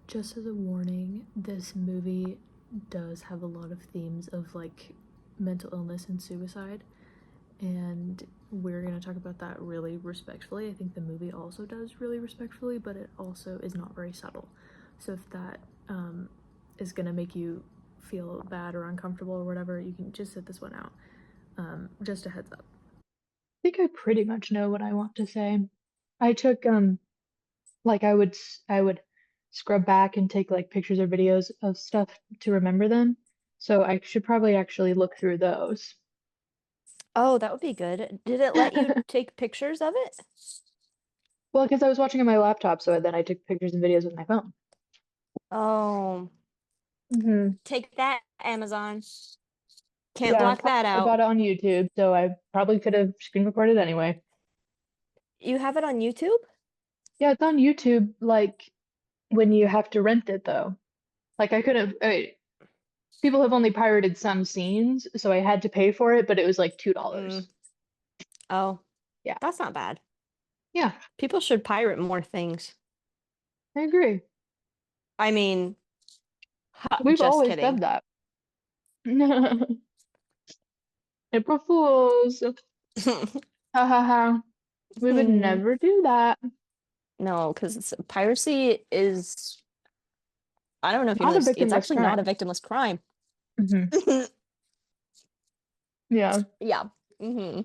Just as a warning, this movie does have a lot of themes of like mental illness and suicide, and we're going to talk about that really respectfully. I think the movie also does really respectfully, but it also is not very subtle. So if that is going to make you feel bad or uncomfortable or whatever, you can just sit this one out. Just a heads up. Think I pretty much know what I want to say. I took like I would scrub back and take like pictures or videos of stuff to remember them. So I should probably actually look through those. Oh, that would be good. Did it let you take pictures of it? Well, because I was watching on my laptop, so then I took pictures and videos with my phone. Oh, Hmm. take that, Amazon. Can't Yeah, block that I out. bought it on YouTube, so I probably could have screen recorded anyway. You have it on YouTube? Yeah, it's on YouTube, like when you have to rent it though. Like I could have, people have only pirated some scenes, so I had to pay for it, but it was like $2. Mm. Oh, Yeah. that's not bad. Yeah, People should pirate more things. I agree. I mean, We've just always said kidding. that. April Fools. Ha ha ha. We would Hmm. never do that. No, because piracy is, I don't know if you know Not a this, it's victimless actually not a crime. victimless crime. Hmm. Yeah. Yeah. Hmm.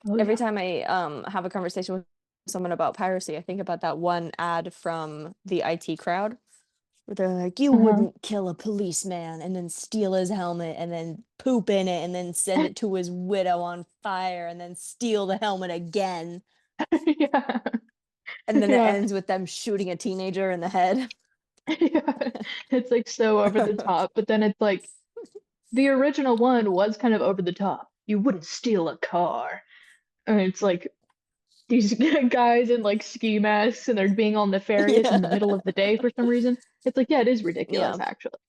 Oh Every yeah. time I have a conversation with someone about piracy, I think about that one ad from the IT crowd where they're like, you Uh-huh. wouldn't kill a policeman and then steal his helmet and then poop in it and then send it to his widow on fire and then steal the helmet again. Yeah. And then it Yeah. ends with them shooting a teenager in the head. Yeah. It's like so over the top, but then it's like the original one was kind of over the top. You wouldn't steal a car. And it's like these guys in like ski masks and they're being all nefarious in the Yeah. middle of the day for some reason. It's like, yeah, it is ridiculous, Yeah. actually.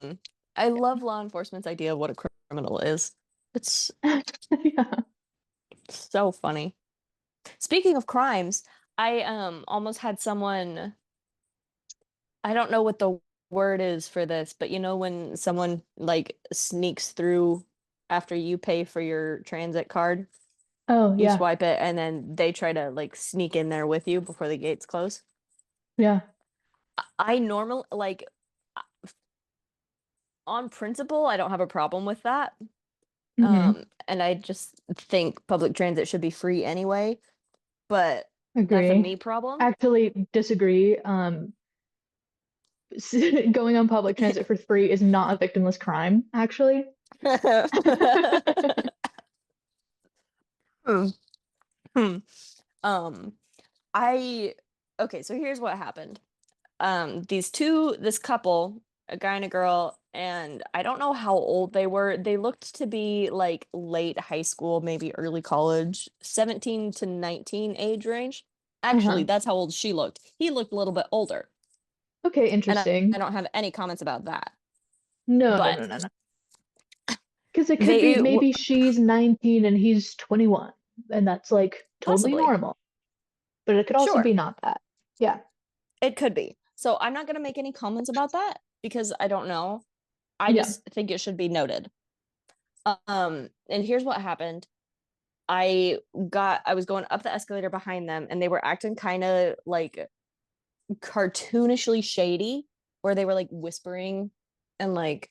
Hmm. I love law enforcement's idea of what a criminal is. It's Yeah. so funny. Speaking of crimes, I almost had someone, I don't know what the word is for this, but you know when someone like sneaks through after you pay for your transit card, Oh, you yeah. swipe it and then they try to like sneak in there with you before the gates close. Yeah. I normally like on principle, I don't have a problem with that. Hmm. And I just think public transit should be free anyway, but that's a Agree. me problem. Actually, disagree. Going on public transit for free is not a victimless crime, actually. Hmm. Hmm. Um, I okay, so here's what happened. This couple, a guy and a girl, and I don't know how old they were. They looked to be like late high school, maybe early college, 17 to 19 age range. Actually, Uh-huh. that's how old she looked. He looked a little bit older, Okay, and I interesting. don't have any comments about that. No, no, But no, no, no. Because it could be they were maybe she's 19 and he's 21, and that's like totally possibly, normal. But it could also sure, be not that. Yeah. it could be. So I'm not going to make any comments about that because I don't know. I Yeah. just think it should be noted. And here's what happened. I was going up the escalator behind them and they were acting kind of like cartoonishly shady, where they were like whispering and like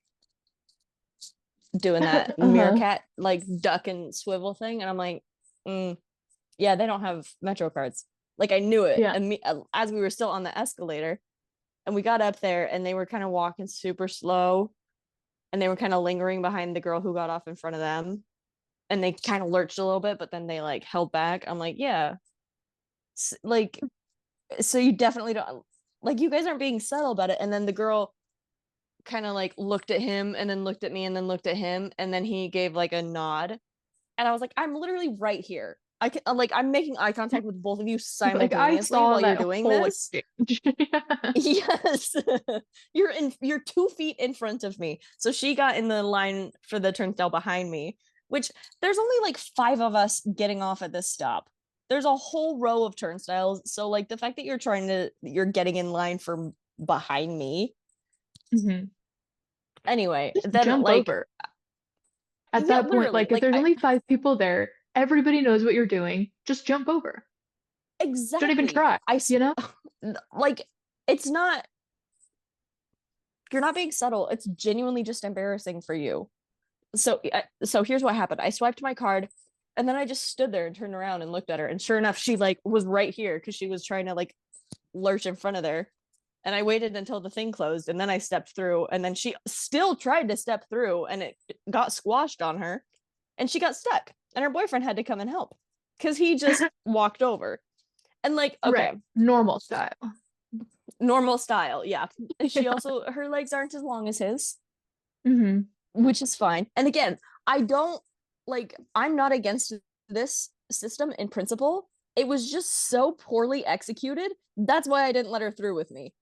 doing that Uh-huh. meerkat like duck and swivel thing. And I'm like, mm, yeah, they don't have Metro cards. Like I knew it Yeah. as we were still on the escalator and we got up there and they were kind of walking super slow and they were kind of lingering behind the girl who got off in front of them and they kind of lurched a little bit, but then they like held back. I'm like, yeah, like, so you definitely don't like, you guys aren't being subtle about it. And then the girl kind of like looked at him and then looked at me and then looked at him and then he gave like a nod. And I was like, I'm literally right here. I can like I'm making eye contact with both of you Like I simultaneously saw while you're that doing whole this. exchange. Yeah. Yes. You're 2 feet in front of me. So she got in the line for the turnstile behind me, which there's only like 5 of us getting off at this stop. there's a whole row of turnstiles. So like the fact that you're getting in line for behind me. Mhm. Anyway, Just then jump like over. At yeah, that point, literally, like if like there's only 5 people there, everybody knows what you're doing. Just jump over. Don't even exactly. try, you know? Like it's not, you're not being subtle. It's genuinely just embarrassing for you. So here's what happened. I swiped my card and then I just stood there and turned around and looked at her, and sure enough she like was right here because she was trying to like lurch in front of there. And I waited until the thing closed and then I stepped through, and then she still tried to step through and it got squashed on her and she got stuck and her boyfriend had to come and help because he just walked over. And like, okay, Right. Normal style. normal style, yeah. And she also, her legs aren't as long as his, Mm-hmm. which is fine. And again, I don't like, I'm not against this system in principle. It was just so poorly executed. That's why I didn't let her through with me.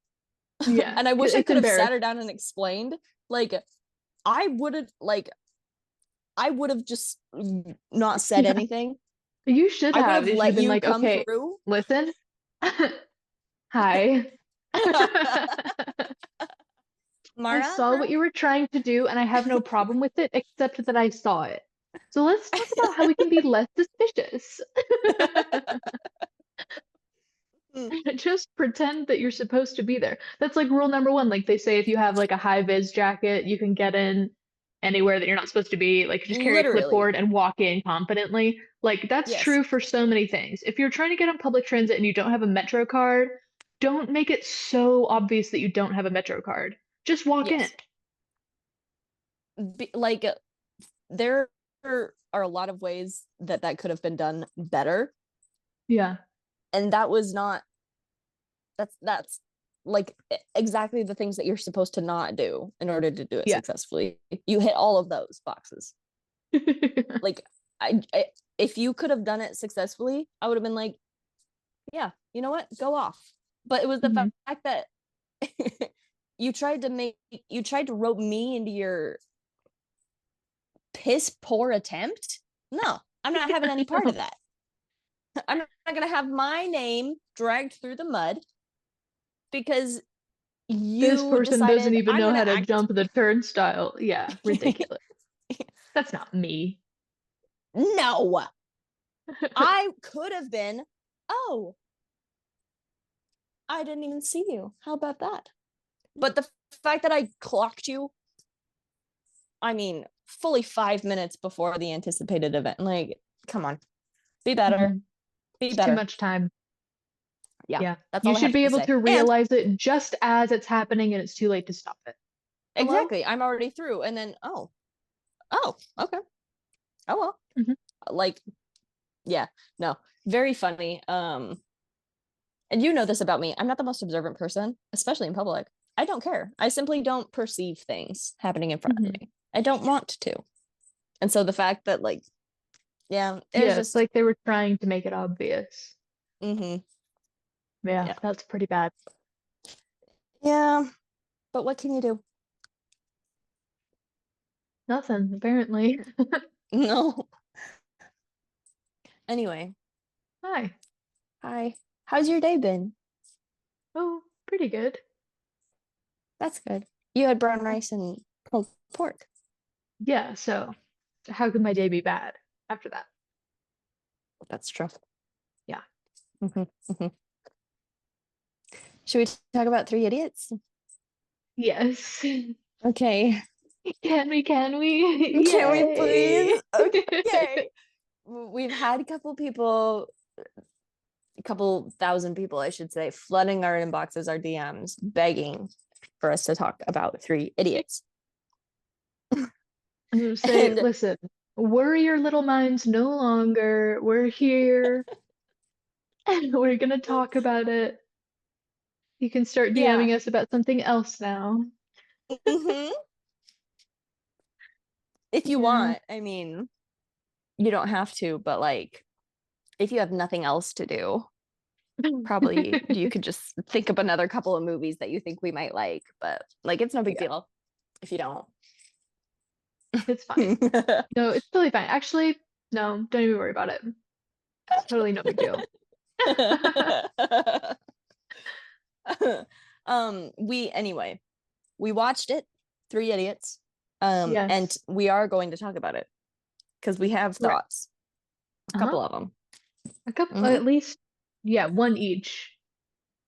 Yeah. And I wish I It's could have sat embarrassing. her down and explained. Like, I would have like, I would have just not said Yeah. anything. You should I would have. have You should let have been you like, come okay, through. listen. Hi. I Mara, saw what girl. you were trying to do, and I have no problem with it, except that I saw it. So let's talk about how we can be less suspicious. Just pretend that you're supposed to be there. That's like rule number one. Like they say, if you have like a high vis jacket, you can get in anywhere that you're not supposed to be. Like just carry a Literally. clipboard and walk in confidently. Like that's Yes. true for so many things. If you're trying to get on public transit and you don't have a Metro card, don't make it so obvious that you don't have a Metro card. Just walk in. Yes. Like there are a lot of ways that that could have been done better, Yeah. and that was not, that's like exactly the things that you're supposed to not do in order to do it Yeah. successfully. You hit all of those boxes. Like I if you could have done it successfully, I would have been like, yeah, you know what, go off. But it was the Mhm. fact that you tried to rope me into your piss poor attempt. No, I'm not having any part of that. I'm not going to have my name dragged through the mud because This you person doesn't decided even I'm know going how to to act. jump the turnstile. Yeah, ridiculous. That's not me. No, I could have been. Oh, I didn't even see you. How about that? But the fact that I clocked you, I mean, fully 5 minutes before the anticipated event. Like, come on, be better. Mhm. Be It's too better. much time. Yeah, Yeah. that's You all I should have be to able say. to And realize it just as it's happening and it's too late to stop it. Hello? exactly, I'm already through. And then, oh, okay. Oh, well. Mhm. Like, yeah, no, very funny. And you know this about me. I'm not the most observant person, especially in public. I don't care. I simply don't perceive things happening in front of Mhm. me. I don't want to. And so the fact that, like, yeah, there's Yeah, it's just, like they were trying to make it obvious. mm-hmm, Yeah, yeah. that's pretty bad. Yeah, but what can you do? Nothing, apparently. No. Anyway, Hi. hi. How's your day been? Oh, pretty good. That's good. You had brown rice and pulled pork. Yeah, so how could my day be bad after that? That's true. Yeah. Mm-hmm. Should we talk about Three Idiots? Yes. Okay. Can we? Can we? Can we Yay! please? Okay. We've had a couple thousand people, I should say, flooding our inboxes, our DMs, begging for us to talk about Three Idiots. I'm gonna say, And listen, worry your little minds no longer. We're here and we're gonna talk about it. You can start yeah. DMing us about something else now. Hmm. If you Yeah. want, I mean, you don't have to, but like, if you have nothing else to do, probably you could just think up another couple of movies that you think we might like, but like, it's no big Yeah, deal if you don't. it's fine. No, it's totally fine. Actually, no, don't even worry about it. Totally no big deal. We watched it, Three Idiots. And Yes. we are going to talk about it because we have Right. thoughts. A couple of them. A couple, Mhm. at least, yeah, one each.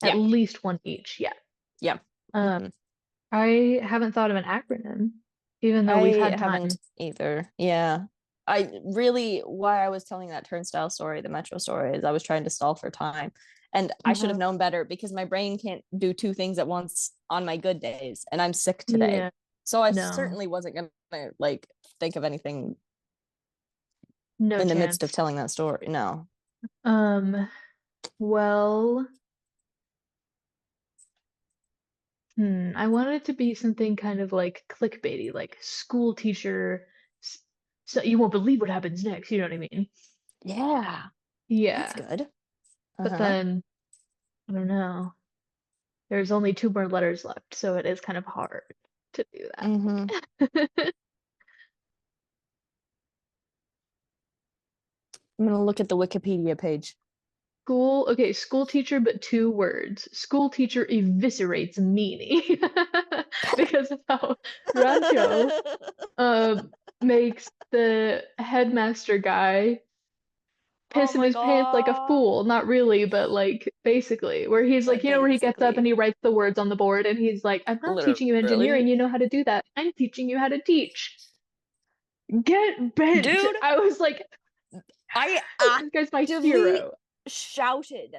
At Yeah. least one each, yeah. Yeah. Mhm. I haven't thought of an acronym, even though we've I had time. haven't either. Yeah. Why I was telling that turnstile story, the metro story, is I was trying to stall for time. And I should have known better because my brain can't do two things at once on my good days. And I'm sick today. Yeah, So I no, certainly wasn't gonna like think of anything no in the chance. midst of telling that story. No. Well, I wanted it to be something kind of like clickbaity, like school teacher. So you won't believe what happens next. You know what I mean? Yeah. That's Yeah, good. but Uh-huh. then I don't know. There's only 2 more letters left, so it is kind of hard to do Mm-hmm. that. I'm gonna look at the Wikipedia page. School teacher, but 2 words. School teacher eviscerates meanie. Because of how Rancho makes the headmaster guy Oh piss in my his pants like a god. fool. Not really, but like basically, where he's like, But where he gets up and basically, he writes the words on the board and he's like, I'm not teaching you literally, engineering, you know how to do that. I'm teaching you how to teach. Get bent. dude, I was like, I this guy's my actively hero. shouted.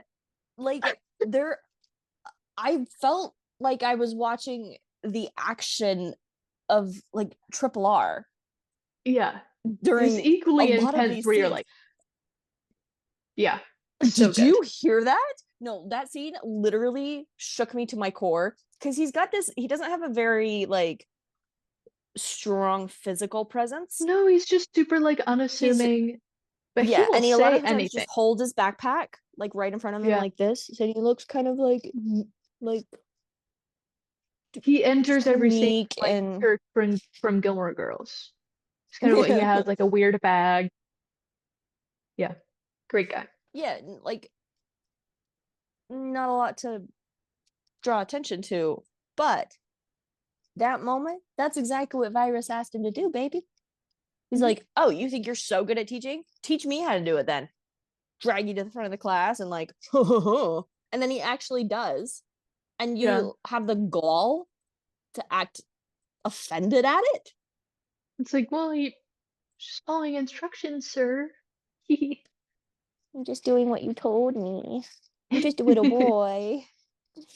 Like there I felt like I was watching the action of like Triple R Yeah. It's during a equally lot of intense these where you're scenes. like, yeah, so Did good. you hear that? No, that scene literally shook me to my core because he doesn't have a very like strong physical presence. No, he's just super like He's unassuming, but he Yeah, will and he a lot say of the times anything. just hold his backpack like right in front of him Yeah. like this. So he looks kind of like He just enters kind of every scene meek like and Kirk from Gilmore Girls. It's kind of what he has, like a weird bag. Yeah. Great guy. yeah, like not a lot to draw attention to, but that moment, that's exactly what Virus asked him to do, baby. He's Mhm. like, "Oh, you think you're so good at teaching? Teach me how to do it then." Drag you to the front of the class and like, and then he actually does, and Yeah. you have the gall to act offended at it. It's like, well, you just following instructions, sir. I'm just doing what you told me. I'm just a little boy.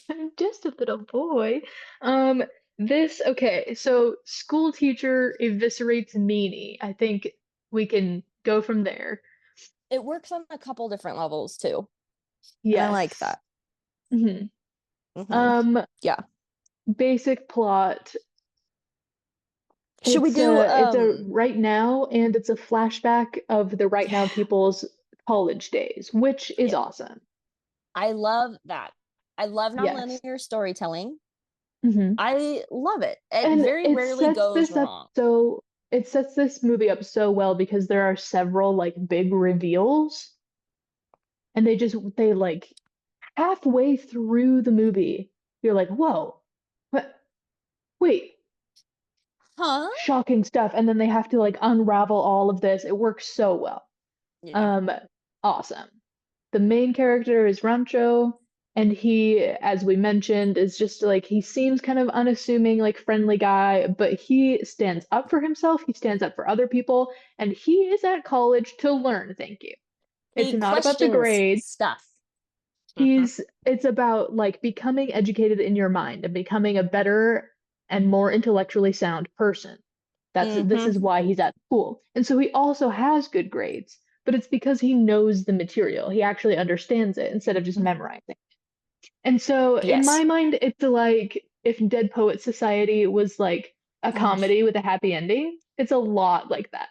I'm just a little boy. Um, okay, so school teacher eviscerates meanie. I think we can go from there. It works on a couple different levels too, and I like Yes. that. hmm Mm-hmm. Um, Yeah. basic plot. Should we It's do a right now, and it's a flashback of the right now Yeah. people's college days, which is Yeah. awesome. I love that. I love Yes. nonlinear storytelling. hmm I love it. It And very rarely goes wrong. it sets this movie up so well because there are several like big reveals, and they like halfway through the movie, you're like, whoa, what? Wait, Huh? shocking stuff, and then they have to like unravel all of this. It works so well. Yeah. Um, awesome. The main character is Rancho, and he, as we mentioned, is just like he seems kind of unassuming, like friendly guy, but he stands up for himself, he stands up for other people, and he is at college to learn, thank you. It's He not about the questions grades. stuff. Mm-hmm. It's about like becoming educated in your mind and becoming a better and more intellectually sound person. This Mm-hmm. is why he's at school. And so he also has good grades, but it's because he knows the material. He actually understands it instead of just memorizing. And so in my Yes. mind, it's like if Dead Poet Society was like a comedy with a happy ending, it's a lot like that.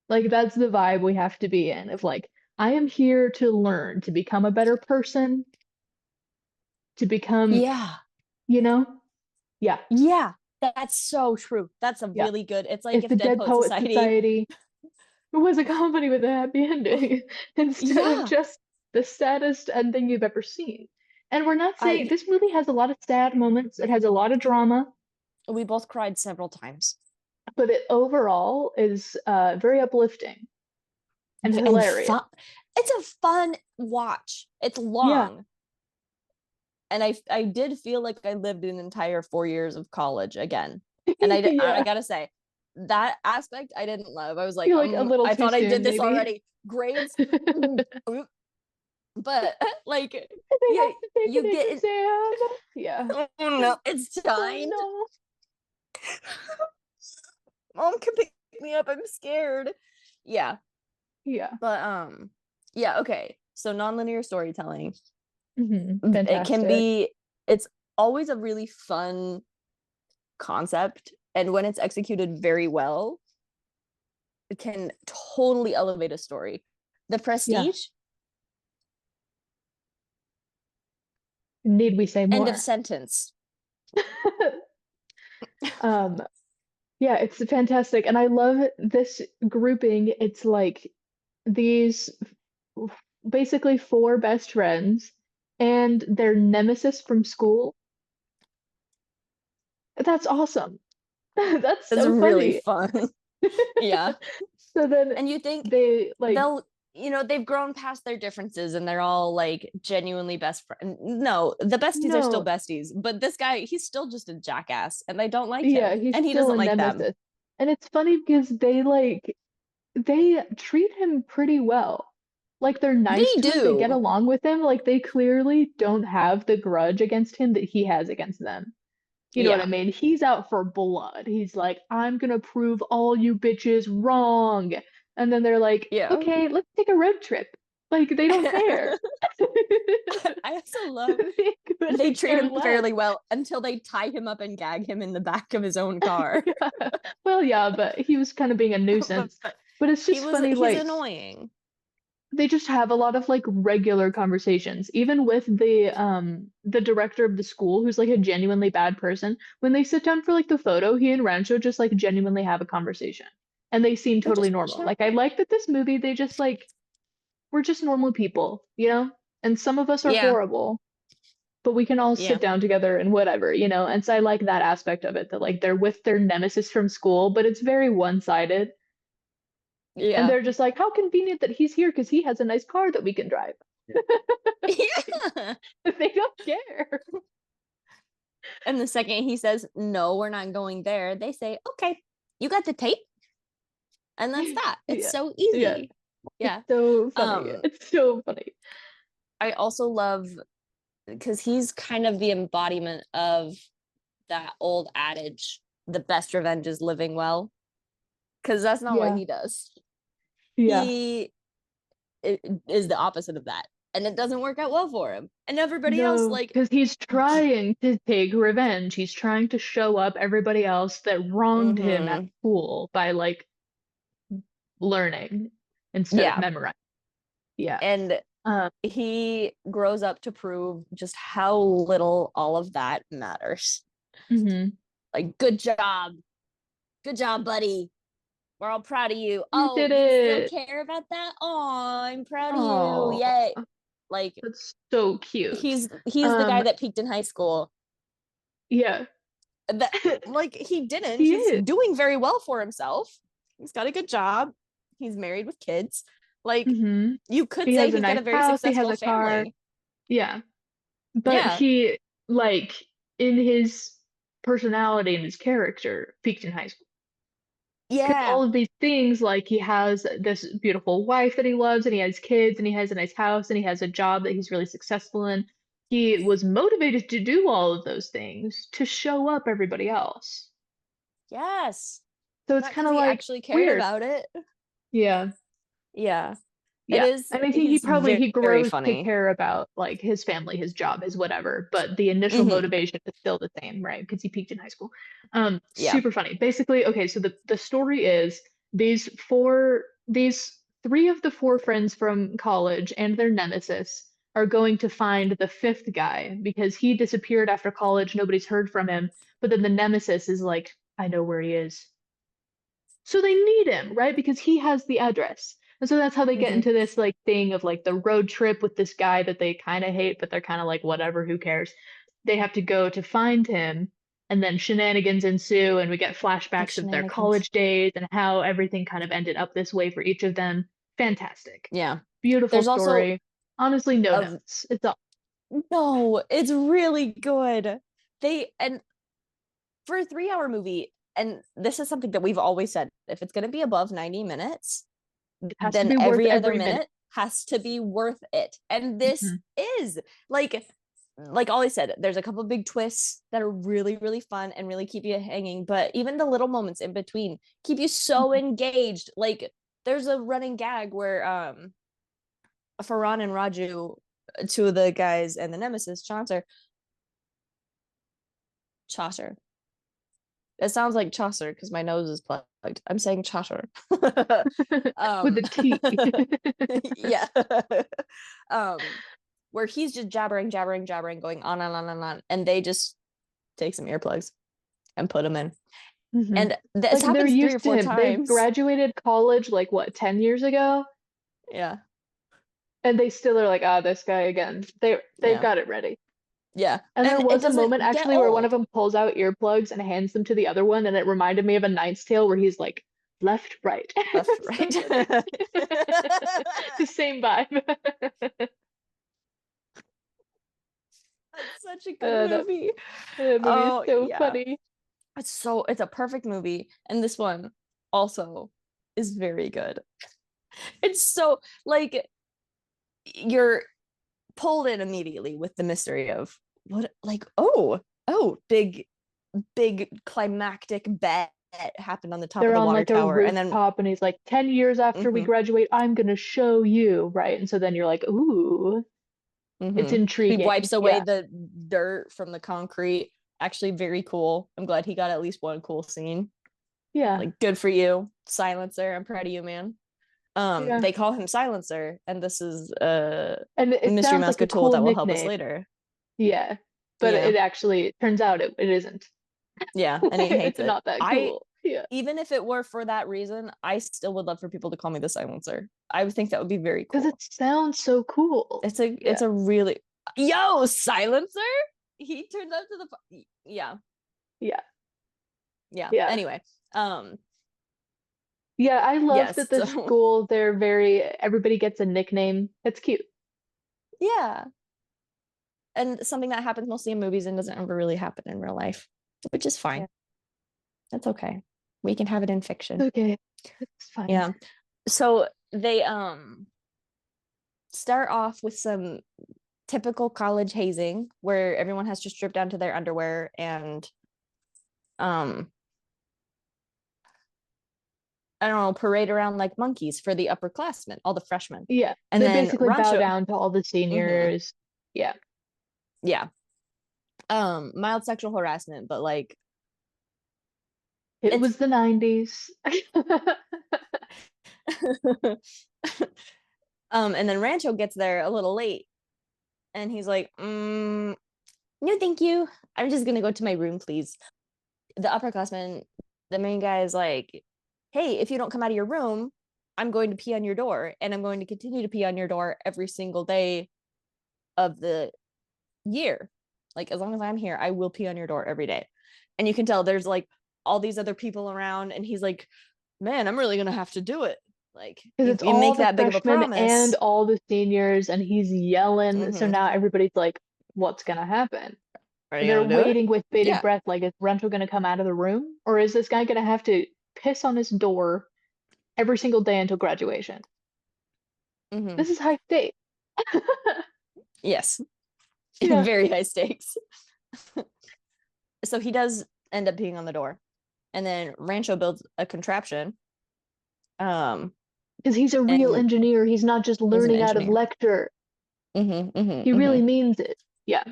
Like that's the vibe we have to be in of like, I am here to learn, to become a better person, to become, Yeah. you know? Yeah, Yeah. That's so true. That's a yeah. really good. It's like If if the Dead Dead Poet Poet Society Society, was a comedy with a happy ending instead of Yeah. just the saddest ending you've ever seen. And we're not saying I this movie has a lot of sad moments. It has a lot of drama, we both cried several times. but it overall is very uplifting and And hilarious. fun. It's a fun watch. It's Yeah. long. And I did feel like I lived an entire 4 years of college again. And I Yeah. gotta say, that aspect I didn't love. I was like, Feel like a little I too thought I did soon, this maybe. already. Grades, but like, They yeah, have to take you an get exam. Yeah. oh no, it's time. Oh Mom can pick me up. I'm scared. Yeah, no. Yeah. but yeah, okay. So nonlinear storytelling. It can Fantastic. be. It's always a really fun concept, and when it's executed very well, it can totally elevate a story. The Yeah. Prestige. Need we say End of more? sentence. Um, yeah, it's fantastic. And I love this grouping. It's like these basically four best friends and their nemesis from school. That's awesome. That's It's so really funny. fun. Yeah. So then And you think they like, they'll, they've grown past their differences and they're all like genuinely best friends. No, the besties are still no, besties, but this guy, he's still just a jackass and they don't like yeah, him he's and he still doesn't a like them. nemesis. And it's funny because they treat him pretty well. Like they're They nice to him, they get do. along with him, like they clearly don't have the grudge against him that he has against them. You know what I Yeah. mean? He's out for blood. He's like, I'm gonna prove all you bitches wrong. And then they're like, Yeah. okay, let's take a road trip. Like they don't care. I also love They they couldn't treat care him less. fairly well until they tie him up and gag him in the back of his own car. Yeah. Well, yeah, but he was kind of being a nuisance. But But it's just funny, he's like annoying. they just have a lot of like regular conversations even with the director of the school who's like a genuinely bad person. When they sit down for like the photo, he and Rancho just like genuinely have a conversation and they seem They totally just normal. chat. Like I like that this movie, they just like we're just normal people, you know, and some of us are Yeah. horrible, but we can all Yeah. sit down together and whatever, you know. And so I like that aspect of it, that like they're with their nemesis from school, but it's very one-sided. And Yeah. they're just like, how convenient that he's here because he has a nice car that we can drive. Yeah. They don't care. And the second he says, no, we're not going there, they say, okay, you got the tape. And that's that. It's Yeah. so Yeah. easy. Yeah. It's so funny. It's so funny. I also love because he's kind of the embodiment of that old adage, the best revenge is living well. Because that's not what Yeah. he does. Yeah. He is the opposite of that. And it doesn't work out well for him. And everybody else, No, like, because he's trying to take revenge. He's trying to show up everybody else that wronged him at school by like learning instead of yeah. memorizing. Yeah. And he grows up to prove just how little all of that matters. Mhm. Like, good job, buddy. We're all proud of you. You Oh, did you still it. care about that? Oh, I'm proud of you. Oh, Yay. Like, that's so cute. he's the guy that peaked in high school. Yeah. That like he didn't. He He's is. doing very well for himself. He's got a good job. He's married with kids. Like, Mhm. you could He say has a he's got nice a very house, he has successful a car. family. Yeah. But Yeah. he, like, in his personality and his character, peaked in high school. Because Yeah. all of these things, like he has this beautiful wife that he loves, and he has kids, and he has a nice house, and he has a job that he's really successful in. He was motivated to do all of those things to show up everybody else. Yes. So it's Not kind because of he like actually cared weird. about it. Yeah. Yeah. It Yeah. is. And I think He's very, he very grows to funny. care about like his family, his job, his whatever, but the initial motivation is still the same, right? Because he peaked in high school. Yeah. Super funny. Basically, okay, so the story is these three of the four friends from college and their nemesis are going to find the fifth guy because he disappeared after college, nobody's heard from him, but then the nemesis is like, I know where he is. So they need him, right? Because he has the address. And so that's how they get into this like thing of like the road trip with this guy that they kind of hate, but they're kind of like, whatever, who cares? They have to go to find him, and then shenanigans ensue, and we get flashbacks of their Shenanigans. college days and how everything kind of ended up this way for each of them. Fantastic. Yeah. Beautiful There's also story. Honestly, no a notes. It's all no, it's really good. And for a 3-hour movie, and this is something that we've always said, if it's going to be above 90 minutes, it has to then be worth every other every minute. minute has to be worth it. And this Mhm. is like Ollie said, there's a couple big twists that are really, really fun and really keep you hanging. But even the little moments in between keep you so engaged. Like there's a running gag where Farhan and Raju, two of the guys, and the nemesis, Chaucer. It sounds like Chaucer because my nose is plugged. I'm saying Chaucer. With a T. Yeah. um, where he's just jabbering, going on and on and on, and they just take some earplugs and put them in. Mhm. And this Like they're happens 3 or used to 4 him. They times. graduated college like what, 10 years ago? Yeah. And they still are like, ah, this guy again. They've Yeah. got it ready. Yeah. And there it was a doesn't moment get actually where one of old. them pulls out earplugs and hands them to the other one, and it reminded me of A Knight's Tale where he's like, left, right. Left, So right. funny. The same vibe. That's such a good That movie. movie is Oh so yeah. funny. It's a perfect movie. And this one also is very good. It's so like you're pulled in immediately with the mystery of what, like, big climactic bet happened on the top of They're the on water like a tower. And then rooftop, and he's like, 10 years after we mhm, graduate, I'm gonna show you, right? And so then you're like, ooh, it's he intriguing. wipes away Yeah. the dirt from the concrete. Actually, very cool. I'm glad he got at least one cool scene. Yeah. Like, good for you, Silencer. I'm proud of you, man. Yeah. They call him Silencer, and this is And it mystery sounds mouse like a tool cool that will help us nickname. later. Yeah. But Yeah. it actually it turns out it isn't. Yeah, and he hates It's it. not that cool. Yeah. Even if it were for that reason, I still would love for people to call me the Silencer. I would think that would be very Because cool. it sounds so cool. It's a really yo Silencer. He turned up to the yeah Yeah. yeah. Yeah. Anyway, Yeah, I love yes. that the So school, everybody gets a nickname. It's cute. yeah, and something that happens mostly in movies and doesn't ever really happen in real life, which is fine. Yeah. That's okay. We can have it in fiction. Okay. It's fine. Yeah. So they start off with some typical college hazing where everyone has to strip down to their underwear and I don't know, parade around like monkeys for the upperclassmen, all the freshmen. Yeah. And They then basically bow Rancho, down to all the seniors. Yeah. yeah. Mild sexual harassment, but like It it's was the 90s. and then Rancho gets there a little late and he's like, no, thank you. I'm just gonna go to my room, please. The upperclassman, the main guy is like, hey, if you don't come out of your room, I'm going to pee on your door, and I'm going to continue to pee on your door every single day of the year. Like, as long as I'm here, I will pee on your door every day. And you can tell there's like all these other people around, and he's like, man, I'm really gonna have to do it. Like, Because you, it's you all make the that big of a freshmen and promise. all the seniors, and he's yelling. So Mm-hmm. now everybody's like, what's gonna happen? Are And you they're gonna do it? waiting with bated Yeah. breath, like, is Rental gonna come out of the room? Or is this guy gonna have to piss on his door every single day until graduation? Mm-hmm. This is high stakes. Yes. Yeah. Very high stakes. So he does end up peeing on the door. And then Rancho builds a contraption. Because he's a real And engineer. He's not just he's an learning out of engineer. lecture. Mm-hmm, mm-hmm, He mm-hmm. really means it. Yeah.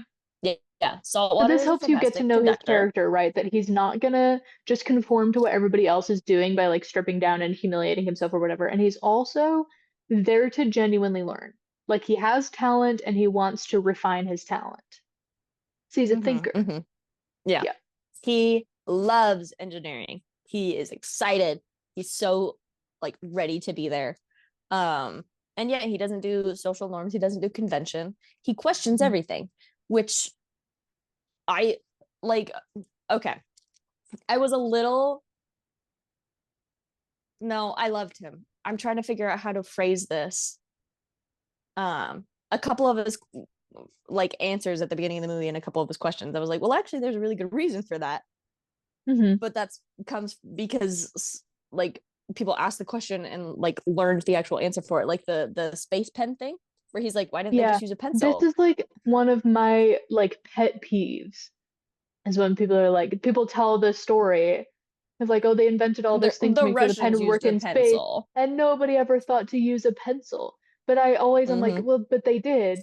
Yeah, yeah. But Saltwater this is a helps you get to fantastic know his conductor. character, right? That he's not gonna just conform to what everybody else is doing by like stripping down and humiliating himself or whatever. And he's also there to genuinely learn. Like he has talent and he wants to refine his talent. So he's a Mm-hmm, thinker. mm-hmm. Yeah. Yeah. He loves engineering. He is excited He's so like ready to be there. And yeah, he doesn't do social norms, he doesn't do convention, he questions everything, which I like. Okay, I was a little, no, I loved him. I'm trying to figure out how to phrase this. A couple of his like answers at the beginning of the movie and a couple of his questions, I was like, well, actually there's a really good reason for that. But that's comes because like people ask the question and like learned the actual answer for it, like the space pen thing where he's like, why didn't they Yeah, just use a this pencil? is like one of my like pet peeves is when people are like, people tell this story of like, oh, they invented all this thing to The make sure the pen Russians would used work a in space, pencil. and nobody ever thought to use a pencil. But I always am like, Mm-hmm. well, but they did.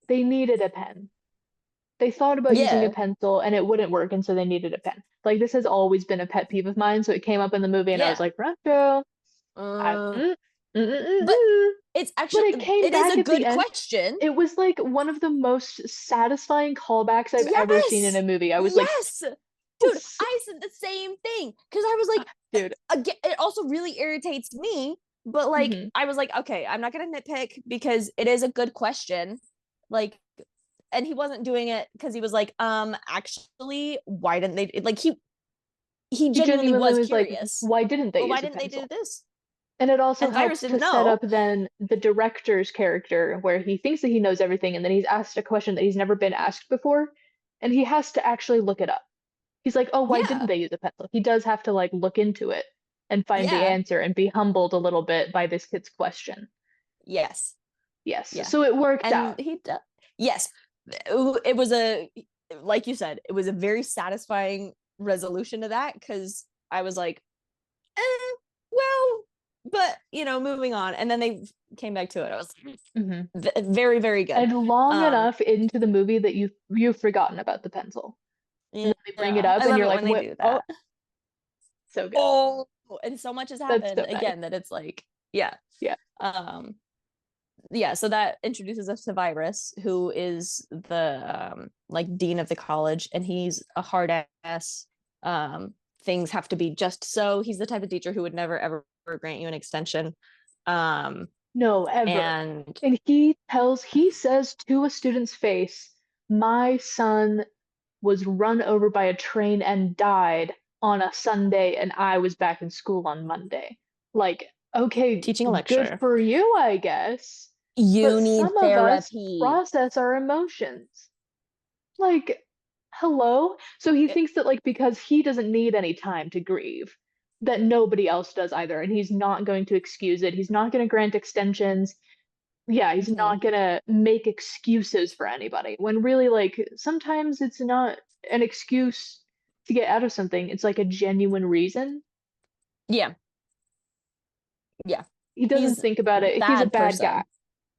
They needed a pen. They thought about using a Yeah, pencil and it wouldn't work, and so they needed a pen. Like this has always been a pet peeve of mine, so it came up in the movie and I was yeah. like, Retro, I, uh, mm, mm, mm, mm, but mm. it's But actually, it came it is back a at the good end. question. It was like one of the most satisfying callbacks I've ever seen in Yes, a movie. I was like, yes, dude, yes, I said the same thing because I was like, dude. again, it also really irritates me, but like Hmm. I was like, okay, I'm not gonna nitpick because it is a good question, like, and he wasn't doing it because he was like, actually, why didn't they, like, he He genuinely genuinely was was like, curious. why didn't they Well, why use a didn't they do pencil? this? And it also And Virus helps to didn't set know. up then the director's character where he thinks that he knows everything and then he's asked a question that he's never been asked before and he has to actually look it up. He's like, oh, why didn't Yeah, they use a pencil? He does have to like look into it and find the yeah, answer and be humbled a little bit by this kid's question. yes, Yes. yeah, So it worked and out. he does. Yes, it was a, like you said, it was a very satisfying resolution to that because I was like, well, but moving on, and then they came back to it. I was Hmm. very, very good. And long Um, enough into the movie that you've forgotten about the pencil. And yeah, then they bring it I up and love you're it like, when they what? do Oh, that. so good. Oh, and so much has That's happened so nice. again that it's like, yeah, Yeah. um, yeah. So that introduces us to Virus, who is the like dean of the college, and he's a hard ass. Things have to be just so. He's the type of teacher who would never ever grant you an extension. Um, No, ever. and And he says to a student's face, my son was run over by a train and died on a Sunday, and I was back in school on Monday. Like, okay, teaching a good lecture, for you, I guess. you But need some of us therapy. process our emotions. Like, hello? So he thinks that, like, because he doesn't need any time to grieve, that nobody else does either, and he's not going to excuse it. He's not going to grant extensions. Yeah, he's Mm-hmm. not gonna make excuses for anybody. When really, like, sometimes it's not an excuse to get out of something. It's like a genuine reason. Yeah, yeah. He doesn't He's think about it. He's a bad bad guy. person.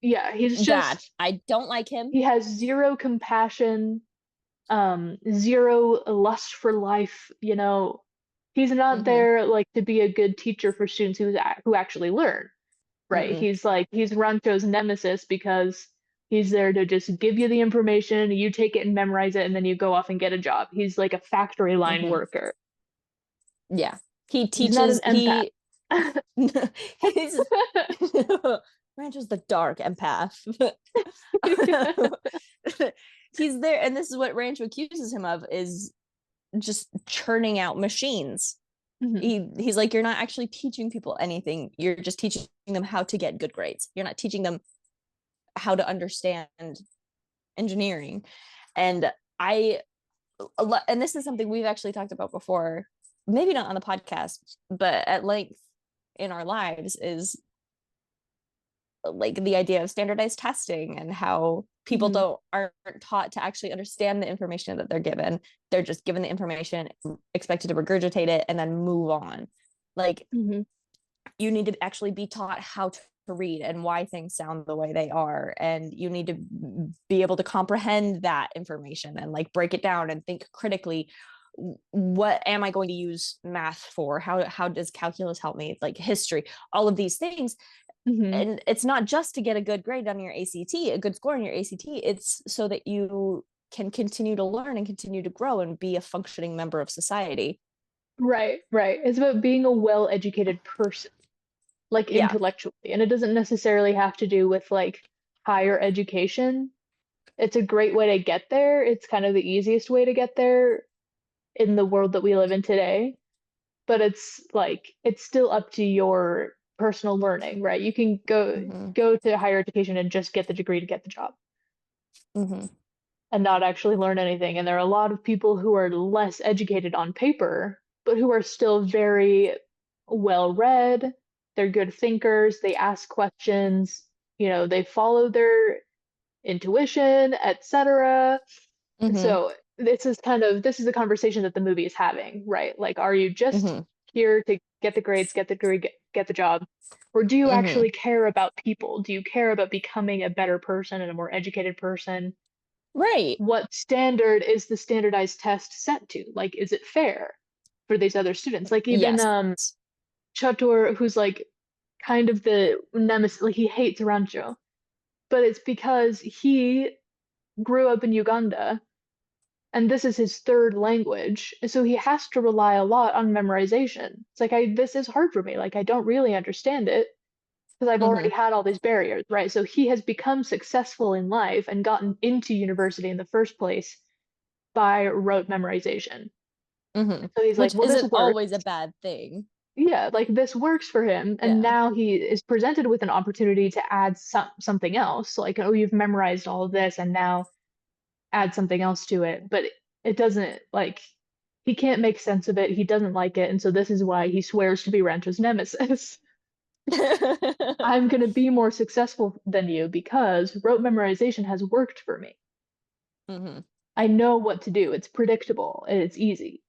Yeah, he's Bad. just, I don't like him. he has zero compassion, zero lust for life, you know. He's not Mm-hmm. there like to be a good teacher for students who actually learn. Right? Mm-mm. He's like he's Rancho's nemesis because he's there to just give you the information, you take it and memorize it, and then you go off and get a job. He's like a factory line Mm-hmm. worker. Yeah. He He's not an teaches empath. he's Rancho's the dark empath. He's there, and this is what Rancho accuses him of, is just churning out machines. Mhm, He's like, you're not actually teaching people anything. You're just teaching them how to get good grades. You're not teaching them how to understand engineering. And I and this is something we've actually talked about before, maybe not on the podcast, but at length in our lives, is like the idea of standardized testing and how people mhm, aren't taught to actually understand the information that they're given. They're just given the information, expected to regurgitate it, and then move on. Like, mhm, you need to actually be taught how to read and why things sound the way they are, and you need to be able to comprehend that information and like break it down and think critically. What am I going to use math for? How does calculus help me? Like history, all of these things. mhm, And it's not just to get a good grade on your ACT, a good score on your ACT. It's so that you can continue to learn and continue to grow and be a functioning member of society. Right, right. It's about being a well-educated person, like Yeah. intellectually. And it doesn't necessarily have to do with like higher education. It's a great way to get there. It's kind of the easiest way to get there in the world that we live in today. But it's like it's still up to your personal learning, right? You can Hmm. go to higher education and just get the degree to get the job Hmm. and not actually learn anything. And there are a lot of people who are less educated on paper, but who are still very well read. They're good thinkers. They ask questions. They follow their intuition, etc. Hmm. So this is a conversation that the movie is having, right? Like, are you just Hmm. here to get the grades, get the degree, get the job? Or do you Hmm. actually care about people? Do you care about becoming a better person and a more educated person? Right. What standard is the standardized test set to? Like, is it fair for these other students? Like even Yes. Chatur, who's like kind of the nemesis, like he hates Rancho, but it's because he grew up in Uganda and this is his third language, so he has to rely a lot on memorization. It's like this is hard for me. Like I don't really understand it because I've already Hmm. had all these barriers, right? So he has become successful in life and gotten into university in the first place by rote memorization. Hmm. So he's like, Which well, this isn't works. always a bad thing. Yeah, like this works for him. And Yeah. now he is presented with an opportunity to add something else. Like, oh, you've memorized all of this and now add something else to it. But it doesn't like he can't make sense of it. He doesn't like it. And so this is why he swears to be Rancho's nemesis. I'm going to be more successful than you because rote memorization has worked for me. Hmm. I know what to do. It's predictable and it's easy.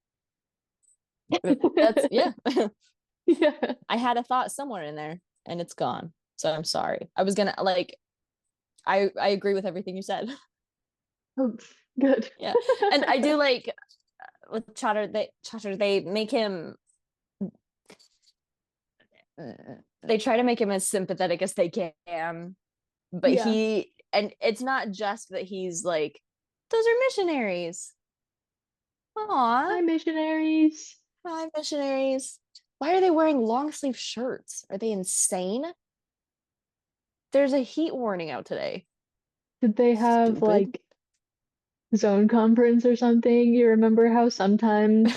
That's yeah. Yeah. I had a thought somewhere in there and it's gone. So I'm sorry. I was gonna like I agree with everything you said. Oh, good. Yeah. And I do like with Chatter, they make him they try to make him as sympathetic as they can, but Yeah. and it's not just that he's like, those are missionaries. Aw, Hi, missionaries. hi missionaries. Why are they wearing long sleeve shirts? Are they insane? There's a heat warning out today. Did they have Stupid. like zone conference or something? You remember how sometimes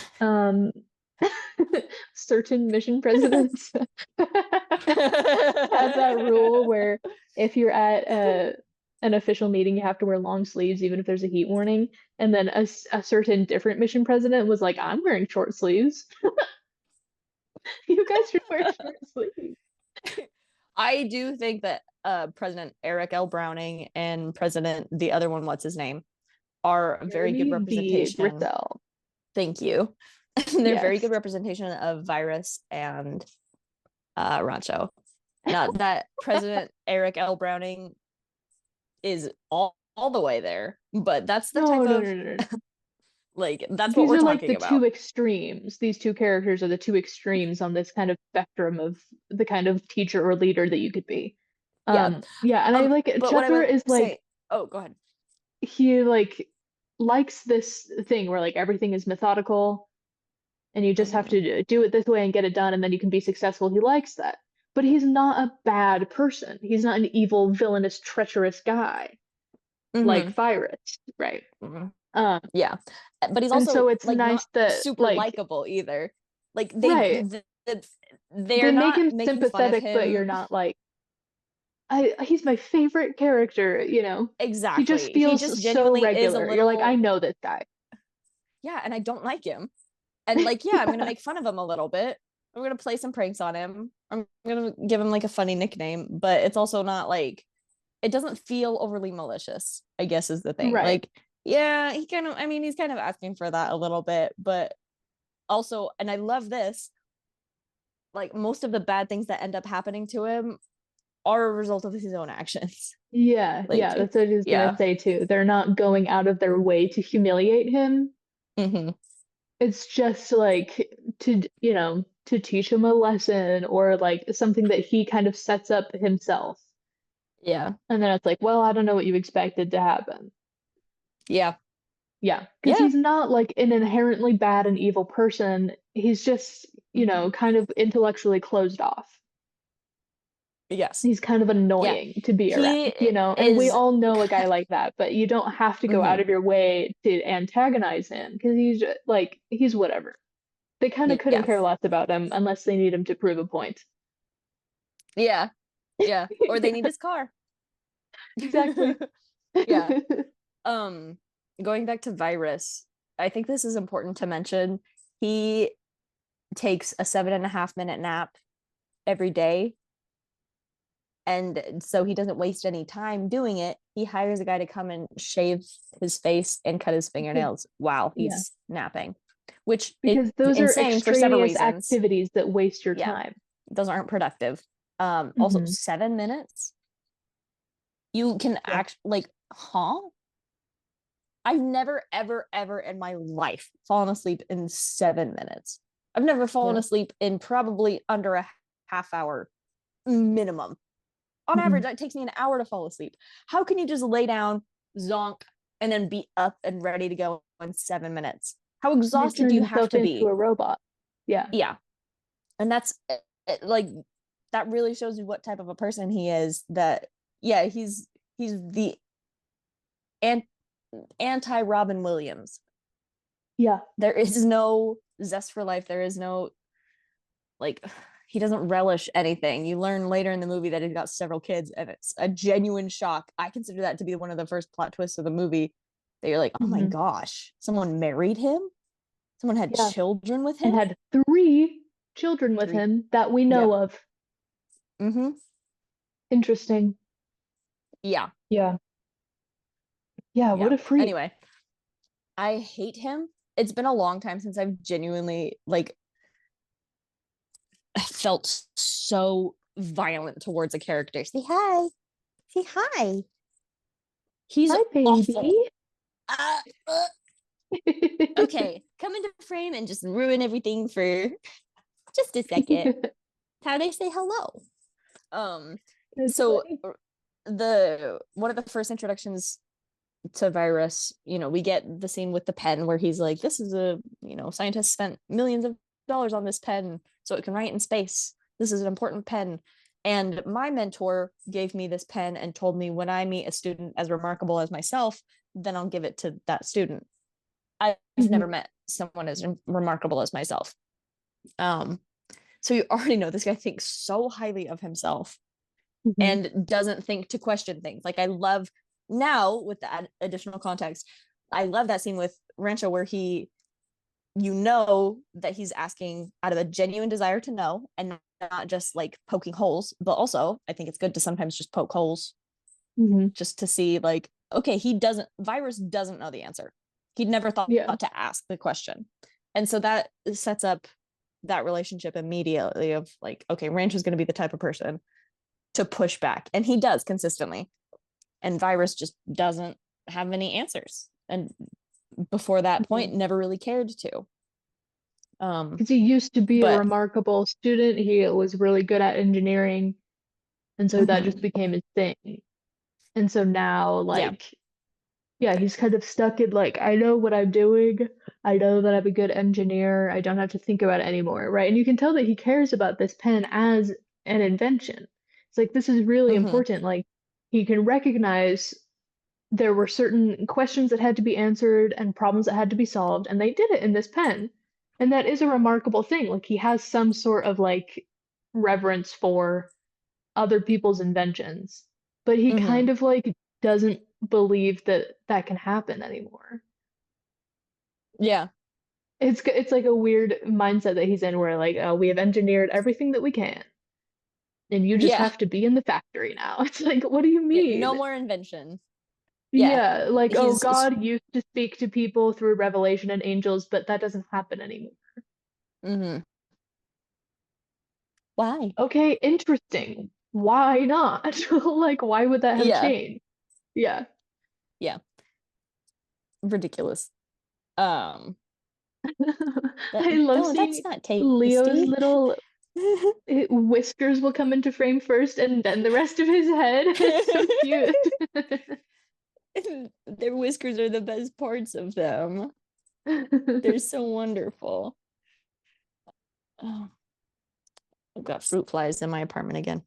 certain mission presidents have that rule where if you're at an official meeting, you have to wear long sleeves even if there's a heat warning. And then a certain different mission president was like, I'm wearing short sleeves. You guys should wear short sleeves. I do think that President Eric L. Browning and President the other one, what's his name, are a very good Jeremy B. representation. Grisel. Thank you. They're very good Yes. representation of Virus and Rancho. Not that President Eric L. Browning is all the way there, but that's the No, type no, of no, no, no. like that's what These we're are like talking the about. two extremes. These two characters are the two extremes on this kind of spectrum of the kind of teacher or leader that you could be. Yeah. Yeah, and I like But what I Chatur was is like saying, oh, go ahead. he like likes this thing where like everything is methodical and you just have Hmm. to do it this way and get it done and then you can be successful. He likes that. But he's not a bad person. He's not an evil, villainous, treacherous guy like Hmm. Virus, right? Hmm. Um, Yeah, but he's and so also it's like not nice that super like likable either. Like right, they're they make not him making fun of sympathetic, but you're him. not like he's my favorite character. He just Exactly. He just feels so genuinely is a regular. You're like, I little, know this guy. yeah, and I don't like him. And like, yeah, I'm gonna make fun of him a little bit. I'm gonna play some pranks on him. I'm gonna give him like a funny nickname, but it's also not like it doesn't feel overly malicious, I guess is the thing. Right. Like, yeah, I mean, he's kind of asking for that a little bit, but also, and I love this, like most of the bad things that end up happening to him are a result of his own actions. Yeah, yeah, Like, that's what I was gonna yeah. say too. They're not going out of their way to humiliate him. Hmm. It's just like to teach him a lesson or like something that he kind of sets up himself. Yeah. And then it's like, well, I don't know what you expected to happen. Yeah. Yeah, because Yeah. he's not like an inherently bad and evil person. He's just, kind of intellectually closed off. Yes. He's kind of Yeah. annoying to be around, He and we is all know a guy like that, but you don't have to go out mhm. of your way to antagonize him because he's whatever. They kind of couldn't Yeah. care less about him unless they need him to prove a point. Yeah. Yeah. Or they need his car. Exactly. Yeah. Going back to Virus, I think this is important to mention. He takes a 7.5 minute nap every day. And so he doesn't waste any time doing it. He hires a guy to come and shave his face and cut his fingernails while Yeah, he's napping, which is because those are insane for several extraneous reasons. activities that waste your Yeah, time. those aren't productive. Also Mhm. 7 minutes. You can Yeah. act like, huh? I've never, ever, ever in my life fallen asleep in 7 minutes. I've never fallen Yeah. asleep in probably under a half hour minimum. On average, it takes me an hour to fall asleep. How can you just lay down, zonk, and then be up and ready to go in 7 minutes? How You've exhausted do turned you have yourself to into be? a robot. Yeah. Yeah. And that's like, that really shows you what type of a person he is. That, yeah, he's the anti Robin Williams. Yeah. There is no zest for life. There is no, like, he doesn't relish anything. You learn later in the movie that he's got several kids, and it's a genuine shock. I consider that to be one of the first plot twists of the movie, that you're like, oh my Mhm. gosh, someone married him? Someone had Yeah. children with And him? had 3 children with 3. him that we know Yep. of. Mm-hmm. Interesting. Yeah. Yeah. Yeah, what Yeah. a freak. Anyway, I hate him. It's been a long time since I've genuinely, like, felt so violent towards a character. Say hi. Say hi. He's Hi, awful. baby. Okay, come into frame and just ruin everything for just a second. How they say hello. That's So funny. the one of the first introductions to Virus, we get the scene with the pen where he's like, this is scientists spent millions of dollars on this pen so it can write in space. This is an important pen. And my mentor gave me this pen and told me, when I meet a student as remarkable as myself, then I'll give it to that student. I've never met someone as remarkable as myself. So you already know this guy thinks so highly of himself and doesn't think to question things. Like, I love now, with the additional context, I love that scene with Rancho where that he's asking out of a genuine desire to know and not just like poking holes. But also, I think it's good to sometimes just poke holes just to see, like, okay, Virus doesn't know the answer. He'd never thought Yeah. to ask the question. And so that sets up that relationship immediately of like, okay, Ranch is going to be the type of person to push back. And he does consistently. And Virus just doesn't have any answers. And before that point, never really cared to. Because he used to be a But remarkable student. He was really good at engineering. And so that just became his thing. And so now, yeah. yeah, he's kind of stuck in like, I know what I'm doing. I know that I'm a good engineer. I don't have to think about it anymore, right? And you can tell that he cares about this pen as an invention. It's like, this is really important. Like, he can recognize there were certain questions that had to be answered and problems that had to be solved, and they did it in this pen. And that is a remarkable thing. Like, he has some sort of like reverence for other people's inventions, but he kind of like doesn't believe that that can happen anymore. Yeah. It's like a weird mindset that he's in where like, oh, we have engineered everything that we can, and you just Yeah. have to be in the factory now. It's like, what do you No mean? more invention. Yeah. Yeah, like, oh, He's God used to speak to people through revelation and angels, but that doesn't happen anymore. Why? Okay, interesting. Why not? Like, why would that have Yeah. changed? Yeah. Yeah. Ridiculous. But I love no, that's seeing not Leo's tasty. little whiskers will come into frame first and then the rest of his head. It's so cute. Their whiskers are the best parts of them. They're so wonderful. Oh, I've got fruit flies in my apartment again.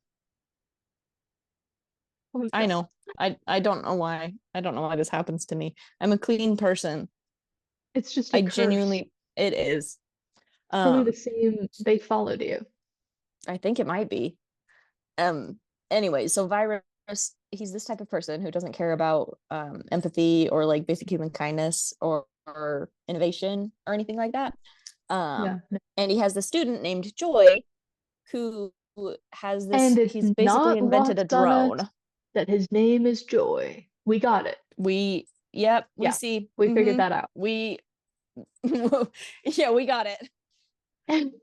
Oh, I no. know. I don't know why. I don't know why this happens to me. I'm a clean person. It's just a I curse. genuinely, it is. Probably the same. They followed you. I think it might be. Anyway, so Virus, he's this type of person who doesn't care about empathy or like basic human kindness or innovation or anything like that. Yeah. And he has the student named Joy who has this, And it's he's basically not invented a lost on us drone. that his name is Joy. We got it. We Yeah, see. we figured that out. We yeah, we got it.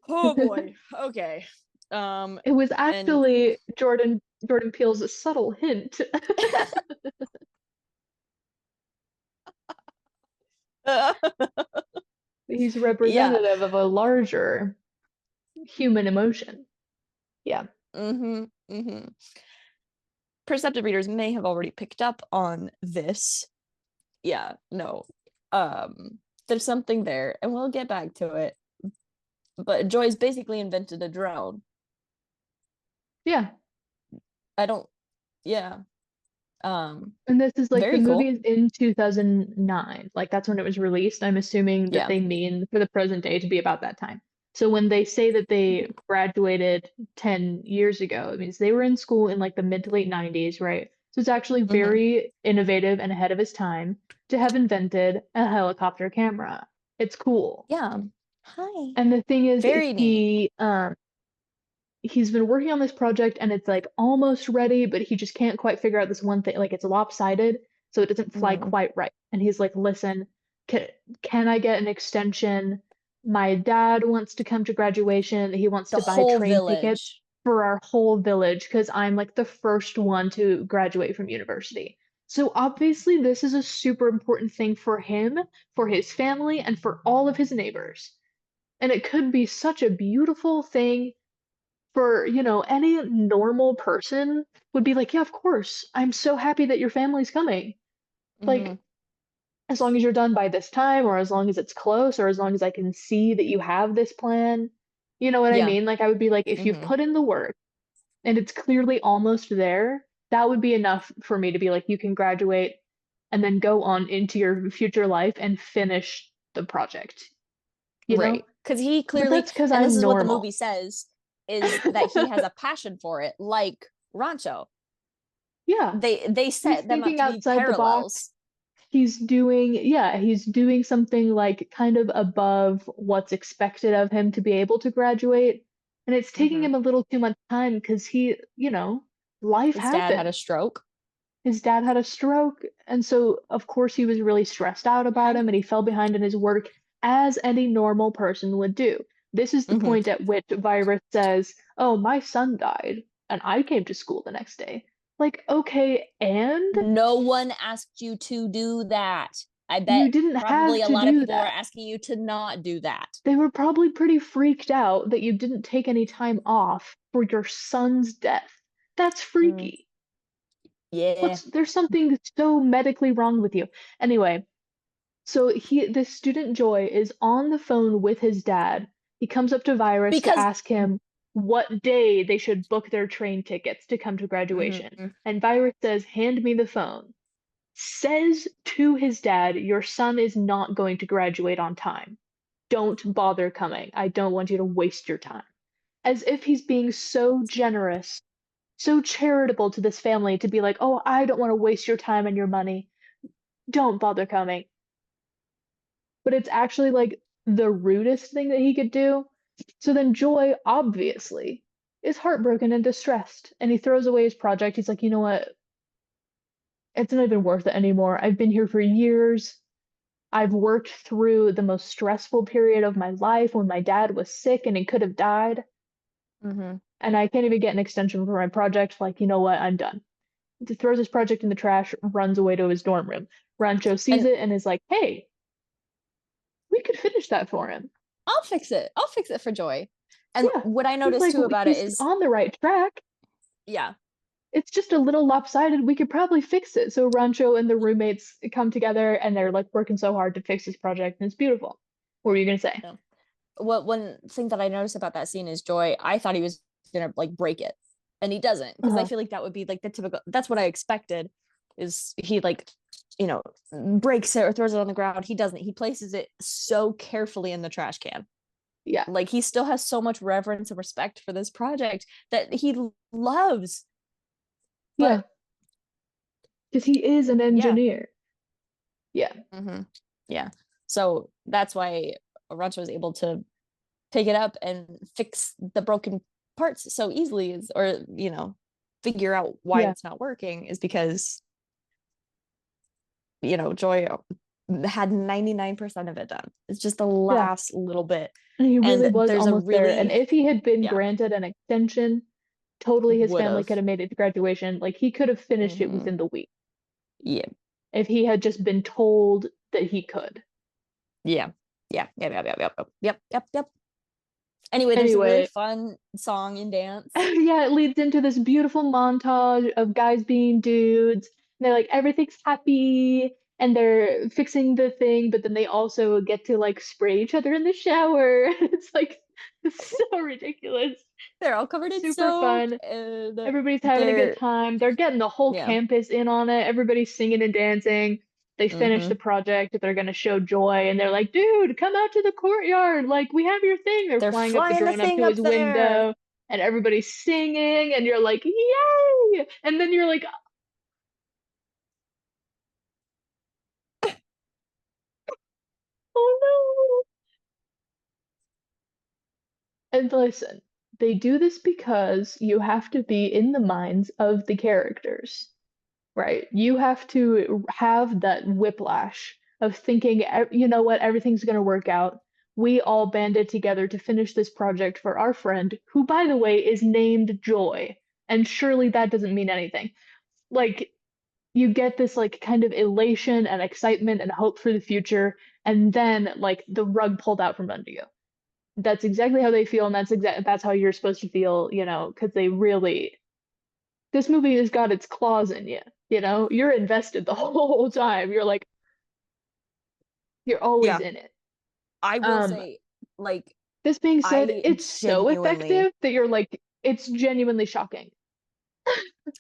Oh boy. Okay. It was And actually Jordan Peele's subtle hint. He's yeah. representative of a larger human emotion. Yeah. Perceptive readers may have already picked up on this. Yeah, no. There's something there, and we'll get back to it. But Joy's basically invented a drone. Yeah. I don't yeah. And this is like the Very movie cool. is in 2009. Like that's when it was released. I'm assuming that Yeah. they mean for the present day to be about that time. So when they say that they graduated 10 years ago, it means they were in school in like the mid to late 90s, right? So it's actually very innovative and ahead of his time to have invented a helicopter camera. It's cool. Yeah. Hi. And the thing is, Very neat. he's been working on this project and it's like almost ready, but he just can't quite figure out this one thing. Like it's lopsided, so it doesn't fly quite right. And he's like, listen, can I get an extension? My dad wants to come to graduation. He wants The to buy whole train tickets village. for our whole village because I'm like the first one to graduate from university. So obviously, this is a super important thing for him, for his family, and for all of his neighbors. And it could be such a beautiful thing for, any normal person would be like, yeah, of course. I'm so happy that your family's coming. Like, as long as you're done by this time, or as long as it's close, or as long as I can see that you have this plan. You know what I Yeah. mean? Like, I would be like, if you've put in the work and it's clearly almost there, that would be enough for me to be like, you can graduate and then go on into your future life and finish the project, you know? Right. Because he But clearly, that's because and this I'm is what the normal. movie says, is that he has a passion for it, like Rancho. Yeah. They He's set them up thinking to be outside the box. parallels. He's doing something like kind of above what's expected of him to be able to graduate. And it's taking him a little too much time because life His dad had happened. a stroke. His dad had a stroke, and so of course he was really stressed out about Hi. him and he fell behind in his work as any normal person would do. This is the point at which Virus says, "Oh, my son died, and I came to school the next day." Like, okay, and No one asked you to do that. I you bet didn't have probably a to lot of do people are that. asking you to not do that. They were probably pretty freaked out that you didn't take any time off for your son's death. That's freaky. Yeah. There's something so medically wrong with you. Anyway, so this student Joy is on the phone with his dad. He comes up to Virus to Because ask him what day they should book their train tickets to come to graduation. And Virus says, "Hand me the phone." Says to his dad, "Your son is not going to graduate on time. Don't bother coming. I don't want you to waste your time." As if he's being so generous, so charitable to this family to be like, "Oh, I don't want to waste your time and your money. Don't bother coming." But it's actually like the rudest thing that he could do. So then Joy, obviously, is heartbroken and distressed. And he throws away his project. He's like, you know what? It's not even worth it anymore. I've been here for years. I've worked through the most stressful period of my life when my dad was sick and he could have died. And I can't even get an extension for my project. Like, you know what? I'm done. He throws his project in the trash, runs away to his dorm room. Rancho sees and it and is like, hey, we could finish that for him. I'll fix it. I'll fix it for Joy. And Yeah. what I He's noticed like, too about it he's is, on the right track. yeah, it's just a little lopsided. We could probably fix it. So Rancho and the roommates come together and they're like working so hard to fix this project, and it's beautiful. What were you gonna say? Yeah. Well, one thing that I noticed about that scene is Joy. I thought he was gonna like break it, and he doesn't, because I Uh-huh. feel like that would be like the typical. That's what I expected. Is he like, you know, breaks it or throws it on the ground? He doesn't. He places it so carefully in the trash can. Yeah, Like he still has so much reverence and respect for this project that he loves. yeah, But because he is an yeah, engineer. Yeah, yeah. So that's why Rancho was able to pick it up and fix the broken parts so easily, is, or figure out why yeah, it's not working, is because Joy had 99% of it done. It's just the yeah. last little bit. And he really And was there's a almost there. And really, if he had been yeah, granted an extension, totally his would family have. could have made it to graduation. Like he could have finished it Hmm. within the week Yeah, if he had just been told that he could. yeah, yeah, yep, yep, yep, yep, yep, yep, yep. Anyway, there's a really Anyway, fun song and dance. yeah, it leads into this beautiful montage of guys being dudes. And they're like, everything's happy and they're fixing the thing, but then they also get to like spray each other in the shower. It's like, it's so ridiculous. They're all covered in Super soap, fun. and Everybody's having a good they're, time. They're getting the whole yeah. campus in on it. Everybody's singing and dancing. They finish the Hmm. project. They're going to show Joy, and they're like, dude, come out to the courtyard. Like, we have your thing. They're They're flying up the flying the drone up thing to up his there. window, and everybody's singing, and you're like, yay! And then you're like, oh no. And listen, they do this because you have to be in the minds of the characters. Right. You have to have that whiplash of thinking, you know what, everything's going to work out. We all banded together to finish this project for our friend, who, by the way, is named Joy. And surely that doesn't mean anything. Like, you get this, like, kind of elation and excitement and hope for the future, and then, like, the rug pulled out from under you. That's exactly how they feel, and that's how you're supposed to feel, because they really this movie has got its claws in you. You're invested the whole time. You're like, you're always Yeah, in it. I will Um, say, like, this being said, I it's so genuinely, effective that you're like, it's genuinely shocking.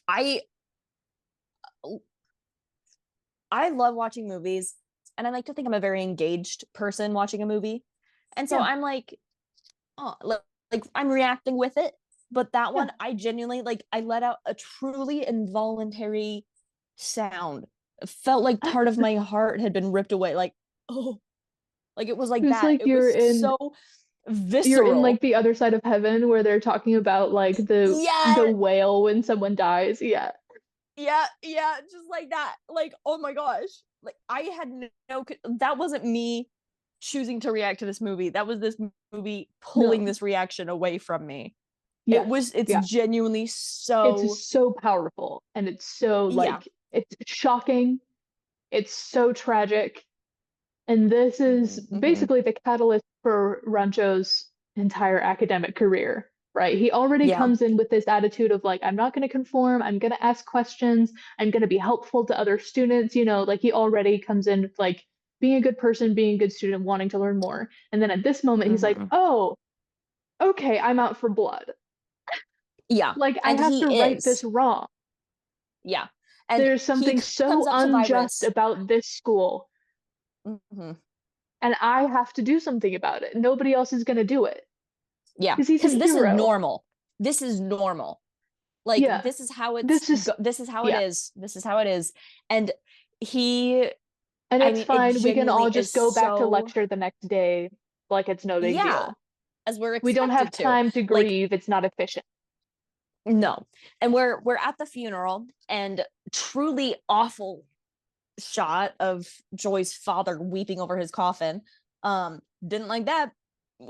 I I love watching movies, and I like to think I'm a very engaged person watching a movie. And so Yeah, I'm like, oh, like I'm reacting with it. But that yeah. one, I genuinely, like, I let out a truly involuntary sound. It felt like part of my heart had been ripped away. Like, oh, like it was like It's that. like It was so you're in like visceral. the other side of heaven where they're talking about like the Yeah, whale when someone dies. Yeah. yeah, yeah, just like that. Like, oh my gosh. Like, I had that wasn't me choosing to react to this movie. That was this movie pulling No. this reaction away from me. Yeah. It's Yeah. genuinely so, It's so powerful and it's so yeah. like it's shocking. It's so tragic. And this is Hmm. Hmm. basically the catalyst for Rancho's entire academic career, right? He already Yeah. comes in with this attitude of like, I'm not going to conform, I'm going to ask questions, I'm going to be helpful to other students, like he already comes in with like being a good person, being a good student, wanting to learn more. And then at this moment, he's like, Hmm. oh, okay, I'm out for blood. Yeah. Like, I And have he to right this is. wrong. Yeah. And There's he something comes so up to unjust Virus. about this school, Hmm. and I have to do something about it. Nobody else is going to do it Yeah. because he's a Because this is hero. normal. This is normal. Like, Yeah, this is how this is, this is how it yeah, is. This is how it is. And he, and I it's mean, it fine. We can genuinely all is just go back to so, lecture the next day like it's no big yeah, deal. as we're We don't have expected to. time to Like, grieve. It's not efficient. no. And we're at the funeral, and truly awful shot of Joy's father weeping over his coffin. Didn't like that. No,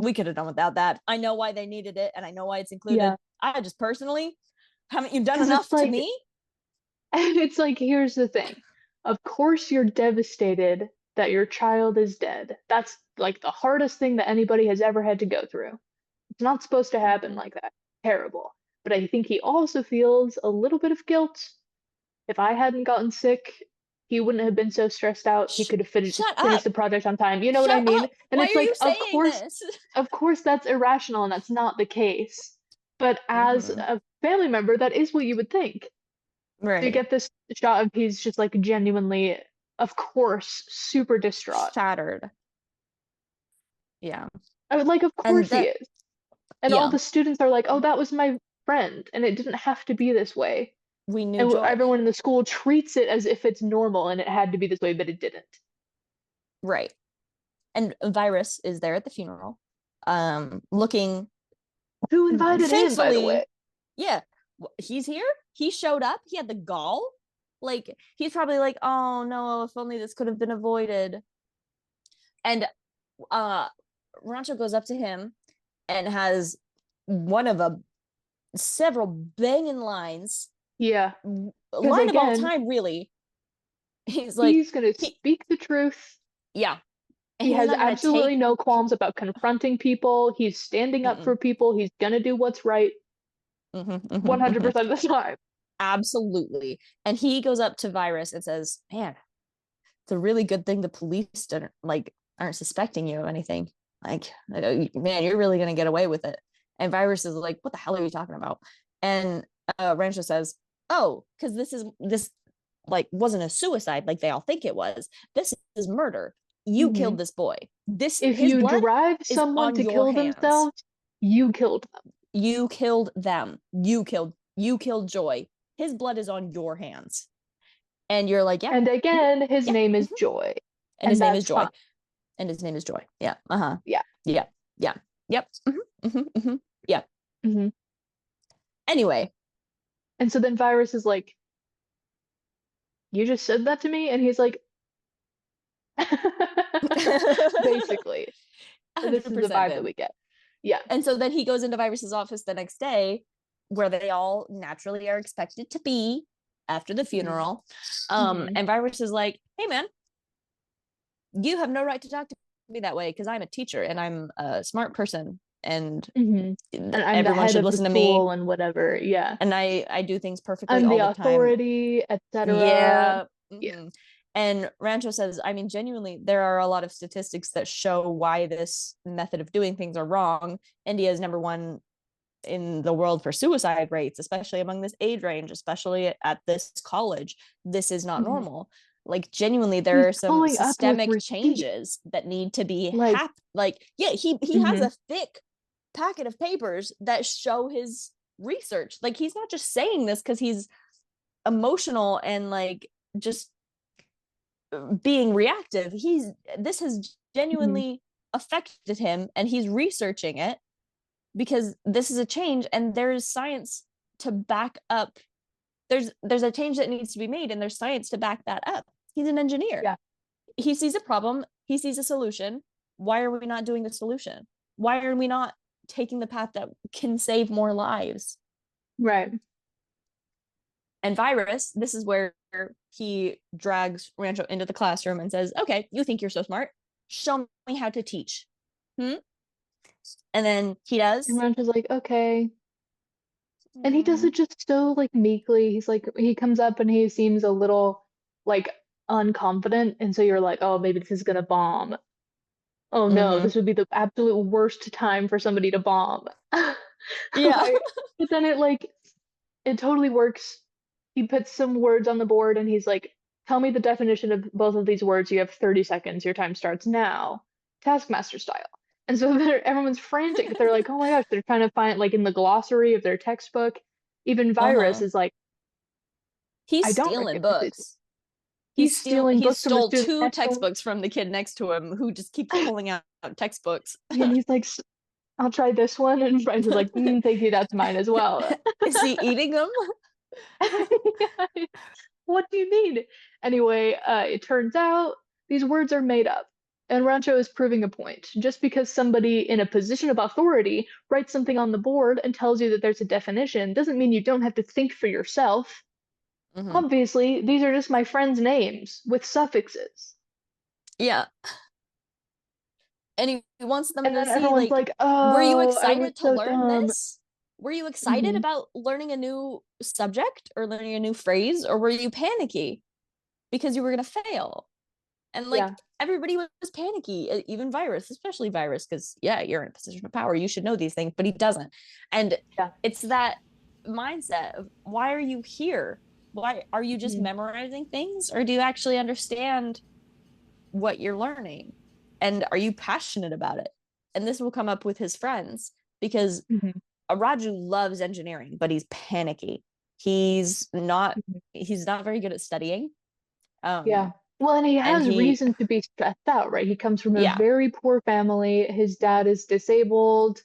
We could have done without that. I know why they needed it, and I know why it's included. yeah, I just personally, haven't you done because it's enough to like, me? it's like, here's the thing. Of course, you're devastated that your child is dead. That's like the hardest thing that anybody has ever had to go through. It's not supposed to happen Mhm. like that. Terrible. but I think he also feels a little bit of guilt. If I hadn't gotten sick, he wouldn't have been so stressed out. He could have Shut finished up. the project on time. You know what I Shut mean? up. And Why it's are you like, saying this? of course that's irrational and that's not the case. But as Mhm. a family member, that is what you would think. So you Right. get this shot of he's just like genuinely, of course, super distraught. Shattered. Yeah. I would like, of And course he that, is. And all yeah, the students are like, oh, that was my friend, and it didn't have to be this way. we knew And Joy. everyone in the school treats it as if it's normal and it had to be this way, but it didn't. Right. And Virus is there at the funeral, looking Who invited him, by the way? thankfully, yeah, he's here. He showed up. He had the gall. Like, he's probably like, oh no, if only this could have been avoided. And Rancho goes up to him and has one of several banging lines, Yeah. line of all again, time, really. He's like, he's gonna speak the truth. yeah, He he's has not gonna absolutely take. no qualms about confronting people. He's standing up Mm-mm. for people. He's gonna do what's right Mhm, mhm, 100% of the time. absolutely. And he goes up to Virus and says, man, it's a really good thing the police didn't aren't suspecting you of anything. Like, man, you're really gonna get away with it. And Virus is like, what the hell are you talking about? And Rancho says, oh, because this like wasn't a suicide like they all think it was. This is murder. You Mhm. killed this boy. If His you blood drive is someone on to your kill hands. themselves, you killed them. You killed them. You killed Joy. His blood is on your hands. And you're like, yeah. And again, his Yeah. name is Joy. And his name is that's Joy. fine. And his name is Joy. Yeah. Uh-huh. Yeah. Yeah. Yeah. Yep. Yeah. Mhm. Anyway. And so then Virus is like, you just said that to me? And he's like, basically. This is the 100% vibe that man. we get. Yeah. And so then he goes into Virus's office the next day, where they all naturally are expected to be after the funeral. And Virus is like, hey man, you have no right to talk to me that way because I'm a teacher and I'm a smart person and And I'm the everyone head should of the listen to school me and whatever. Yeah. and I do things perfectly I'm the all the time. authority, etc. Yeah. Yeah. And Rancho says, I mean, genuinely, there are a lot of statistics that show why this method of doing things are wrong. India is number one in the world for suicide rates, especially among this age range, especially at this college. This is not normal. Like, genuinely, there are some systemic changes that need to be yeah, he has a thick packet of papers that show his research. Like, he's not just saying this because he's emotional and like just being reactive. This has genuinely affected him and he's researching it because this is a change and there's science to back up. There's a change that needs to be made and there's science to back that up. He's an engineer. Yeah. He sees a problem, he sees a solution. Why are we not doing the solution? Why are we not taking the path that can save more lives? Right. And Virus, this is where he drags Rancho into the classroom and says, okay, you think you're so smart. Show me how to teach. And then he does. And Rancho's like, okay. And he does it just so like meekly. He's like, he comes up and he seems a little like unconfident. And so you're like, oh, maybe this is gonna bomb. Oh no, this would be the absolute worst time for somebody to bomb. Yeah. But then it totally works. He puts some words on the board and he's like, tell me the definition of both of these words. You have 30 seconds. Your time starts now. Taskmaster style. And so everyone's frantic. They're like, oh my gosh, they're trying to find like in the glossary of their textbook. Even Virus is like, he's I don't stealing recognize these. books. He's stealing books from stole the student two textbooks from the kid next to him who just keeps pulling out textbooks. And he's like, I'll try this one. And Bryce is like, thank you, that's mine as well. Is he eating them? What do you mean? Anyway, it turns out these words are made up. And Rancho is proving a point. Just because somebody in a position of authority writes something on the board and tells you that there's a definition doesn't mean you don't have to think for yourself. Obviously, these are just my friends' names with suffixes. Yeah. And he wants them and to then see, everyone's like, oh, were you excited to so learn dumb. this? Were you excited Mhm. about learning a new subject or learning a new phrase, or were you panicky because you were going to fail? And like Yeah. everybody was panicky, even Virus, especially Virus, because yeah, you're in a position of power. You should know these things, but he doesn't. And Yeah. it's that mindset of, why are you here? Why are you just Mhm. memorizing things, or do you actually understand what you're learning? And are you passionate about it? And this will come up with his friends, because Mhm. Raju loves engineering, but he's panicky. He's not Mhm. he's not very good at studying. Yeah. Um, Well, and he and has he reason to be stressed out, right? He comes from a yeah. very poor family. His dad is disabled,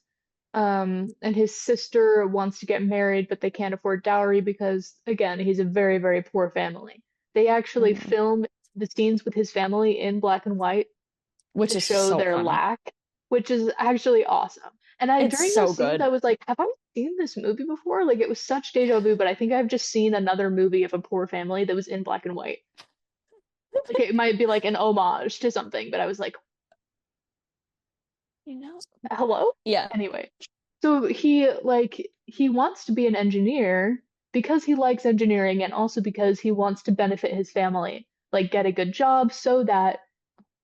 and his sister wants to get married, but they can't afford dowry because, again, he's a very, very poor family. They actually Mhm. film the scenes with his family in black and white Which to is show so their funny. lack, which is actually awesome. And I, It's during so those scenes, good. I was like, have I seen this movie before? Like, it was such deja vu, but I think I've just seen another movie of a poor family that was in black and white. Like, it might be like an homage to something, but I was like, You know? hello? Yeah. Anyway, so he wants to be an engineer because he likes engineering and also because he wants to benefit his family, like get a good job so that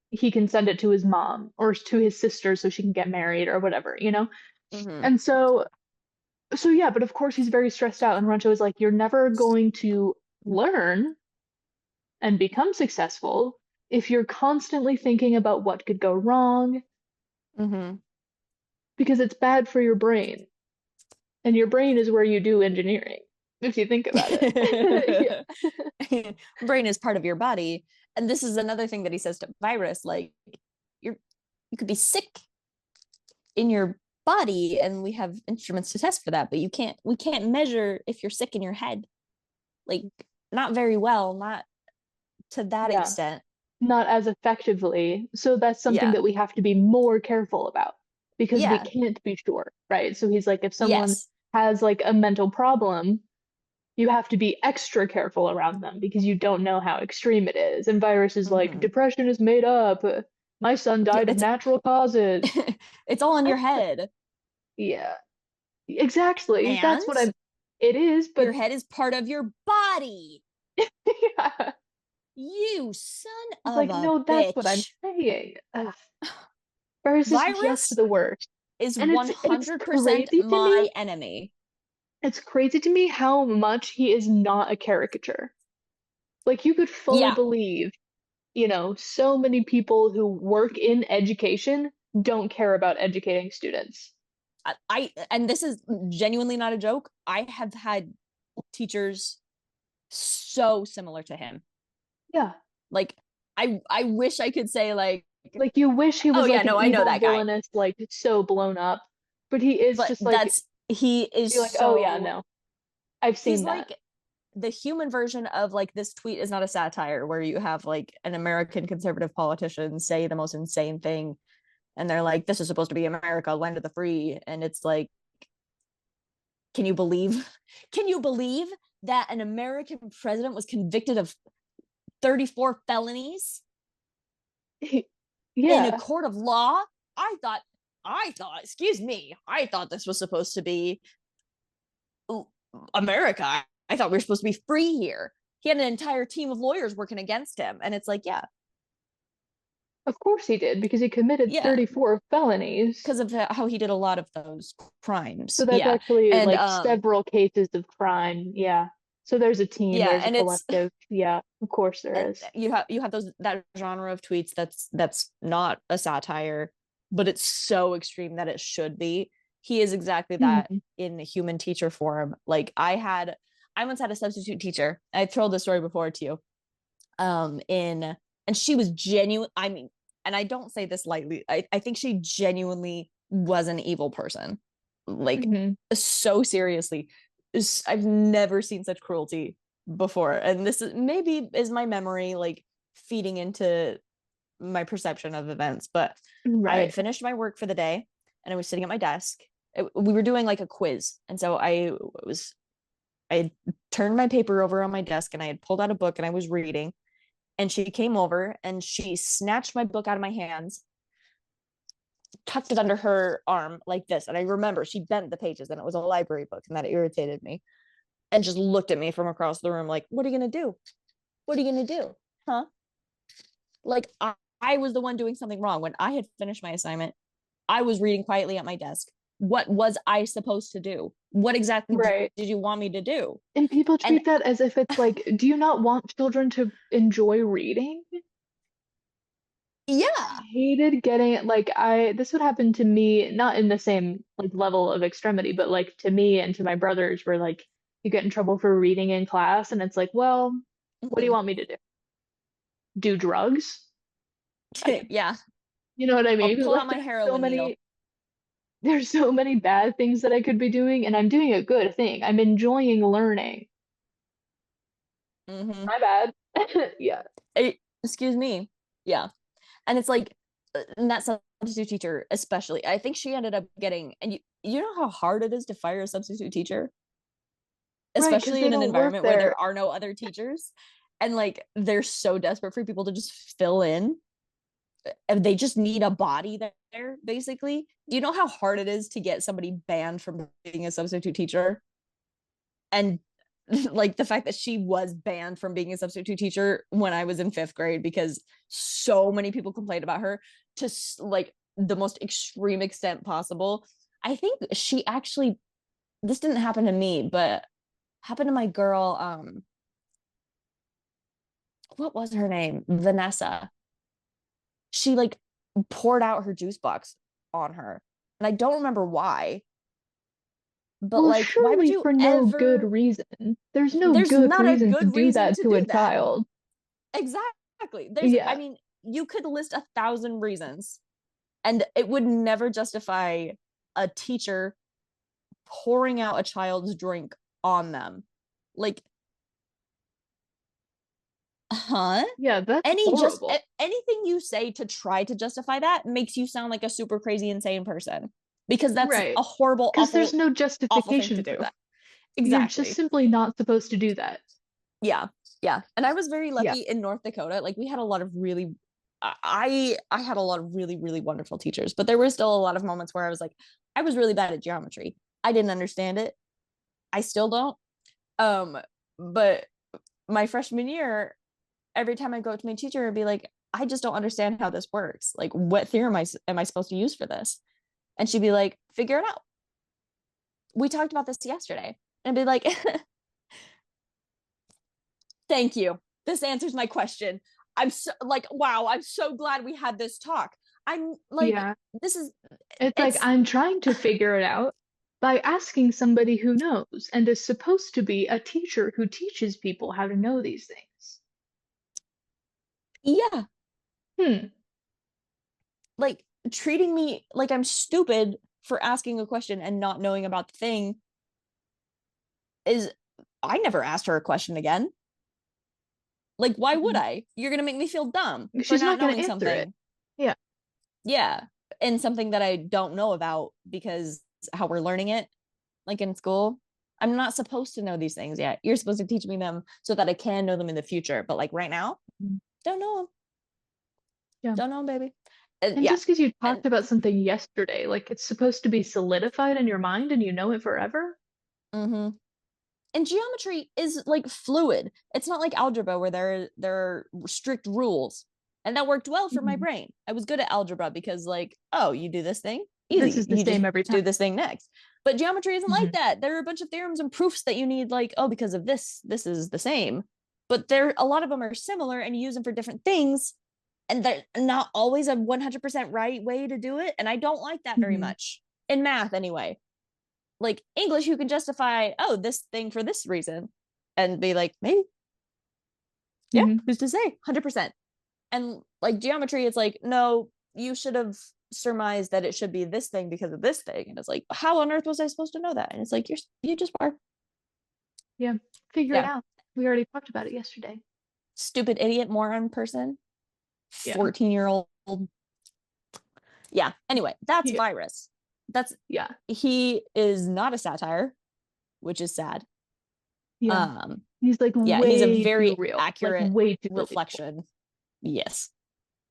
he can send it to his mom or to his sister so she can get married or whatever, you know? Hmm. And so yeah, but of course he's very stressed out and Rancho is like, you're never going to learn and become successful if you're constantly thinking about what could go wrong Hmm. because it's bad for your brain. And your brain is where you do engineering, if you think about it. Yeah. Brain is part of your body. And this is another thing that he says to Virus, like, you're you could be sick in your body, and we have instruments to test for that, but we can't measure if you're sick in your head. Like, not very well, not to that Yeah, extent. not as effectively. So that's something Yeah. that we have to be more careful about because we Yeah. can't be sure, right? So he's like, if someone Yes. has like a mental problem, you have to be extra careful around them because you don't know how extreme it is. And Virus is like, Hmm. depression is made up. My son Yeah, died of natural causes. it's all in your head. Yeah, exactly. And That's what I'm. It is, your but head is part of your body. yeah. You son It's of like, a no, that's what I'm bitch. saying. Ugh. Virus is just Virus the worst. is And it's 100% crazy to my me. enemy. It's crazy to me how much he is not a caricature. Like you could fully Yeah. believe, so many people who work in education don't care about educating students. And this is genuinely not a joke. I have had teachers so similar to him. Yeah. Like, I wish I could say, like, Like you wish he oh was yeah, like an no, I know evil that guy. villainous, like so blown up. But he is But just like he is you're like, oh yeah, so no. I've he's seen that. like the human version of, like, this tweet is not a satire, where you have like an American conservative politician say the most insane thing, and they're like, this is supposed to be America, land of the free, and it's like, can you believe can you believe that an American president was convicted of 34 felonies in a Yeah. court of law? I thought, excuse me, I thought this was supposed to be America. I thought we were supposed to be free here. He had an entire team of lawyers working against him. And it's like, yeah, Of course he did, because he committed yeah, 34 felonies. because of how he did a lot of those So crimes. that's Yeah. actually And like several cases of crime. Yeah. So there's a team, yeah, there's a and it's collective. Yeah, of course there and is. you have those, that genre of tweets that's not a satire, but it's so extreme that it should be. He is exactly that Mhm. in human teacher form. Like, I once had a substitute teacher. I told this story before to you. In And she was genuine. I mean, and I don't say this lightly. I think she genuinely was an evil person. Like, Mhm. so seriously. I've never seen such cruelty before. And this is maybe is my memory, like, feeding into my perception of events. But I had Right. finished my work for the day, and I was sitting at my desk. We were doing like a quiz. And so I had turned my paper over on my desk, and I had pulled out a book, and I was reading, and she came over and she snatched my book out of my hands tucked it under her arm like this. And I remember she bent the pages and it was a library book, and that irritated me. And just looked at me from across the room like, what are you going to do? What are you going to do? Huh? Like, I was the one doing something wrong. When I had finished my assignment, I was reading quietly at my desk. What was I supposed to do? What exactly Right. did you want me to do? And people And treat that as if it's like, do you not want children to enjoy reading? yeah. Hated getting it. Like, this would happen to me, not in the same like level of extremity, but like to me and to my brothers, where like you get in trouble for reading in class, and it's like, well, what do you Mhm. want me to do? Do drugs? Like, yeah. you know what I I'll mean? pull out Like, my so heroin needle. many, there's so many bad things that I could be doing, and I'm doing a good thing. I'm enjoying learning. Mm-hmm. My bad. Yeah. Excuse me. Yeah. And it's like, and that substitute teacher, especially, I think she ended up getting, and you know how hard it is to fire a substitute teacher, Right, because especially they in an don't work environment where there. there are no other teachers. And like, they're so desperate for people to just fill in. And they just need a body there, basically. Do you know how hard it is to get somebody banned from being a substitute teacher? And like the fact that she was banned from being a substitute teacher when I was in 5th grade because so many people complained about her to like the most extreme extent possible. I think she actually, this didn't happen to me, but happened to my girl. What was her name? Vanessa. She like poured out her juice box on her, and I don't remember why. But Well, like, why would surely you for no good ever? reason. There's no There's good not a reason to good do reason that to to a do that. child. Exactly. I Yeah. mean, you could list 1,000 reasons, and it would never justify a teacher pouring out a child's drink on them. Like, huh? Yeah, that's horrible. Anything you say to try to justify that makes you sound like a super crazy insane person, because that's Right. a horrible, Because there's no awful thing to justification for do. that. You're just Exactly. simply not supposed to do that. Yeah. Yeah. And I was very Yeah. lucky in North Dakota. Like, we had a lot of really, I had a lot of really, really wonderful teachers, but there were still a lot of moments where I was like, I was really bad at geometry. I didn't understand it. I still don't. Um, but my freshman year, every time I go up to my teacher and be like, I just don't understand how this works. Like, what theorem am I supposed to use for this? And she'd be like, figure it out. We talked about this yesterday. And be like, thank you. This answers my question. I'm so like, wow, I'm so glad we had this talk. I'm like, Yeah. this is, It's like it's, I'm trying to figure it out by asking somebody who knows and is supposed to be a teacher who teaches people how to know these things. yeah, Hmm. like treating me like I'm stupid for asking a question and not knowing about the thing is, I never asked her a question again. Like, why would Mhm. I? You're going to make me feel dumb for She's not not going to knowing answer it. something. Yeah. Yeah. And something that I don't know about because how we're learning it, like in school. I'm not supposed to know these things yet. You're supposed to teach me them so that I can know them in the future. But like right now, Mhm. don't know them. Yeah. Don't know them, baby. And Yeah. just because you And talked about something yesterday, like it's supposed to be solidified in your mind and you know it forever. mm-hmm. And geometry is like fluid. It's not like algebra where there are strict rules. And that worked well for my Mhm. brain. I was good at algebra because like, oh, you do this thing, This easy. is the You just same every do time. this thing next. But geometry isn't like Mhm. that. There are a bunch of theorems and proofs that you need, like, oh, because of this is the same. But there a lot of them are similar and you use them for different things. And they're not always a 100% right way to do it. And I don't like that very Mhm. much. In math, anyway. Like English, you can justify, oh, this thing for this reason, and be like, maybe, yeah, Mhm. who's to say? 100%. And like geometry, it's like, no, you should have surmised that it should be this thing because of this thing. And it's like, how on earth was I supposed to know that? And it's like, you just are. Yeah. Figure it Yeah. out. We already talked about it yesterday. Stupid idiot moron person. Yeah. 14-year-old. Yeah. Anyway, that's Yeah. Virus. That's Yeah. he is not a satire, which is sad. Yeah. Um, He's like yeah, he's a way too very real. Like accurate way too believable. reflection. Yes.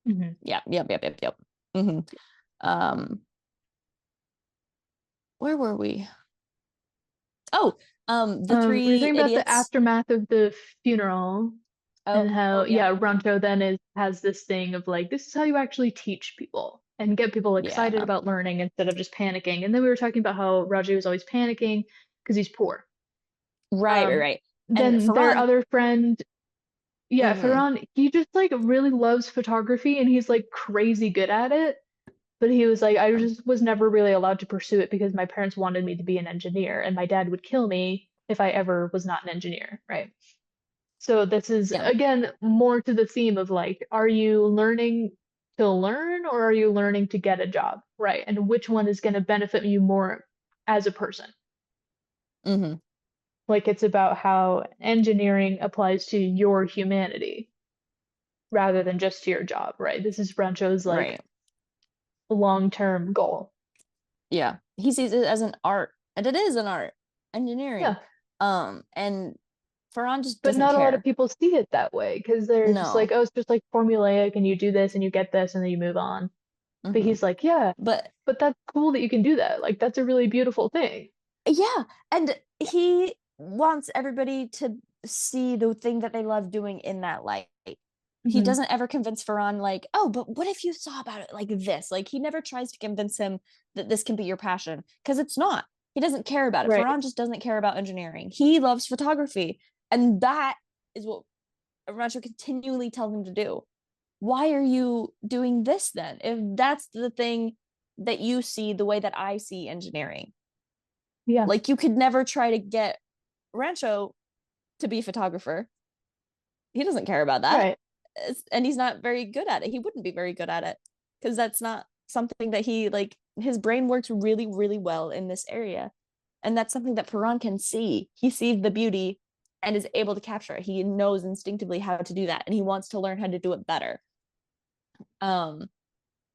Mhm. Yeah. Yep. Yep. Yep. Yep. Mm-hmm. Um, where were we? Oh, the We were three talking about the idiots. aftermath of the funeral and Oh how, yeah, yeah, Rancho then has this thing of like, this is how you actually teach people and get people excited yeah. about learning instead of just panicking. And then we were talking about how Raju was always panicking because he's poor. Right, right, Um, right. And then their Ferran, other friend, yeah, mhm, Ferran, he just like really loves photography and he's like crazy good at it. But he was like, I just was never really allowed to pursue it because my parents wanted me to be an engineer, and my dad would kill me if I ever was not an engineer, right? So this is yeah, again more to the theme of like, are you learning to learn or are you learning to get a job, right? And which one is going to benefit you more as a person? hmm, Like it's about how engineering applies to your humanity rather than just to your job, right? This is Rancho's like right. long-term goal. Yeah. He sees it as an art, and it is an art, engineering. Yeah. And Ferran just But doesn't not a lot of care. people see it that way because they're just like, No. oh, it's just like formulaic and you do this and you get this and then you move on. But Hmm. he's like, yeah, But but that's cool that you can do that. Like, that's a really beautiful thing. yeah, and he wants everybody to see the thing that they love doing in that light. He Hmm. doesn't ever convince Ferran, like, oh, but what if you saw about it like this? Like, he never tries to convince him that this can be your passion because it's not. He doesn't care about it. Right. Ferran just doesn't care about engineering. He loves photography. And that is what Rancho continually tells him to do. Why are you doing this then? If that's the thing that you see the way that I see engineering, Yeah. like you could never try to get Rancho to be a photographer. He doesn't care about that. Right. And he's not very good at it. He wouldn't be very good at it because that's not something that he like his brain works really, really well in this area. And that's something that Perron can see. He sees the beauty and is able to capture it. He knows instinctively how to do that and he wants to learn how to do it better. Um,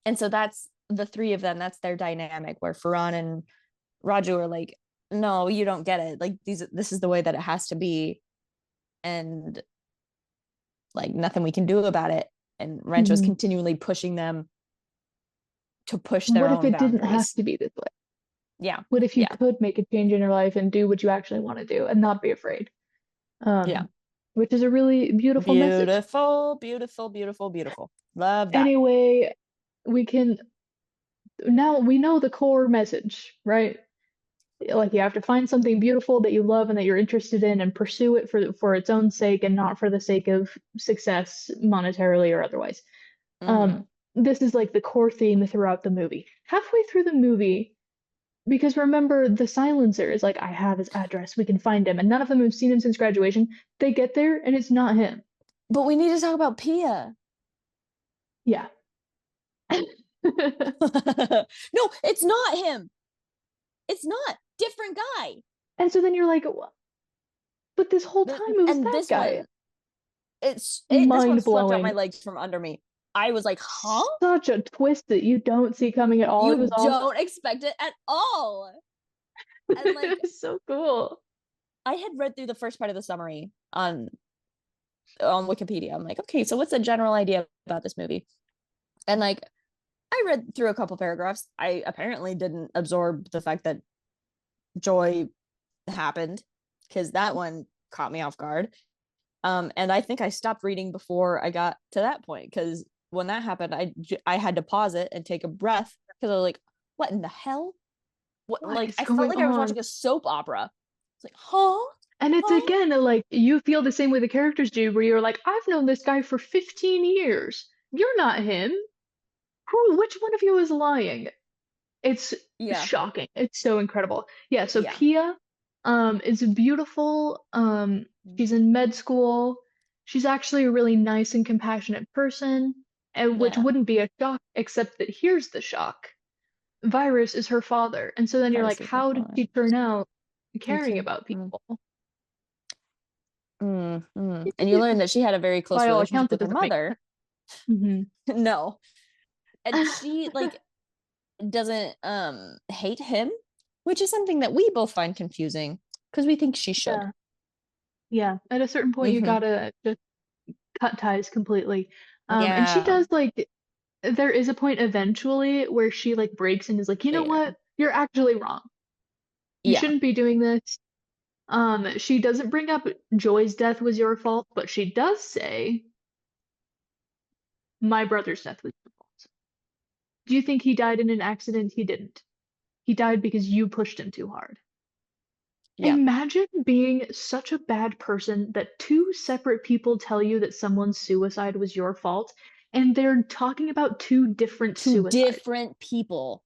and so that's the three of them, that's their dynamic where Ferran and Raju are like, no, you don't get it. Like this is the way that it has to be. And like nothing we can do about it. And Rancho's Hmm. continually pushing them to push their What if own it didn't have boundaries. to be this way? Yeah. What if you Yeah. could make a change in your life and do what you actually want to do and not be afraid? Yeah. Which is a really beautiful message. Beautiful, beautiful, beautiful, beautiful. Love that. Anyway, we can now we know the core message, right? Like you have to find something beautiful that you love and that you're interested in and pursue it for its own sake and not for the sake of success monetarily or otherwise. Mm-hmm. Um, this is like the core theme throughout the movie. Halfway through the movie, because remember the silencer is like, I have his address, we can find him, and none of them have seen him since graduation. They get there and it's not him. But we need to talk about Pia. Yeah. No, it's not him. It's not. Different guy. And so then you're like, but this whole time it was And that this guy. one, this one Mind swept out my blowing. legs from under me. I was like, huh? Such a twist that you don't see coming at all. It was You awesome. don't expect it at all. And like It was so cool. I had read through the first part of the summary on Wikipedia. I'm like, okay, so what's the general idea about this movie? And like I read through a couple paragraphs. I apparently didn't absorb the fact that joy happened because that one caught me off guard. And I think I stopped reading before I got to that point because when that happened, I had to pause it and take a breath because I was like, what in the hell? What What like is I felt going like I was on? watching a soap opera. It's like, huh? And it's Huh? again like you feel the same way the characters do, where you're like, I've known this guy for 15 years. You're not him. Which one of you is lying? It's Yeah. shocking. It's so incredible. Yeah, so Yeah. Pia is beautiful. She's in med school. She's actually a really nice and compassionate person, and which Yeah. wouldn't be a shock, except that here's the shock. Virus is her father. And so then you're like, Viruses are how did fine. she turn out caring Okay. about people? And you learn that she had a very close By all relationship accounts, it with her doesn't make mother. sense. No. And she Hmm. like doesn't hate him, which is something that we both find confusing because we think she should. Yeah. Yeah. At a certain point, you Hmm. gotta just cut ties completely. And she Yeah. does like there is a point eventually where she like breaks and is like, you know Fair. what? You're actually wrong. You Yeah. shouldn't be doing this. She doesn't bring up Joy's death was your fault, but she does say, my brother's death was your fault. Do you think he died in an accident? He didn't. He died because you pushed him too hard. Yeah. Imagine being such a bad person that two separate people tell you that someone's suicide was your fault, and they're talking about two different Two suicides. different people.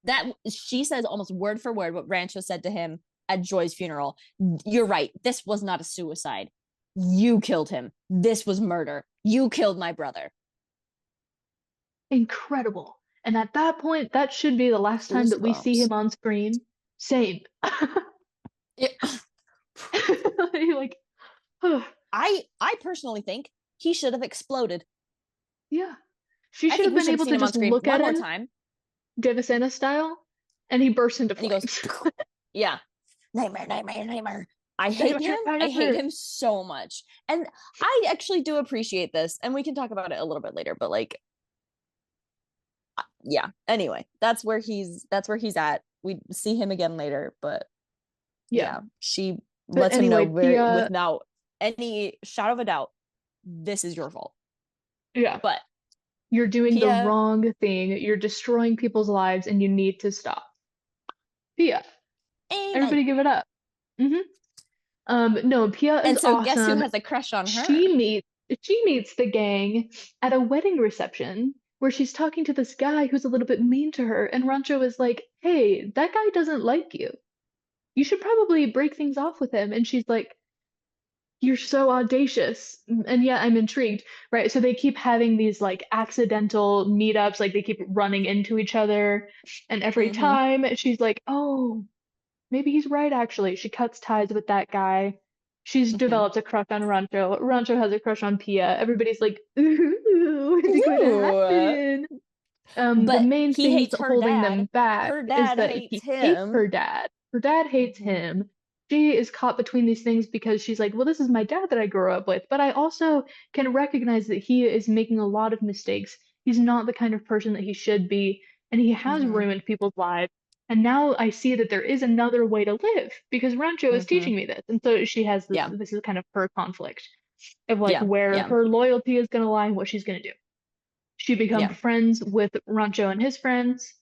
That she says almost word for word what Rancho said to him at Joy's funeral. You're right. This was not a suicide. You killed him. This was murder. You killed my brother. Incredible. And at that point, that should be the last time that we see Goosebumps. him on screen. Same. It, Like, I personally think he should have exploded. yeah. She I should think have we been should have able seen to him on just screen look one at more him, time. Devasena style, and he bursts into And he goes, flames. yeah, nightmare, nightmare, nightmare. I hate Nightmare, him. I hate nightmare. him so much. And I actually do appreciate this. And we can talk about it a little bit later, but like, yeah. Anyway, that's where he's at. We see him again later, but Yeah. yeah, she But lets him know anyway, Pia, without any shadow of a doubt, this is your fault. yeah, But you're doing the Pia, wrong thing. You're destroying people's lives, and you need to stop. Pia, amen. everybody give it up. hmm no, Pia is And so guess who awesome. has a crush on her? She meets the gang at a wedding reception where she's talking to this guy who's a little bit mean to her, and Rancho is like, "Hey, that guy doesn't like you. You should probably break things off with him." And she's like, "You're so audacious." And yeah, I'm intrigued, right? So they keep having these like accidental meetups, like they keep running into each other, and every Mm-hmm. time she's like, "Oh, maybe he's right, actually." She cuts ties with that guy. She's Mm-hmm. developed a crush on Rancho. Rancho has a crush on Pia. Everybody's like, ooh, is it going to Ooh. happen? The But main he things hates her holding dad. them back Her is dad that hates he hates him. her dad. Her dad hates Mhm. him. She is caught between these things because she's like, well, this is my dad that I grew up with, but I also can recognize that he is making a lot of mistakes. He's not the kind of person that he should be, and he has Mhm. ruined people's lives. And now I see that there is another way to live because Rancho is Mhm. teaching me this. And so she has this, Yeah. this is kind of her conflict of like Yeah. where Yeah. her loyalty is going to lie and what she's going to do. She becomes Yeah. friends with Rancho and his friends.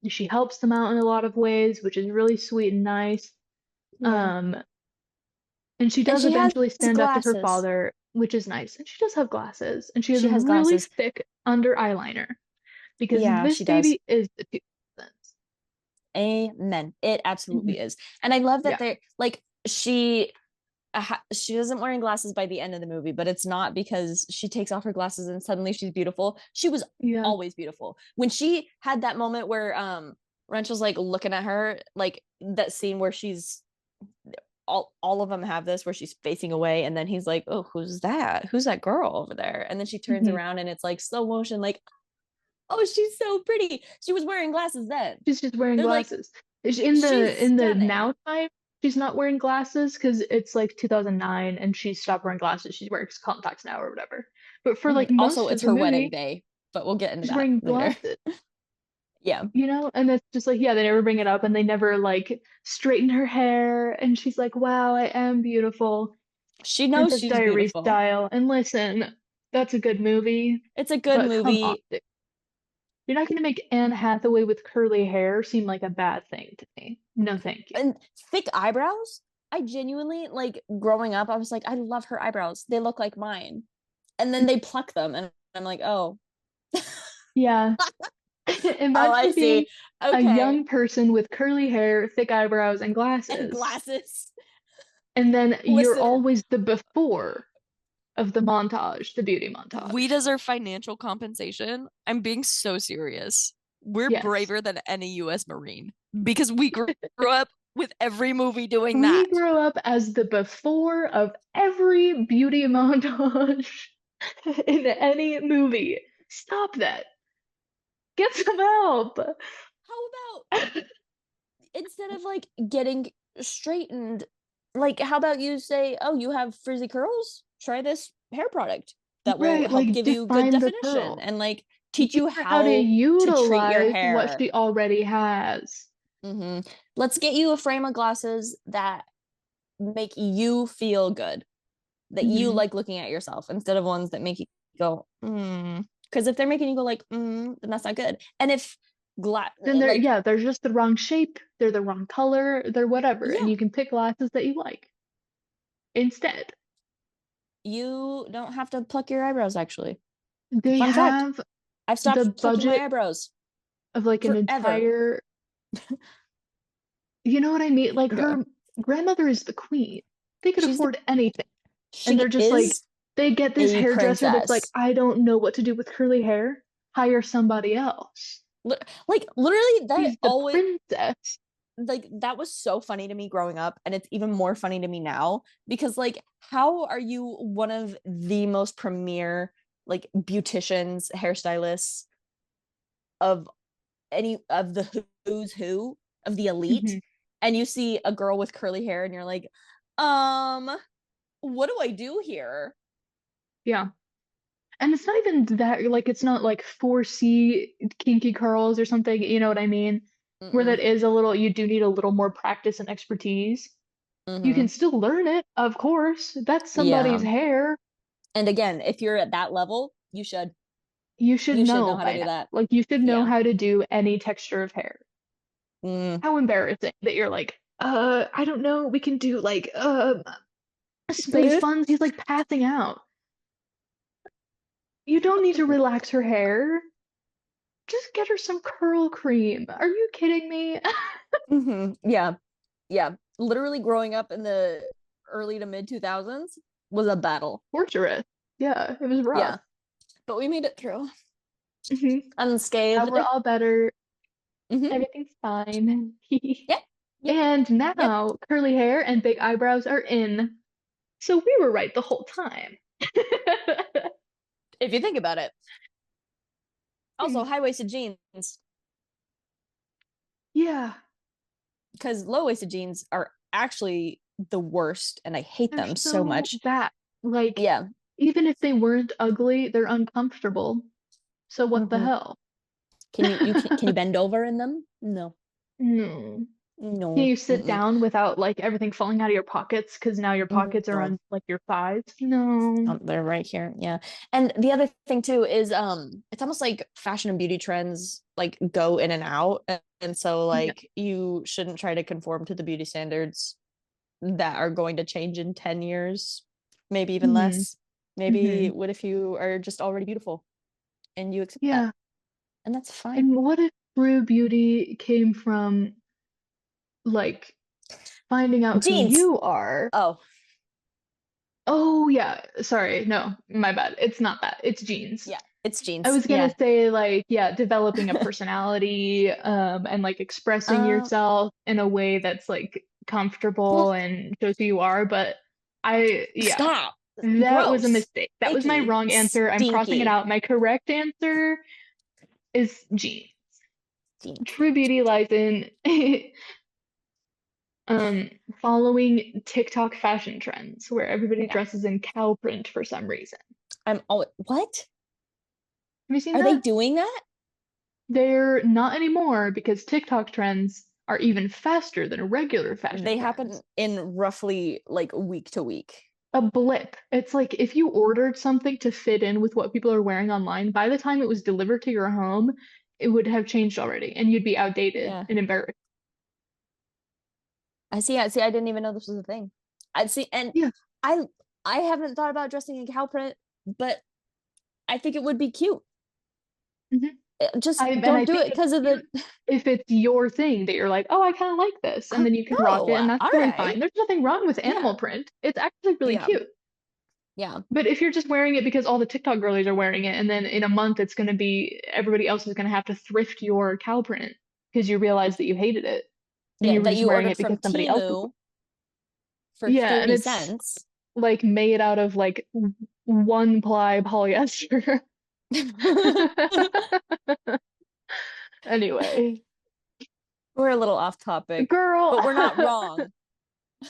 She helps them out in a lot of ways, which is really sweet and nice. Yeah. Um, and she And does she has eventually stand up to her glasses. father, which is nice. And she does have glasses, and she has She has really glasses. thick under eyeliner because Yeah, this she does. baby is the 2000s. Amen. It Mhm. absolutely is. And I love that Yeah, they're like she isn't wearing glasses by the end of the movie, but it's not because she takes off her glasses and suddenly she's beautiful. She was yeah. always beautiful. When she had that moment where Rachel's like looking at her, like that scene where she's all of them have this where she's facing away and then he's like, "Oh, who's that? Who's that girl over there?" And then she turns hmm around and it's like slow motion like, "Oh, she's so pretty." She was wearing glasses then. She's just wearing They're like, glasses. In she's the stunning. now time, she's not wearing glasses because it's like 2009 and she stopped wearing glasses. She wears contacts now or whatever. But for like Also, most of it's the her wedding movie, day, but we'll get into she's that wearing later. glasses. Yeah. And it's just like, yeah, they never bring it up and they never like straighten her hair. And she's like, wow, I am beautiful. She knows Princess she's Diary beautiful. style. And listen, that's a good movie, It's a good but come on. movie. You're not going to make Anne Hathaway with curly hair seem like a bad thing to me. No, thank you. And thick eyebrows. I genuinely like growing up, I was like, I love her eyebrows. They look like mine. And then they pluck them and I'm like, oh. Yeah. Oh, I Imagine being see. a Okay. young person with curly hair, thick eyebrows, and And glasses, glasses. and then you're Listen, always the before of the montage, the beauty we montage. deserve financial compensation. I'm being so serious. We're Yes. braver than any US Marine because we grew up with every movie doing that. We grow up as the before of every beauty montage in any movie. Stop that. Get some help. How about instead of like getting straightened, like how about you say, "Oh, you have frizzy curls? Try this hair product." that will Right, help like give you good define the definition curl. and like teach Teach you her how to to treat your utilize what hair. she already has. Let's get you a frame of glasses that make you feel good, that you Mhm. like looking at yourself, instead of ones that make you go, because if they're making you go like, then that's not good. And if Then they're like, they're just the wrong shape, they're the wrong color, they're whatever, and yeah, you can pick glasses that you like instead. you don't have to pluck your eyebrows. Actually, They fun fact, have I've the stopped plucking my budget eyebrows of like an forever. entire, you know what I mean? Like Go. her grandmother is the queen. They could She's afford anything. And they're she just like, is they get this a hairdresser that's like, princess. I don't know what to do with curly hair. Hire somebody else. Like literally, that She's the always, princess. like, that was so funny to me growing up, and it's even more funny to me now, because like, how are you one of the most premier like beauticians, hairstylists of any of the who's who of the elite, Hmm. and you see a girl with curly hair and you're like, um what do I do here? Yeah. And it's not even that, like, it's not like 4C kinky curls or something, you know what I mean? Where Mm-mm. that is a little, you do need a little more practice and expertise. You Mm-hmm. can still learn it, of course. That's somebody's Yeah, hair. and again, if you're at that level, You should you should know know how to by do now. that. Like, you should know Yeah. how to do any texture of hair. Mm. How embarrassing that you're like, I don't know, we can do like, space Split. buns. He's like passing out. You don't need to relax her hair. Just get her some curl cream. Are you kidding me? Yeah, yeah, literally growing up in the early to mid 2000s was a battle. Torturous. Yeah, it was rough. Yeah, but we made it through Hmm. Now unscathed. we're all better. Hmm. Everything's fine. Yep, yep, And yep. now curly hair and big eyebrows are in. So we were right the whole time. If you think about it. Also, high-waisted jeans, Yeah, because low-waisted jeans are actually the worst, and I hate they're them so so much. bad. Like, Yeah. even if they weren't ugly, they're uncomfortable. So what the Hmm. hell? Can you bend over in them? No. No. Can No. you sit Mm-mm. down without like everything falling out of your pockets because now your pockets are No. on like your thighs? No. Oh, they're right here. Yeah. And the other thing too is it's almost like fashion and beauty trends like go in and out. And so Yeah. like you shouldn't try to conform to the beauty standards that are going to change in 10 years, maybe even Hmm. less. Maybe Hmm. what if you are just already beautiful and you accept that? Yeah. And that's fine. And what if true beauty came from like finding out who Jeans. you are? Oh, Oh, yeah. Sorry. No, my bad. It's not that. It's genes. yeah. It's I jeans. was gonna Yeah. say like, yeah, developing a personality, and like expressing Uh, yourself in a way that's like comfortable and shows who you are, but yeah, stop. that was a Gross. mistake. That was my Icky. wrong answer. I'm crossing it Stinky. out. My correct answer is G. Stink. True beauty lies in um following TikTok fashion trends where everybody Yeah. dresses in cow print for some reason. I'm always, what? Have you seen Are they that? doing that? They're not anymore because TikTok trends are even faster than regular fashion They happen trends. in roughly like week to week. A blip. It's like if you ordered something to fit in with what people are wearing online, by the time it was delivered to your home, it would have changed already and you'd be outdated Yeah. and embarrassed. I see. I see. I didn't even know this was a thing. I see. And Yeah. I I haven't thought about dressing in cow print, but I think it would be cute. Mhm. Just And don't I do think it it's because of the. cute if it's your thing that you're like, oh, I kind of like this, and Oh, then you can rock it, and that's all totally right. fine. There's nothing wrong with animal Yeah. print. It's actually really Yeah. cute. Yeah. But if you're just wearing it because all the TikTok girlies are wearing it, and then in a month it's going to be everybody else is going to have to thrift your cow print because you realize that you hated it and Yeah. you were That just you wearing ordered it because from somebody else was. Timu for Yeah, and 30 it's cents. like made out of like one ply polyester. Anyway, We're a little off topic, girl, but we're not wrong.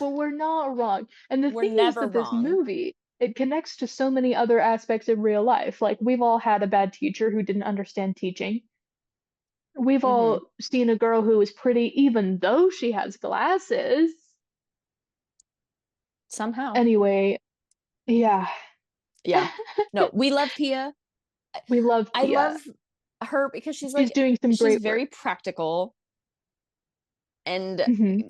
but we're not wrong. And the We're thing is never that this wrong. movie it connects to so many other aspects of real life. Like we've all had a bad teacher who didn't understand teaching. We've Mm-hmm. all seen a girl who is pretty even though she has glasses. Somehow. Anyway, yeah. Yeah. No, we love Pia. We love I Pia. love her because she's She's like, doing some she's great work. very practical, and Hmm.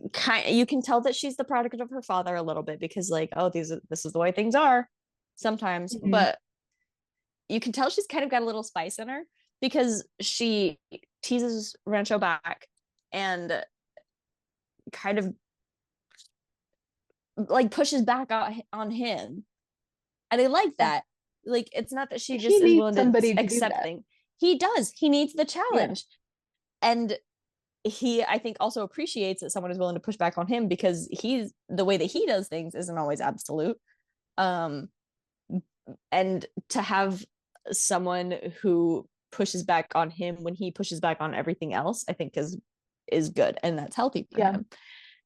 you can tell that she's the product of her father a little bit, because like, oh, this is the way things are sometimes. Hmm. But you can tell she's kind of got a little spice in her, because she teases Rancho back and kind of like pushes back on him. And I like Yeah. that. Like, it's not that she He just is needs willing to somebody to do accept that. things. He does. He needs the Yeah. challenge. And he, I think, also appreciates that someone is willing to push back on him, because he's the way that he does things isn't always absolute. Um, and to have someone who pushes back on him when he pushes back on everything else, I think is good, and that's healthy for Yeah. him.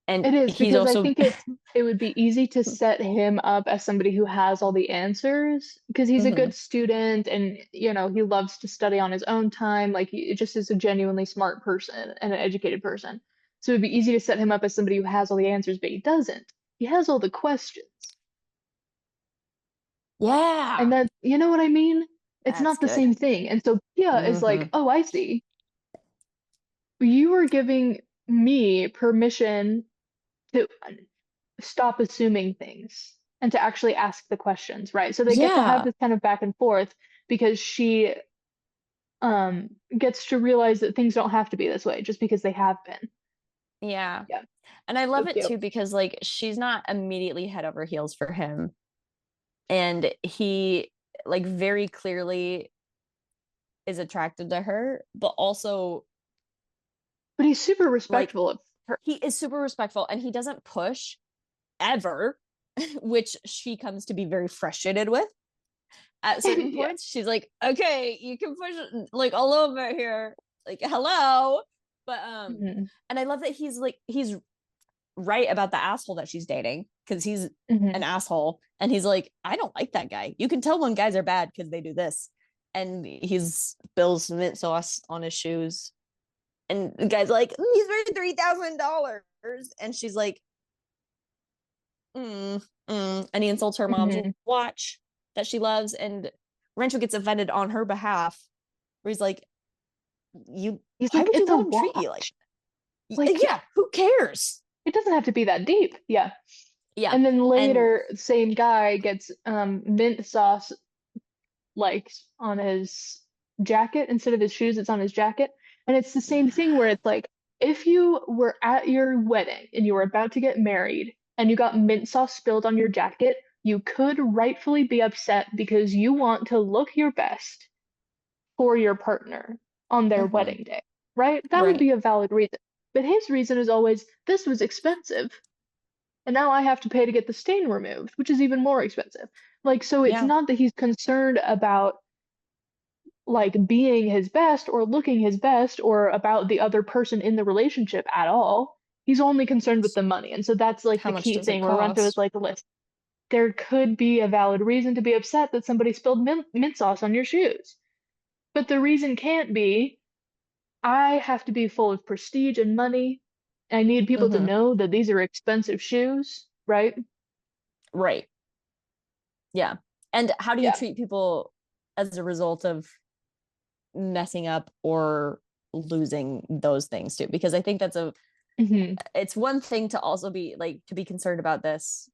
And It is he's because I also think it would be easy to set him up as somebody who has all the answers because he's a Mhm. good student and he loves to study on his own time. Like he just is a genuinely smart person and an educated person. So it'd be easy to set him up as somebody who has all the answers, but he doesn't. He has all the questions. And Yeah, that, you know what I mean? It's that's not the good. same thing. And so Pia is like, Hmm. "Oh, I see. You are giving me permission to stop assuming things and to actually ask the questions, right? So they get to have Yeah, this kind of back and forth because she gets to realize that things don't have to be this way just because they have been. yeah. Yeah, And I so love it cute. too, because like, she's not immediately head over heels for him, and he like very clearly is attracted to her, but also But he's super like, respectful of her. he is super respectful, and he doesn't push ever, which she comes to be very frustrated with. At certain Yeah. points, she's like, okay, you can push it like a little bit here, like, hello. But Hmm. and I love that he's right about the asshole that she's dating, because he's Hmm. an asshole, and he's like, I don't like that guy. You can tell when guys are bad because they do this. And he's Bill's mint sauce on his shoes, and the guy's like, he's worth $3,000, and she's like, and he insults her mom's Hmm. watch that she loves, and Rancho gets offended on her behalf, where he's like, you He's why like, would you it's a let him treat you like watch. Like, yeah, who cares? it doesn't have to be that deep. Yeah. Yeah. And then And later, same guy gets mint sauce like on his jacket instead of his shoes, it's on his jacket. And it's the same thing where it's like if you were at your wedding and you were about to get married and you got mint sauce spilled on your jacket, you could rightfully be upset because you want to look your best for your partner on their mm-hmm, wedding day, right? That would right. be a valid reason. But his reason is always this was expensive and now I have to pay to get the stain removed, which is even more expensive. Like, so it's Yeah. not that he's concerned about like being his best or looking his best or about the other person in the relationship at all. He's only concerned with the money. And so that's like How the much key does it thing where Runto is cost? like, listen, there could be a valid reason to be upset that somebody spilled mint sauce on your shoes. But the reason can't be, I have to be full of prestige and money. I need people to Mm-hmm. know that these are expensive shoes, right? Right. Yeah. And how do you Yeah. treat people as a result of messing up or losing those things too? Because I think Hmm. it's one thing to also be like, to be concerned about this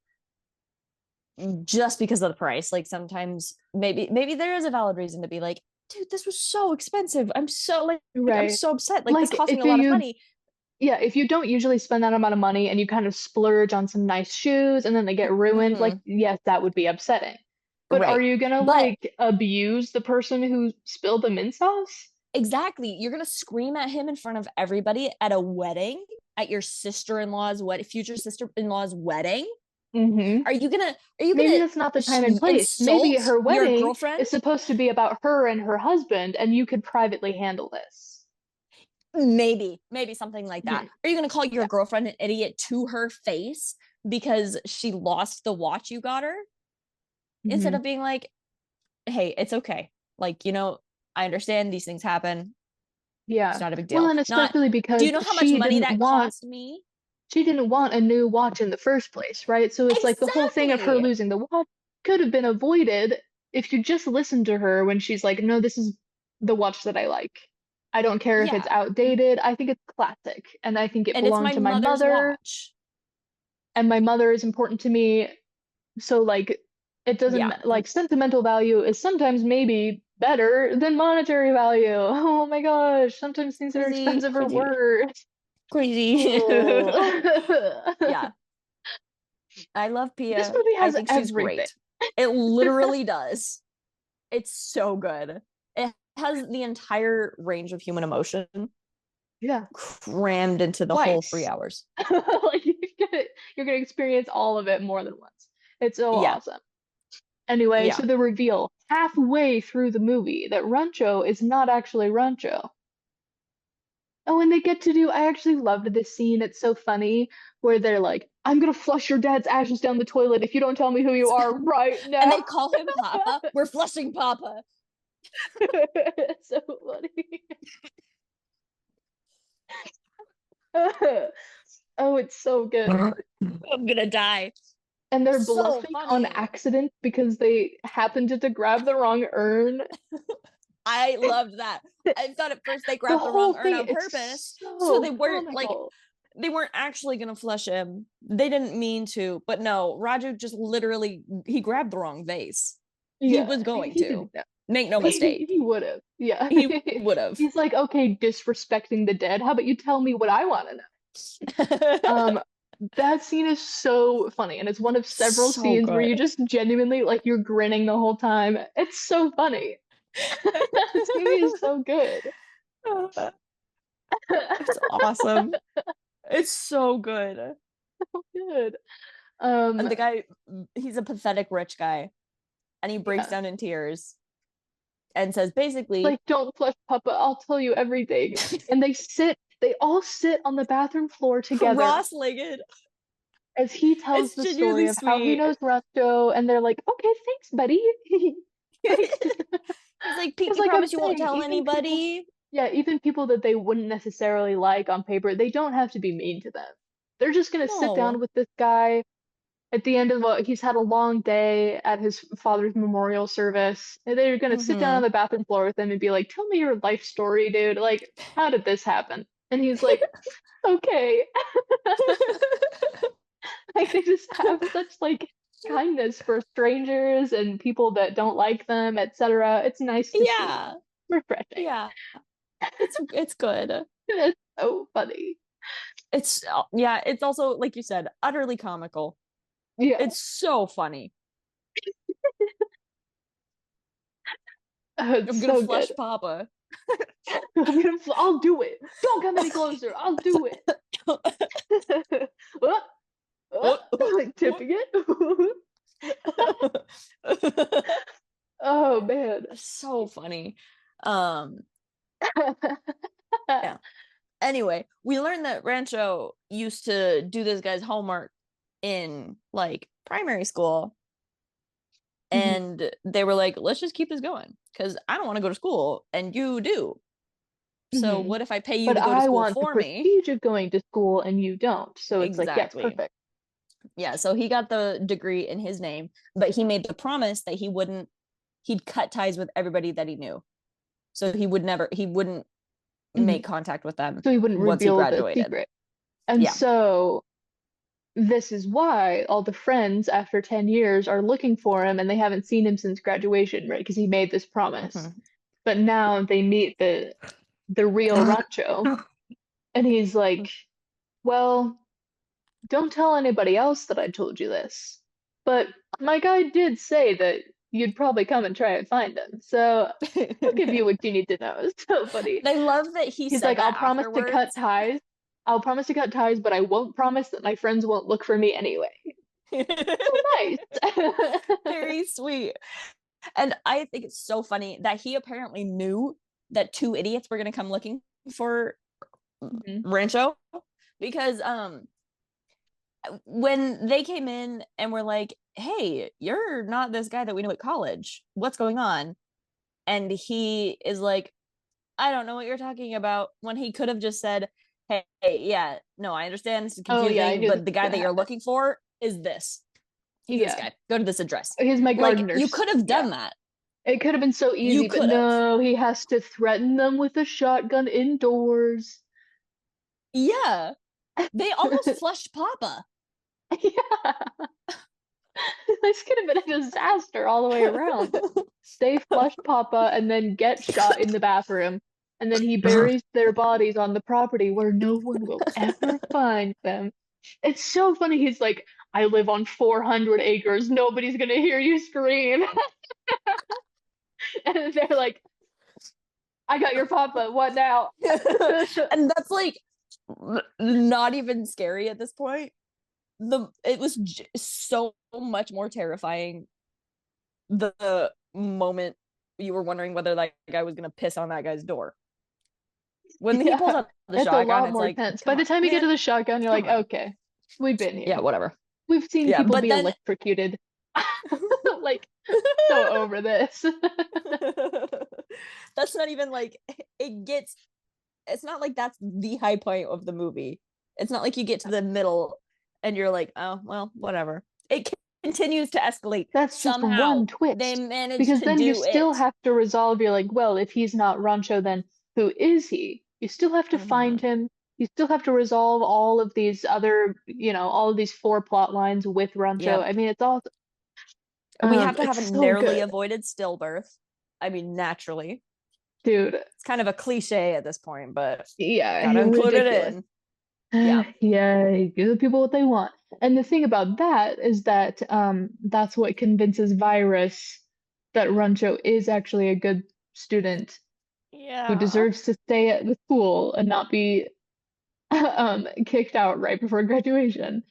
just because of the price. Like, sometimes maybe there is a valid reason to be like, dude, this was so expensive. I'm Right. so upset. Like, this Like cost me if a lot of you money. Yeah, if you don't usually spend that amount of money and you kind of splurge on some nice shoes and then they get ruined, like, Mm-hmm. yes, that would be upsetting. But are Right. you gonna But like abuse the person who spilled the mint sauce? exactly, you're gonna scream at him in front of everybody at a wedding, at your sister-in-law's wedding, future sister-in-law's wedding. Hmm. Are you Maybe gonna that's not the time and place. Maybe insult her your wedding girlfriend? is supposed to be about her and her husband, and you could privately handle this. Maybe something like that. Mhm. Are you gonna call your Yeah. girlfriend an idiot to her face because she lost the watch you got her? instead Mhm. of being like, hey, it's okay. Like, I understand these things happen. It's Yeah. not a big Well, deal. and Not, especially do because you know how much money that cost me? she didn't want a new watch in the first place, right? So it's like the whole thing of her Exactly. losing the watch could have been avoided if you just listened to her when she's like, "No, this is the watch that I like. I don't care if it's Yeah. outdated. I think it's classic, and I think it And it's belonged my to my mother's mother, watch. and my mother is important to me." So like it doesn't Yeah. like sentimental value is sometimes maybe better than monetary value. Oh my gosh, sometimes things that are Crazy, expensive are crazy, worth. crazy. Oh. Yeah. I love This Pia. movie I has think she's everything. great. It literally does. It's so good. It has the entire range of human emotion Yeah, crammed into the whole twice. 3 hours. Like you're gonna experience all of it more than once. It's so Yeah. awesome. Anyway, Yeah. so the reveal halfway through the movie that Rancho is not actually Rancho. Oh, and they get to do, I actually loved this scene. It's so funny where they're like, I'm gonna flush your dad's ashes down the toilet if you don't tell me who you are right And now. they call him Papa. We're flushing Papa. It's so funny. Oh, it's so good. I'm gonna die. And they're So bluffing on funny. accident because they happened to grab the wrong urn. I loved that. I thought at first they The grabbed the whole wrong urn thing on is purpose. So so they weren't like comical. they weren't actually gonna flush him. They didn't mean to, but no, Raju just literally he grabbed the wrong vase. He Yeah, was and going he didn't to. know. Make no mistake. He would have. Yeah. He would have. He's like, okay, disrespecting the dead. How about you tell me what I want to know? Um, that scene is so funny, and it's one of several So scenes where you good. just genuinely like you're grinning the whole time. It's so funny. This movie is so good. It's awesome. It's so good. Good. And the guy, he's a pathetic rich guy, and he breaks Yeah. down in tears and says basically, Like, don't flush Papa, I'll tell you everything. And they all sit on the bathroom floor together cross-legged. as he tells It's the story genuinely of how he sweet. knows Resto, and they're like, okay, thanks, buddy. Like, He's like, Pete, because you like I'm promise you won't saying, tell anybody? yeah, even people that they wouldn't necessarily like on paper, they don't have to be mean to them. They're just gonna sit down No. with this guy at the end of he's had a long day at his father's memorial service. And they're gonna sit down on Mm-hmm. the bathroom floor with him and be like, "Tell me your life story, dude. Like, how did this happen?" And he's like, "Okay." Like they just have such like kindness for strangers and people that don't like them, etc. It's nice to see. Yeah. Refreshing. Yeah. It's good. It's so funny. It's yeah, it's also like you said, utterly comical. Yeah. It's so funny. It's I'm gonna so flush good. Papa. I'll do it. Don't come any closer. I'll do it. Oh, like tipping it. Oh man. So funny. Um yeah. Anyway, we learned that Rancho used to do this guy's homework in like primary school, Mhm. and they were like, let's just keep this going because I don't want to go to school and you do. So Mhm. what if I pay you But to go to I school want the for me? prestige of going to school and you don't. So it's like, yes, Exactly. perfect. Yeah, so he got the degree in his name, but he made the promise that he'd cut ties with everybody that he knew. So he wouldn't Mhm. make contact with them So he wouldn't once he reveal the graduated. secret. And Yeah. so this is why all the friends after 10 years are looking for him and they haven't seen him since graduation, right? Because he made this promise. Mhm. But now they meet the real Rancho and he's like, "Well, don't tell anybody else that I told you this. But my guy did say that you'd probably come and try and find him. So I'll give you what you need to know." It's so funny. I love that he He's said like, that afterwards. I'll promise to cut ties, but I won't promise that my friends won't look for me anyway. So nice. Very sweet. And I think it's so funny that he apparently knew that two idiots were going to come looking for Mhm. Rancho because when they came in and were like, "Hey, you're not this guy that we knew at college. What's going on?" And he is like, "I don't know what you're talking about," when he could have just said, "Hey, yeah, no, I understand this is Oh yeah, I confusing, knew this but the was guy gonna that you're happen. looking for is this. He's this Yeah, guy. Go to this address." he's my Like, you gardeners. could have Yeah, done that. it could have been so You easy, but could have. no, he has to threaten them with a shotgun indoors. Yeah. They almost flushed Papa. Yeah, this could have been a disaster all the way around. They flush Papa and then get shot in the bathroom, and then he buries their bodies on the property where no one will ever find them. It's so funny. He's like, I live on 400 acres. Nobody's gonna hear you scream. And they're like, I got your Papa. What now? And that's like not even scary at this point. It was so much more terrifying the moment you were wondering whether that guy was gonna piss on that guy's door. When he pulls Yeah, out the it's a shotgun, lot it's more like, tense. By come the on, time you get to man, the shotgun, you're come like, on. okay, we've been Yeah, here. whatever. We've seen Yeah, people but be then electrocuted. Like, so over this. that's not even like it gets. It's not like that's the high point of the movie. It's not like you get to the middle and you're like, oh well, whatever. It continues to escalate. That's just Somehow one they twist. manage Because to then you do still it. have to resolve, you're like, well, if he's not Rancho, then who is he? You still have to find Mm-hmm. him. You still have to resolve all of these other, all of these four plot lines with Rancho. Yep. I mean, it's all, We have to have it's a so narrowly good. avoided stillbirth. I mean, naturally. Dude, It's kind of a cliche at this point, but yeah, gotta include it ridiculous. in. Yeah. Yeah, give the people what they want. And the thing about that is that that's what convinces Virus that Rancho is actually a good student who Yeah. deserves to stay at the school and not be kicked out right before graduation.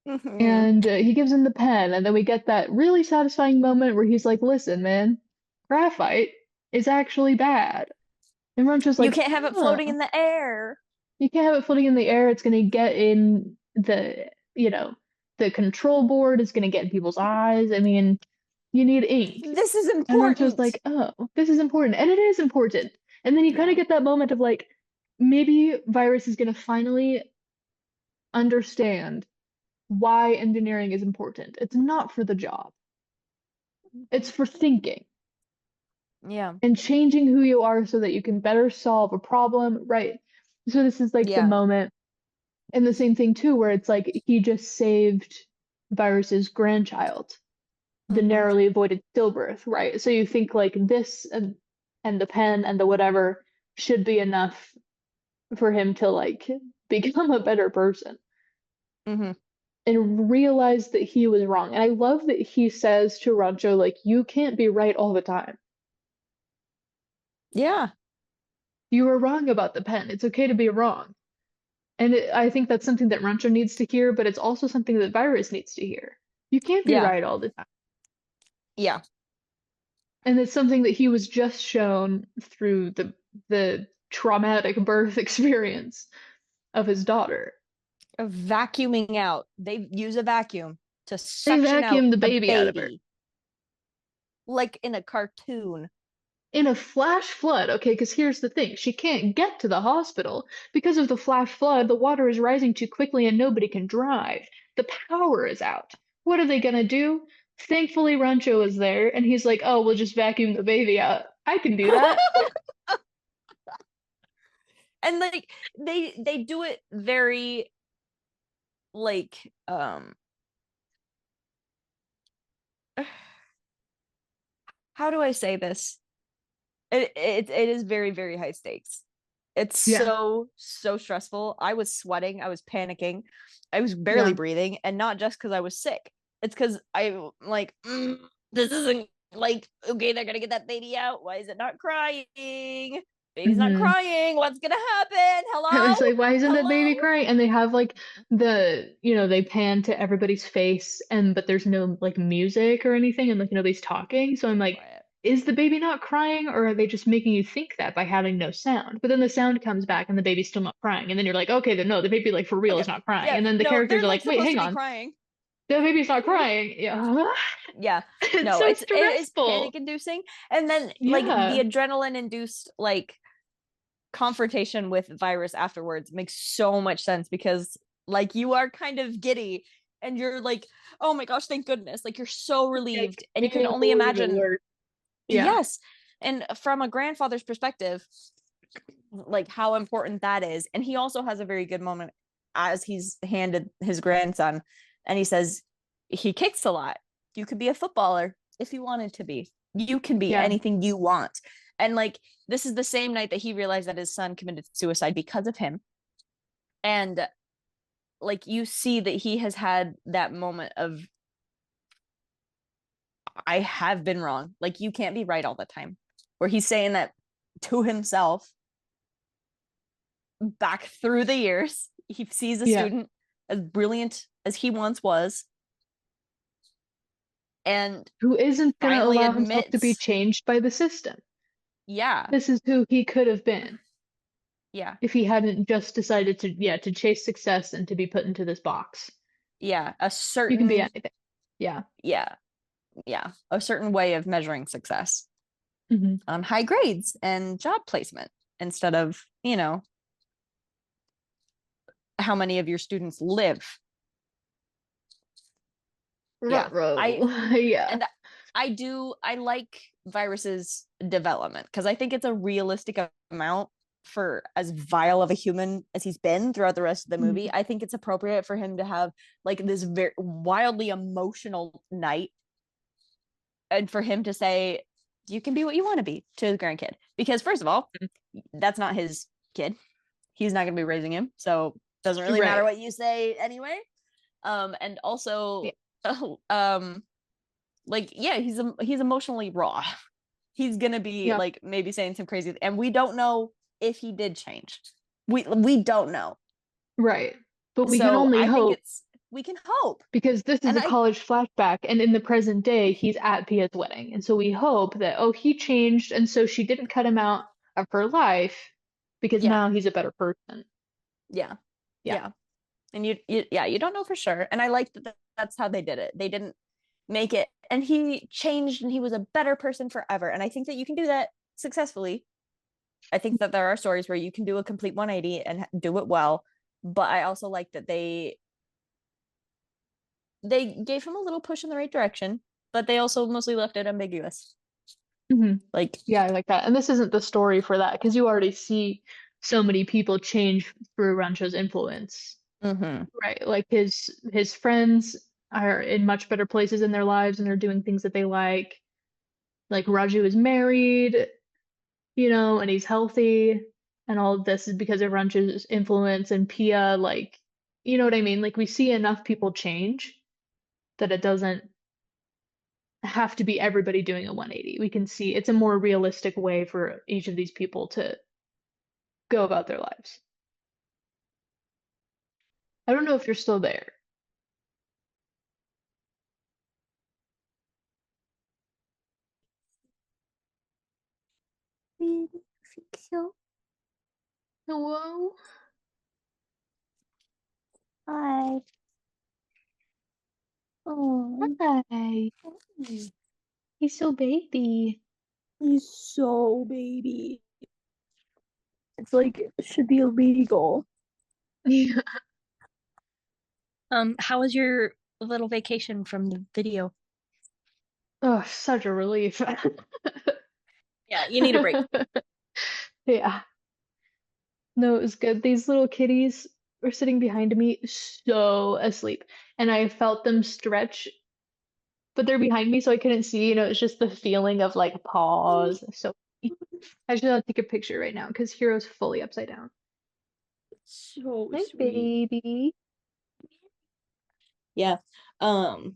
Mm-hmm. And he gives him the pen, and then we get that really satisfying moment where he's like, "Listen, man, graphite is actually bad." And Rancho's You like, can't have it "Huh, floating in the air. you can't have it floating in the air. It's gonna get in the control board. It's gonna get in people's eyes. I mean, you need ink." This is And Rancho's important. like, "Oh, this is important," and it is important. And then you kind of Yeah. get that moment of like, maybe Virus is gonna finally understand why engineering is important. It's not for the job. It's for thinking Yeah. and changing who you are so that you can better solve a problem, right? So this is like the Yeah. moment, and the same thing too, where it's like he just saved Virus's grandchild, the Mm-hmm. narrowly avoided stillbirth, right? So you think like this and the pen and the whatever should be enough for him to like become a better person Mm-hmm. and realize that he was wrong. And I love that he says to Rancho, like, you can't be right all the time. Yeah. You were wrong about the pen. It's okay to be wrong. And I think that's something that Rancho needs to hear, but it's also something that Virus needs to hear. You can't be Yeah. right all the time. Yeah. And it's something that he was just shown through the traumatic birth experience of his daughter. Vacuuming out. They use a vacuum to They suction out vacuumed the a baby out of her. baby. Like in a cartoon. In a flash flood, okay, because here's the thing, she can't get to the hospital. Because of the flash flood, the water is rising too quickly and nobody can drive. The power is out. What are they gonna do? Thankfully, Rancho is there, and he's like, oh, we'll just vacuum the baby out. I can do that. And like they do it very like how do I say this? It is very, very high stakes. It's Yeah, so stressful. I was sweating, I was panicking, I was barely yeah. breathing, and not just because I was sick. It's because I like this isn't like okay, they're gonna get that baby out. Why is it not crying? Baby's not hmm crying. What's gonna happen? It's Hello? like, why isn't that baby Hello? crying? And they have like they pan to everybody's face, and but there's no like music or anything, and like nobody's talking. So I'm like, Quiet. is the baby not crying, or are they just making you think that by having no sound? But then the sound comes back and the baby's still not crying. And then you're like, okay, then no, the baby like for real Okay. is not crying. Yeah. And then the No, characters they're are like like, wait, supposed to hang be on, crying. the baby's not crying. Yeah. Yeah. It's No, so it is stressful. panic inducing. And then like the Yeah. adrenaline induced like confrontation with Virus afterwards makes so much sense because like you are kind of giddy and you're like, oh my gosh, thank goodness. Like you're so relieved. And You you can can't only believe it imagine, worked. Yeah. yes. And from a grandfather's perspective, like how important that is. And he also has a very good moment as he's handed his grandson and he says, he kicks a lot. You could be a footballer if you wanted to be. You can be Yeah. anything you want. And like this is the same night that he realized that his son committed suicide because of him. And like you see that he has had that moment of I have been wrong. Like you can't be right all the time. Where he's saying that to himself back through the years. He sees a Yeah. student as brilliant as he once was and Who isn't going to finally allow himself to be admits, changed by the system. yeah, This is who he could have been yeah, if he hadn't just decided to, yeah, to chase success and to be put into this box. yeah, a You can be certain, anything. Yeah. yeah, yeah, a certain way of measuring success Hmm. on high grades and job placement instead of, you know, how many of your students live. Yeah. Yeah. And I like Virus's development because I think it's a realistic amount for as vile of a human as he's been throughout the rest of the movie. I think it's appropriate for him to have like this very wildly emotional night and for him to say you can be what you want to be to his grandkid because first of all that's not his kid, he's not going to be raising him, so doesn't really matter Right. what you say anyway. And also Yeah. like yeah, he's emotionally raw. He's gonna be Yeah. like maybe saying some crazy and we don't know if he did change. We don't know. Right. But we can So only I think hope it's we can hope. because this is And a college flashback, and in the present day, he's at Pia's wedding. And so we hope that, oh, he changed, and so she didn't cut him out of her life because yeah, now he's a better person. yeah, Yeah. yeah. And you don't know for sure. And I like that that's how they did it. They didn't make it and he changed and he was a better person forever. And I think that you can do that successfully. I think that there are stories where you can do a complete 180 and do it well, but I also like that they gave him a little push in the right direction, but they also mostly left it ambiguous. Hmm. Like, Yeah, I like that. And this isn't the story for that because you already see so many people change through Rancho's influence. mm-hmm. Right. Like his friends are in much better places in their lives and they're doing things that they like. Like Raju is married, and he's healthy, and all of this is because of Rancho's influence and Pia, like, you know what I mean? Like we see enough people change that it doesn't have to be everybody doing a 180. We can see it's a more realistic way for each of these people to go about their lives. I don't know if you're still there. Hello? Hi. Oh, Hi. He's so baby. he's so baby. It's like it should be illegal. Yeah. How was your little vacation from the video? Oh, such a relief. Yeah, you need a break. Yeah. No, it was good. These little kitties were sitting behind me, so asleep. And I felt them stretch, but they're behind me, so I couldn't see. It's just the feeling of like pause. So I should take a picture right now because Hero's fully upside down. So Hi, sweet. baby. Yeah. The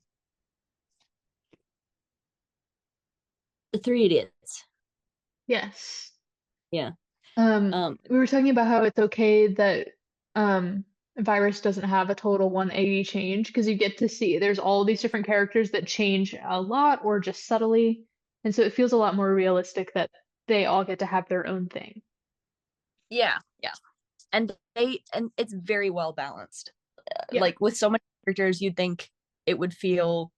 Three Idiots. Yes. Yeah. We were talking about how it's okay that Virus doesn't have a total 180 change because you get to see there's all these different characters that change a lot or just subtly. And so it feels a lot more realistic that they all get to have their own thing. Yeah, yeah. And it's very well balanced. Yeah. Like with so many characters, you'd think it would feel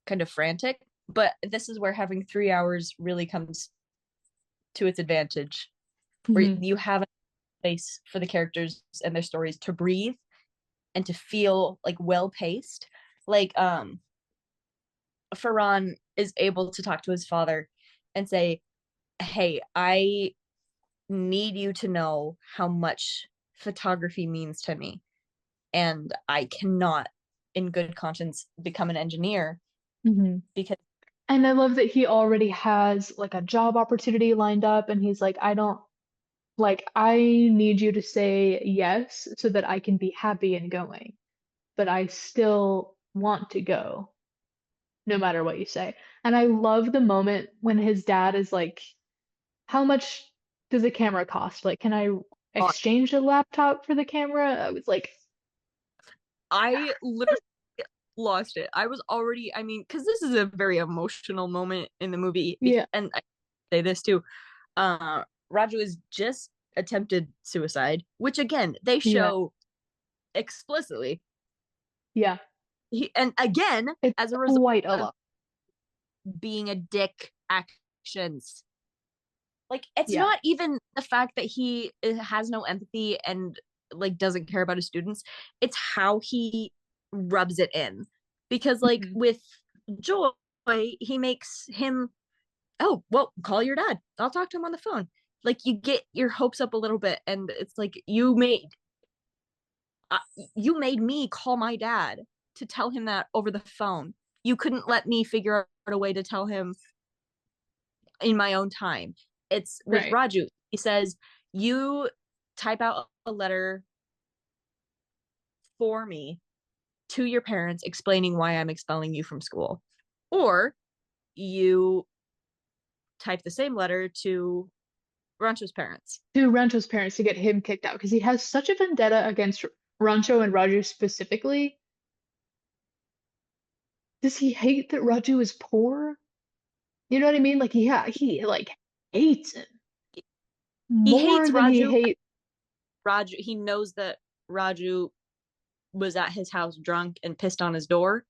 kind of frantic, but this is where having 3 hours really comes to its advantage, where Mhm. you have a space for the characters and their stories to breathe and to feel like well paced. Like Ferran is able to talk to his father and say, "Hey, I need you to know how much photography means to me, and I cannot, in good conscience, become an engineer Mhm. because." And I love that he already has like a job opportunity lined up, and he's like, I need you to say yes so that I can be happy and going, but I still want to go no matter what you say. And I love the moment when his dad is like, how much does a camera cost? Like, can I exchange a laptop for the camera? I was like, I literally lost it. I was already, I mean, because this is a very emotional moment in the movie, yeah, and I say this too. Raju has just attempted suicide, which again they yeah, show explicitly. yeah. And again, It's as a result quite a of lot. being a dick actions. Like it's Yeah. not even the fact that he has no empathy and like doesn't care about his students. It's how he rubs it in. Because like Mhm. with Joy, he makes him, oh, well, call your dad. I'll talk to him on the phone. Like you get your hopes up a little bit, and it's like uh, you made me call my dad to tell him that over the phone. You couldn't let me figure out a way to tell him in my own time. It's with Right. Raju. He says, you type out a letter for me to your parents explaining why I'm expelling you from school. Or you type the same letter to Rancho's parents. To Rancho's parents to get him kicked out because he has such a vendetta against Rancho and Raju specifically. Does he hate that Raju is poor? You know what I mean? Like he like hates him He more hates than he Raju. hates. Raju, he knows that Raju was at his house drunk and pissed on his door.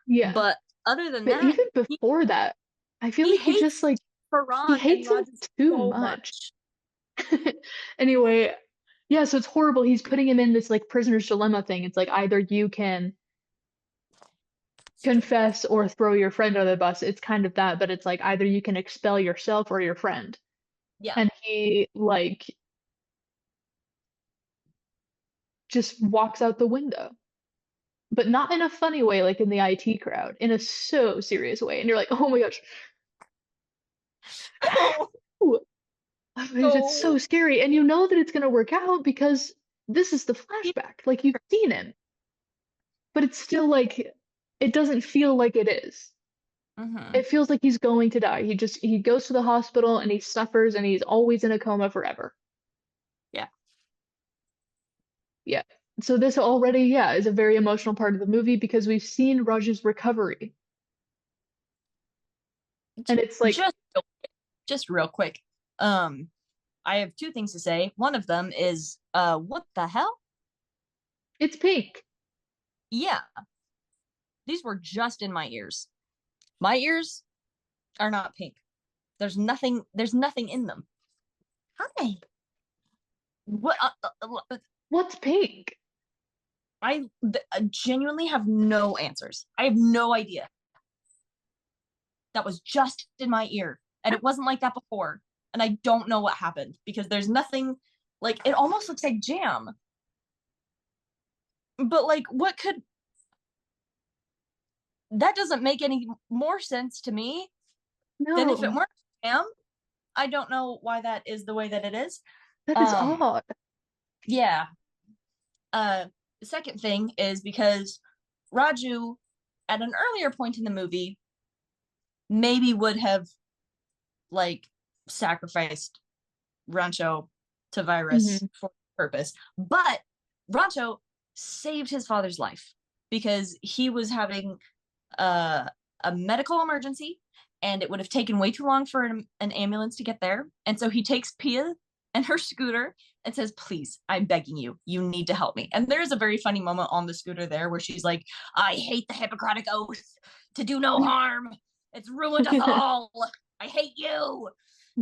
Yeah. But other than But that, even before that, I feel he like he just hates like he Ferran and hates him Raju too so much. much. Anyway, yeah, so it's horrible. He's putting him in this like prisoner's dilemma thing. It's like either you can confess or throw your friend under the bus. It's kind of that, but it's like either you can expel yourself or your friend. Yeah. And he like just walks out the window. But not in a funny way, like in the IT crowd, in a so serious way. And you're like, oh my gosh. Ooh. I mean, it's so So scary. And you know that it's gonna work out because this is the flashback. Like you've seen him. But it's still like it doesn't feel like it is. Mhm. It feels like he's going to die. He goes to the hospital and he suffers and he's always in a coma forever. Yeah. Yeah. So this already, yeah, is a very emotional part of the movie because we've seen Raj's recovery. And it's like, Just real quick. I have two things to say. One of them is what the hell? it's pink. Yeah. These were just in my ears. My ears are not pink. There's nothing in them. Hi. What What's pink? I genuinely have no answers. I have no idea. That was just in my ear. And it wasn't like that before. And I don't know what happened because there's nothing, like it almost looks like jam. But like what could that doesn't make any more sense to me than if it No, weren't jam. I don't know why that is the way that it is. that is Um odd. yeah. The second thing is because Raju at an earlier point in the movie maybe would have like sacrificed Rancho to virus Hmm. for purpose. But Rancho saved his father's life because he was having a medical emergency and it would have taken way too long for an ambulance to get there. And so he takes Pia and her scooter and says, please, I'm begging you, you need to help me. And there's a very funny moment on the scooter there where she's like, I hate the Hippocratic Oath to do no harm. It's ruined us all. I hate you.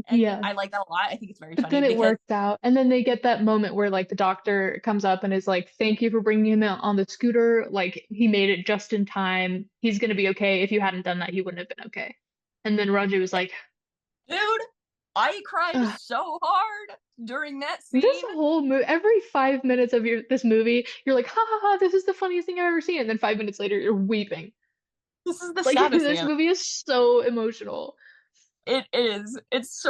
And I like that a lot. I think it's very funny. But then it works out. And then they get that moment where like the doctor comes up and is like, thank you for bringing him out on the scooter. Like he made it just in time. He's going to be okay. If you hadn't done that, he wouldn't have been okay. And then Raju was like, dude, I cried so hard during that scene. This whole movie, every 5 minutes of this movie, you're like, ha ha ha, this is the funniest thing I've ever seen. And then 5 minutes later, you're weeping. This is the like, saddest this thing. movie is so emotional. It is. It's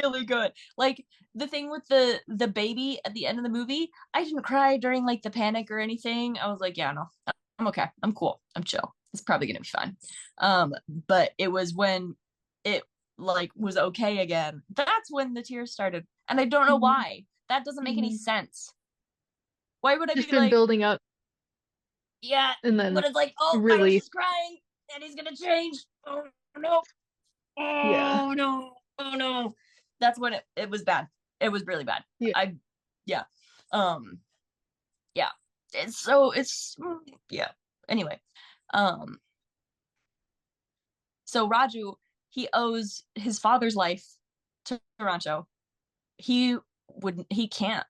really good. Like the thing with the baby at the end of the movie, I didn't cry during like the panic or anything. I was like, yeah, no, I'm okay. I'm cool. I'm chill. It's probably gonna be fine. But it was when it like was okay again. That's when the tears started. And I don't know why. That doesn't make any sense. Why would I Just be been like building up? Yeah. And then but it's like, oh, really, I was just crying and he's gonna change. Oh no. Oh no. Oh no. That's when it was bad. It was really bad. Yeah. Yeah. Anyway. So Raju, he owes his father's life to Rancho. He can't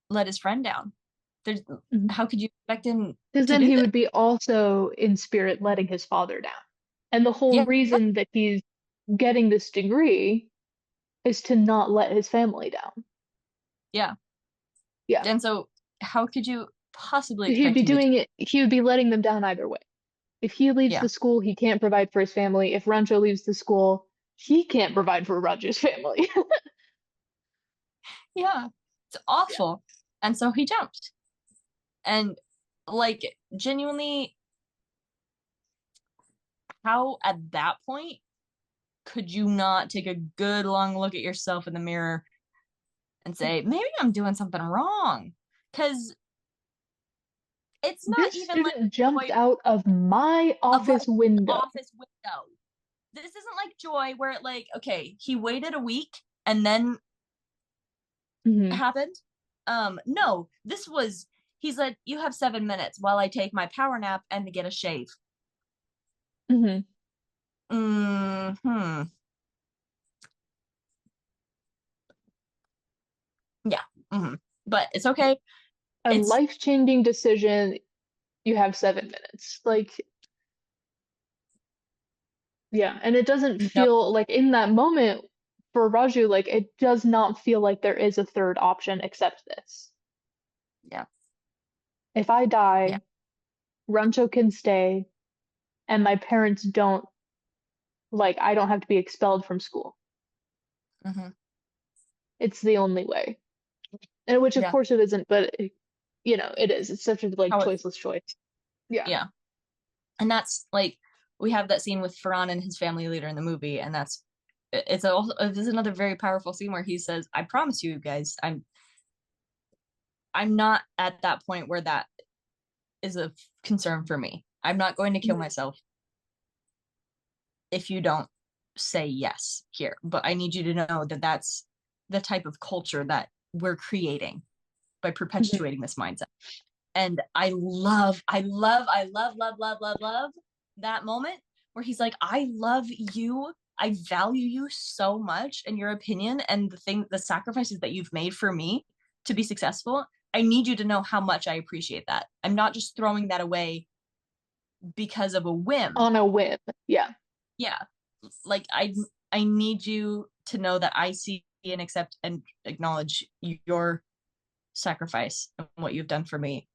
let his friend down. There's how could you expect him? Because then he would be also in spirit letting his father down. And the whole reason that he's getting this degree is to not let his family down. Yeah. And so how could you possibly expect he'd be doing it, he would be letting them down either way. If he leaves the school, he can't provide for his family. If Rancho leaves the school, he can't provide for Rancho's family. Yeah. It's awful. And so he jumped. And like genuinely, how at that point could you not take a good long look at yourself in the mirror and say, maybe I'm doing something wrong? Because it's not this even student jumped out of my office window. This isn't like Joy where it like, okay, he waited a week and then it happened. No, this was, he said, you have 7 minutes while I take my power nap and to get a shave. Yeah. But it's okay. A life-changing decision. You have 7 minutes. Like, yeah, and it doesn't feel like in that moment for Raju, like it does not feel like there is a third option except this. Yeah. If I die, Rancho can stay, and my parents don't, like, I don't have to be expelled from school. It's the only way. And which, of course, it isn't, but, you know, it is. It's such a, like, choiceless choice. Yeah. And that's, like, we have that scene with Farhan and his family later in the movie, and this is another very powerful scene where he says, I promise you guys, I'm not at that point where that is a concern for me. I'm not going to kill myself if you don't say yes here. But I need you to know that that's the type of culture that we're creating by perpetuating this mindset. And I love that moment where he's like, I love you. I value you so much and your opinion and the sacrifices that you've made for me to be successful. I need you to know how much I appreciate that. I'm not just throwing that away because of a whim. On a whim. Yeah. Yeah. Like I need you to know that I see and accept and acknowledge your sacrifice and what you've done for me.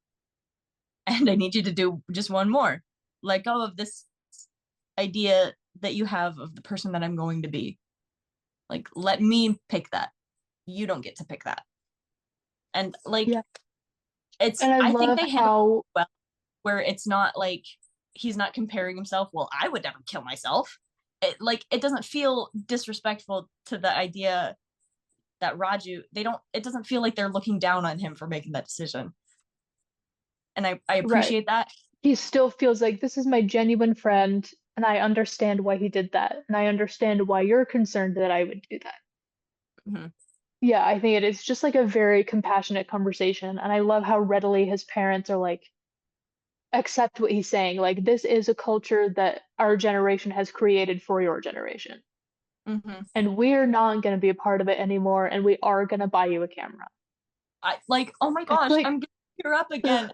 And I need you to do just one more. Let go of this idea that you have of the person that I'm going to be. Like, let me pick that. You don't get to pick that. And like, I think they handle it well, where it's not like he's not comparing himself. Well, I would never kill myself. It doesn't feel disrespectful to the idea that Raju, it doesn't feel like they're looking down on him for making that decision. And I appreciate that. He still feels like this is my genuine friend. and I understand why he did that, and I understand why you're concerned that I would do that. Mhm. Yeah, I think it is just like a very compassionate conversation, and I love how readily his parents are like, accept what he's saying. Like, this is a culture that our generation has created for your generation, Mhm. and we're not going to be a part of it anymore, and we are going to buy you a camera. I like, oh my It's gosh, like, I'm gonna tear up again.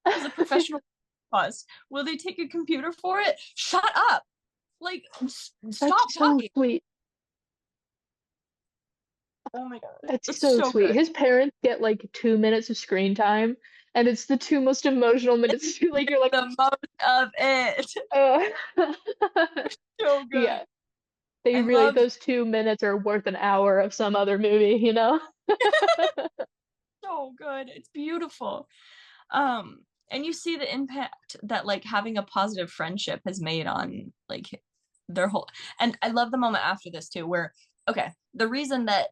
As a professional cost, will they take a computer for it? Shut up! Like, stop that's so talking. sweet. Oh my god, That's it's so so sweet. good. His parents get like 2 minutes of screen time, and it's the two most emotional minutes. Like, you're like, The most of it. uh. So good. Yeah, they I really, love those 2 minutes are worth an hour of some other movie, you know? so good. It's beautiful. And you see the impact that like having a positive friendship has made on like their whole, and I love the moment after this too, where okay, the reason that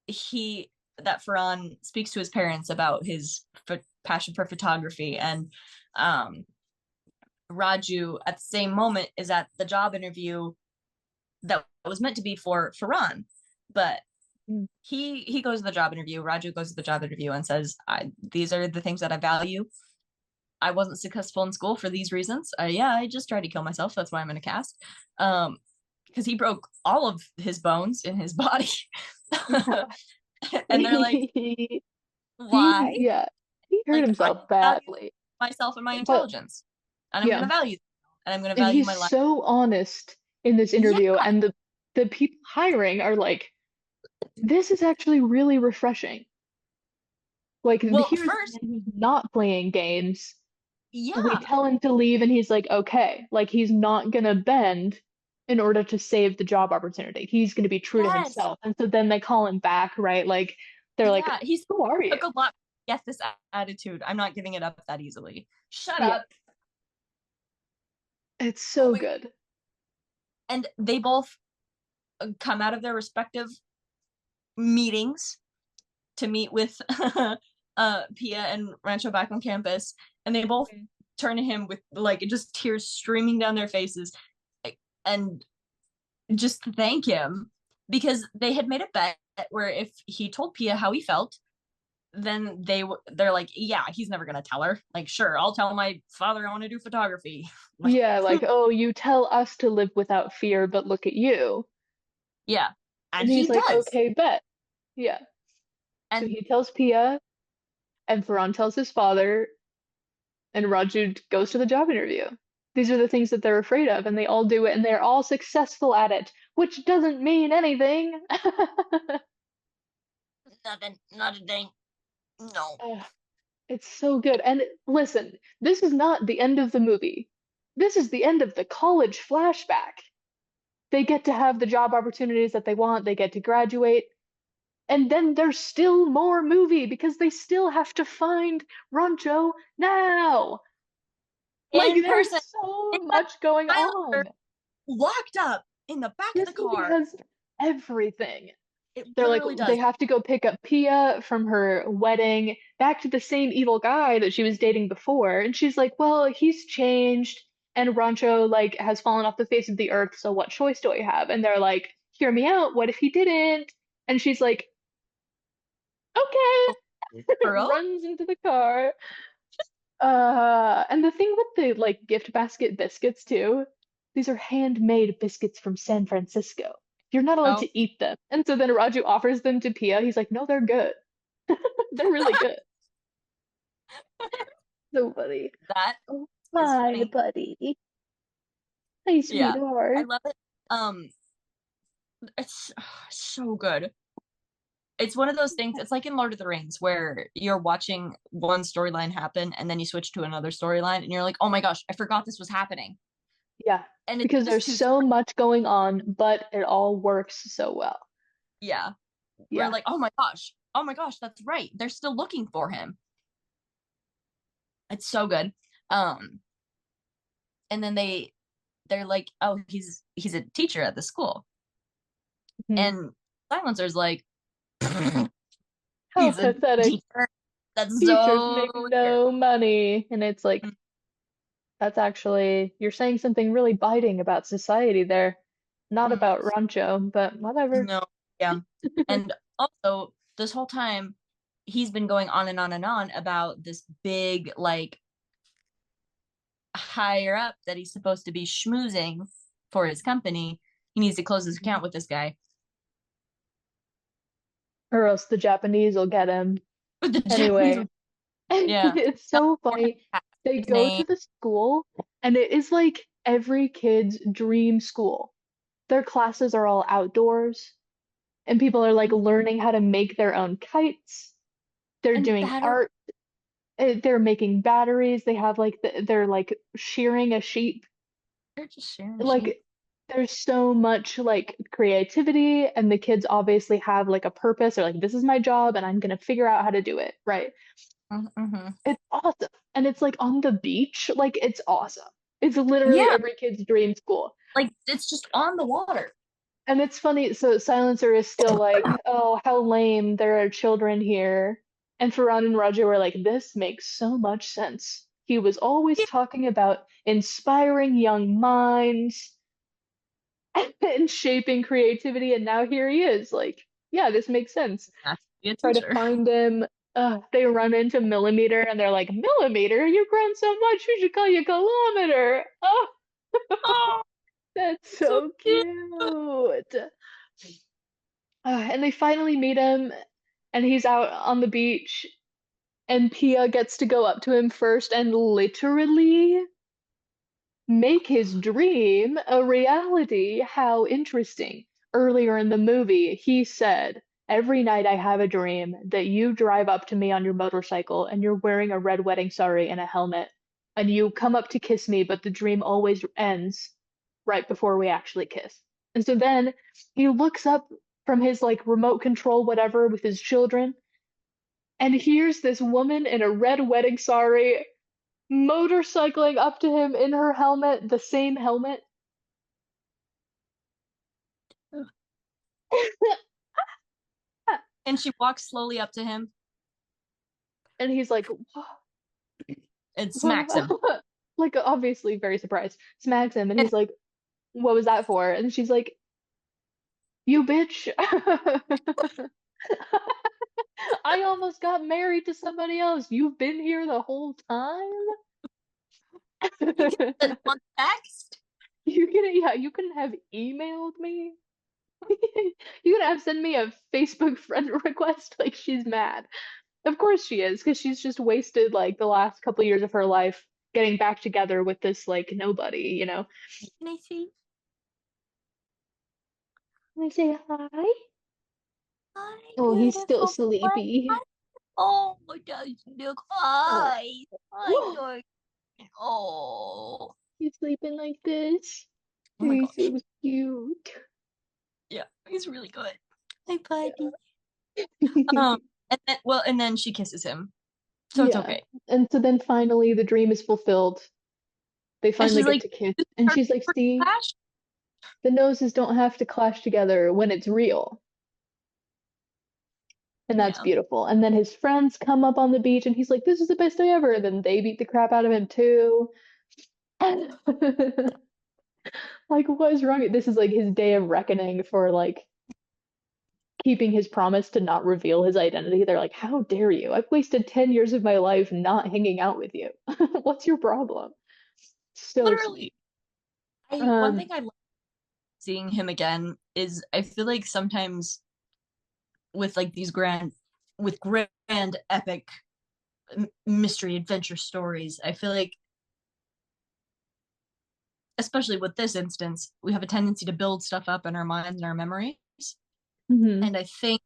Ferran speaks to his parents about his passion for photography, and Raju at the same moment is at the job interview that was meant to be for Ferran, but Mm. he goes to the job interview. Raju goes to the job interview and says, "These are the things that I value. I wasn't successful in school for these reasons. Yeah, I just tried to kill myself. That's why I'm in a cast. Because he broke all of his bones in his body." And they're like, "Why?" Yeah, he hurt Like, I himself value badly. myself and my But intelligence, and I'm yeah, gonna value, and I'm gonna and value he's my life. so honest in this Yeah. interview, and the people hiring are like, this is actually really refreshing. Like, Well, here's a first, man who's not playing games. We yeah, tell him to leave, and he's like, okay. Like, he's not gonna bend in order to save the job opportunity. He's gonna be true to yes, himself. And so then they call him back, right? Like, they're like, yeah. He who are you? took a lot to get this attitude. I'm not giving it up that easily. Shut Yeah, up. it's Oh so my, good. and they both come out of their respective meetings to meet with Pia and Rancho back on campus, and they both turn to him with like just tears streaming down their faces, and just thank him, because they had made a bet where if he told Pia how he felt, then they're like, yeah, he's never gonna tell her. Like, sure, I'll tell my father I want to do photography. Like, Yeah, like, oh, you tell us to live without fear, but look at you. yeah, And and he's he like, does. okay, bet. Yeah. So And he tells Pia, and Ferran tells his father, and Raju goes to the job interview. These are the things that they're afraid of, and they all do it, and they're all successful at it, which doesn't mean anything. nothing, not a thing. No. Ugh, it's so good. And listen, this is not the end of the movie. This is the end of the college flashback. They get to have the job opportunities that they want, they get to graduate, and then there's still more movie because they still have to find Rancho now. Like, In there's person, so in that much going Highlander, on. locked up in the back of This the movie car. has everything. It They're like, literally they does. have to go pick up Pia from her wedding back to the same evil guy that she was dating before. And she's like, well, he's changed and Rancho like has fallen off the face of the earth, so what choice do I have? And they're like, hear me out, what if he didn't? And she's like, okay, Bro? runs into the car. And the thing with the like gift basket biscuits too, these are handmade biscuits from San Francisco. You're not allowed Oh, to eat them. And so then Raju offers them to Pia. He's like, no, they're good. They're really good. So funny. that Oh, is hi, funny. buddy. Hi, Yeah, I sweetheart. love it. It's so good. It's one of those things. It's like in Lord of the Rings, where you're watching one storyline happen and then you switch to another storyline, and you're like, "Oh my gosh, I forgot this was happening." Yeah, And it's because just there's two so stories. much going on, but it all works so well. Yeah, we're Yeah. like, oh my gosh, that's right. They're still looking for him. It's so good. Um, and then they're like, "Oh, he's a teacher at the school," Mhm. and Silencer's like, How "He's a pathetic. teacher. That's Teachers so make terrible." no money. And it's like, That's actually, you're saying something really biting about society there. Not Mm, about Rancho, but whatever. no, yeah. And also, this whole time, he's been going on and on and on about this big, like, higher up that he's supposed to be schmoozing for his company. He needs to close his account with this guy. Or else the Japanese will get him. But the Anyway, Japanese, yeah. it's so funny. They His go name. to the school, and it is like every kid's dream school. Their classes are all outdoors, and people are like learning how to make their own kites. They're And doing better. art. They're making batteries. They have like they're like shearing a sheep. They're just sharing the sheep. Like there's so much like creativity, and the kids obviously have like a purpose. They're like, this is my job, and I'm gonna figure out how to do it, right? Mm-hmm. It's awesome. And it's like on the beach. Like it's awesome. It's literally Yeah, every kid's dream school. like it's just on the water. And it's funny, so Silencer is still like, oh, how lame, there are children here. And Ferran and Roger were like, this makes so much sense. He was always Yeah, talking about inspiring young minds and shaping creativity, and now here he is. Like, yeah, this makes sense. not to be a Try to teacher. find him. They run into Millimeter and they're like, Millimeter, you've grown so much, we should call you Kilometer. Oh, Oh, that's so so cute. cute. And they finally meet him, and he's out on the beach, and Pia gets to go up to him first and literally make his dream a reality. How interesting. Earlier in the movie, he said, every night I have a dream that you drive up to me on your motorcycle and you're wearing a red wedding sari and a helmet, and you come up to kiss me, but the dream always ends right before we actually kiss. And so then he looks up from his like remote control, whatever, with his children, and here's this woman in a red wedding sari motorcycling up to him in her helmet, the same helmet. And she walks slowly up to him And he's like, and smacks him. like obviously very surprised, smacks him, and he's like, what was that for? And she's like, you bitch. I almost got married to somebody else. You've been here the whole time? On text. You couldn't have emailed me. You could have sent me a Facebook friend request. Like she's mad. Of course she is, because she's just wasted like the last couple years of her life getting back together with this like nobody, you know. Can I see? Can I say hi? Hi, Oh, he's still beautiful. sleepy. Oh, does look Oh. hi. Hi, darling. Oh, He's sleeping like this. oh my He's gosh. so cute. Yeah, he's really good. Hi, buddy. And then she kisses him, so it's Yeah. okay. And so then finally the dream is fulfilled. They And finally she's get like, to kiss. "This is And our she's like, first see, clash?" the noses don't have to clash together when it's real. And that's Yeah. beautiful. And then his friends come up on the beach and he's like, this is the best day ever. And then they beat the crap out of him too. Like, what is wrong? This is like his day of reckoning for like keeping his promise to not reveal his identity. They're like, how dare you? I've wasted 10 years of my life not hanging out with you. What's your problem? So sweet. Literally. One Um, thing I love seeing him again is I feel like sometimes with like these grand epic mystery adventure stories, I feel like especially with this instance, we have a tendency to build stuff up in our minds and our memories. mhm. And I think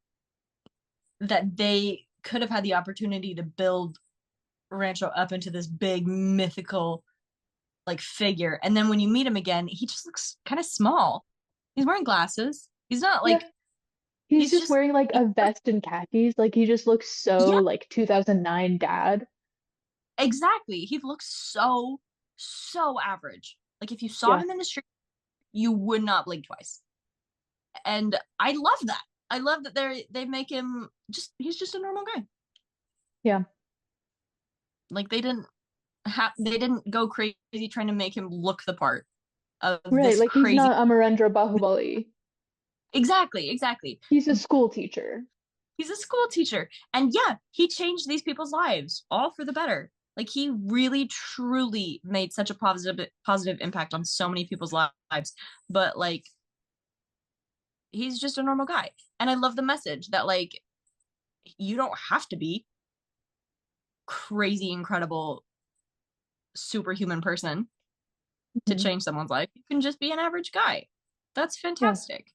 that they could have had the opportunity to build Rancho up into this big mythical like figure. And then when you meet him again, he just looks kind of small. He's wearing glasses. He's not Yeah, like he's he's just just wearing like a vest and khakis. Like he just looks so yeah, like 2009 dad. exactly. He looks so average. Like if you saw Yeah, him in the street, you would not blink twice. And I love that. I love that they make him just he's just a normal guy. yeah. Like they didn't they didn't go crazy trying to make him look the part of Right, this like he's crazy. not Amarendra Bahubali. Exactly. He's a school teacher. He's a school teacher, and yeah, he changed these people's lives all for the better. Like he really truly made such a positive impact on so many people's lives. But like he's just a normal guy. And I love the message that like you don't have to be crazy incredible superhuman person to Mhm. change someone's life. You can just be an average guy. That's Yeah. fantastic.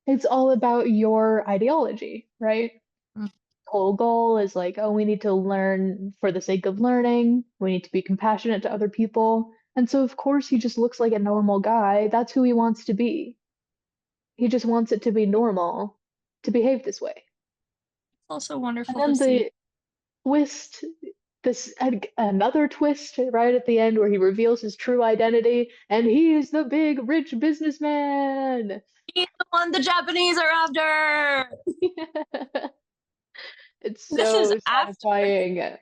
It's all about your ideology, right? Mm. Whole goal is like, oh, we need to learn for the sake of learning. We need to be compassionate to other people. And so, of course, he just looks like a normal guy. That's who he wants to be. He just wants it to be normal to behave this way. It's also And wonderful to then see. the twist, another twist right at the end where he reveals his true identity, and he's the big rich businessman. He's the one the Japanese are after. It's This is so after satisfying.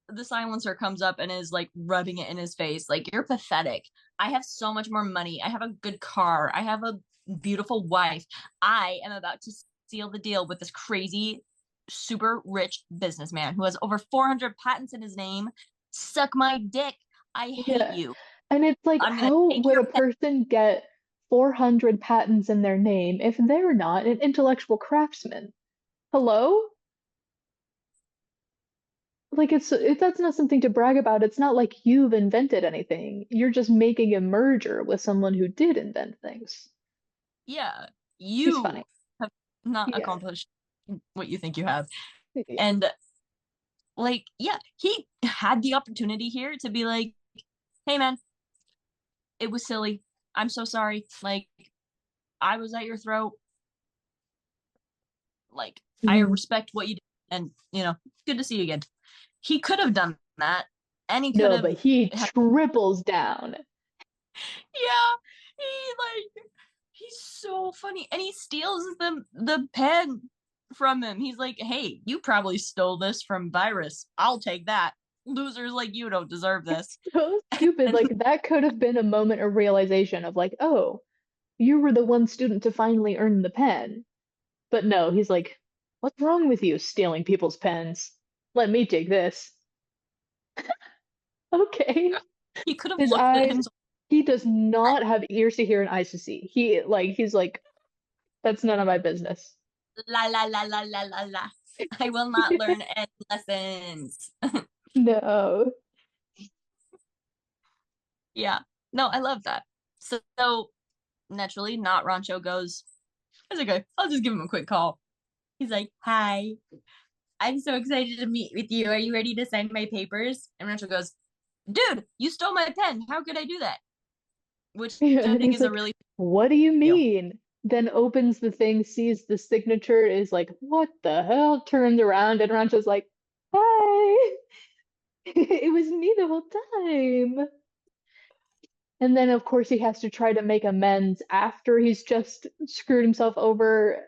the silencer comes up and is like rubbing it in his face. Like, you're pathetic. I have so much more money. I have a good car. I have a beautiful wife. I am about to seal the deal with this crazy, super rich businessman who has over 400 patents in his name. Suck my dick. I hate Yeah. you. And it's like, I'm gonna how take would your a person get 400 patents in their name if they're not an intellectual craftsman? Hello? Like that's not something to brag about. It's not like you've invented anything. You're just making a merger with someone who did invent things. Yeah, He's funny. you have not Yeah. accomplished what you think you have. Yeah. And like, yeah, he had the opportunity here to be like, hey man, it was silly. I'm so sorry. Like, I was at your throat. Like, I Mhm. respect what you did, and good to see you again. He could have done that, and he could No, have but he had, triples down. yeah, he's so funny, and he steals the pen from him. He's like, hey, you probably stole this from Virus. I'll take that. Losers like you don't deserve this. So stupid. And Like that could have been a moment of realization of like, oh, you were the one student to finally earn the pen. But no, he's like, what's wrong with you stealing people's pens? Let me take this. Okay. he could have His looked at eyes, him. he does not have ears to hear and eyes to see. He's like, that's none of my business. La la la la la la la. I will not learn any lessons. No. Yeah. No, I love that. So naturally, not Rancho goes, it's okay. I'll just give him a quick call. He's like, hi, I'm so excited to meet with you. Are you ready to sign my papers? And Rancho goes, dude, you stole my pen. How could I do that? Which Yeah, I and think he's is a like, really what do you deal. mean? Then opens the thing, sees the signature, is like, what the hell? Turns around, and Rancho's like, hi. It was me the whole time. And then, of course, he has to try to make amends after he's just screwed himself over,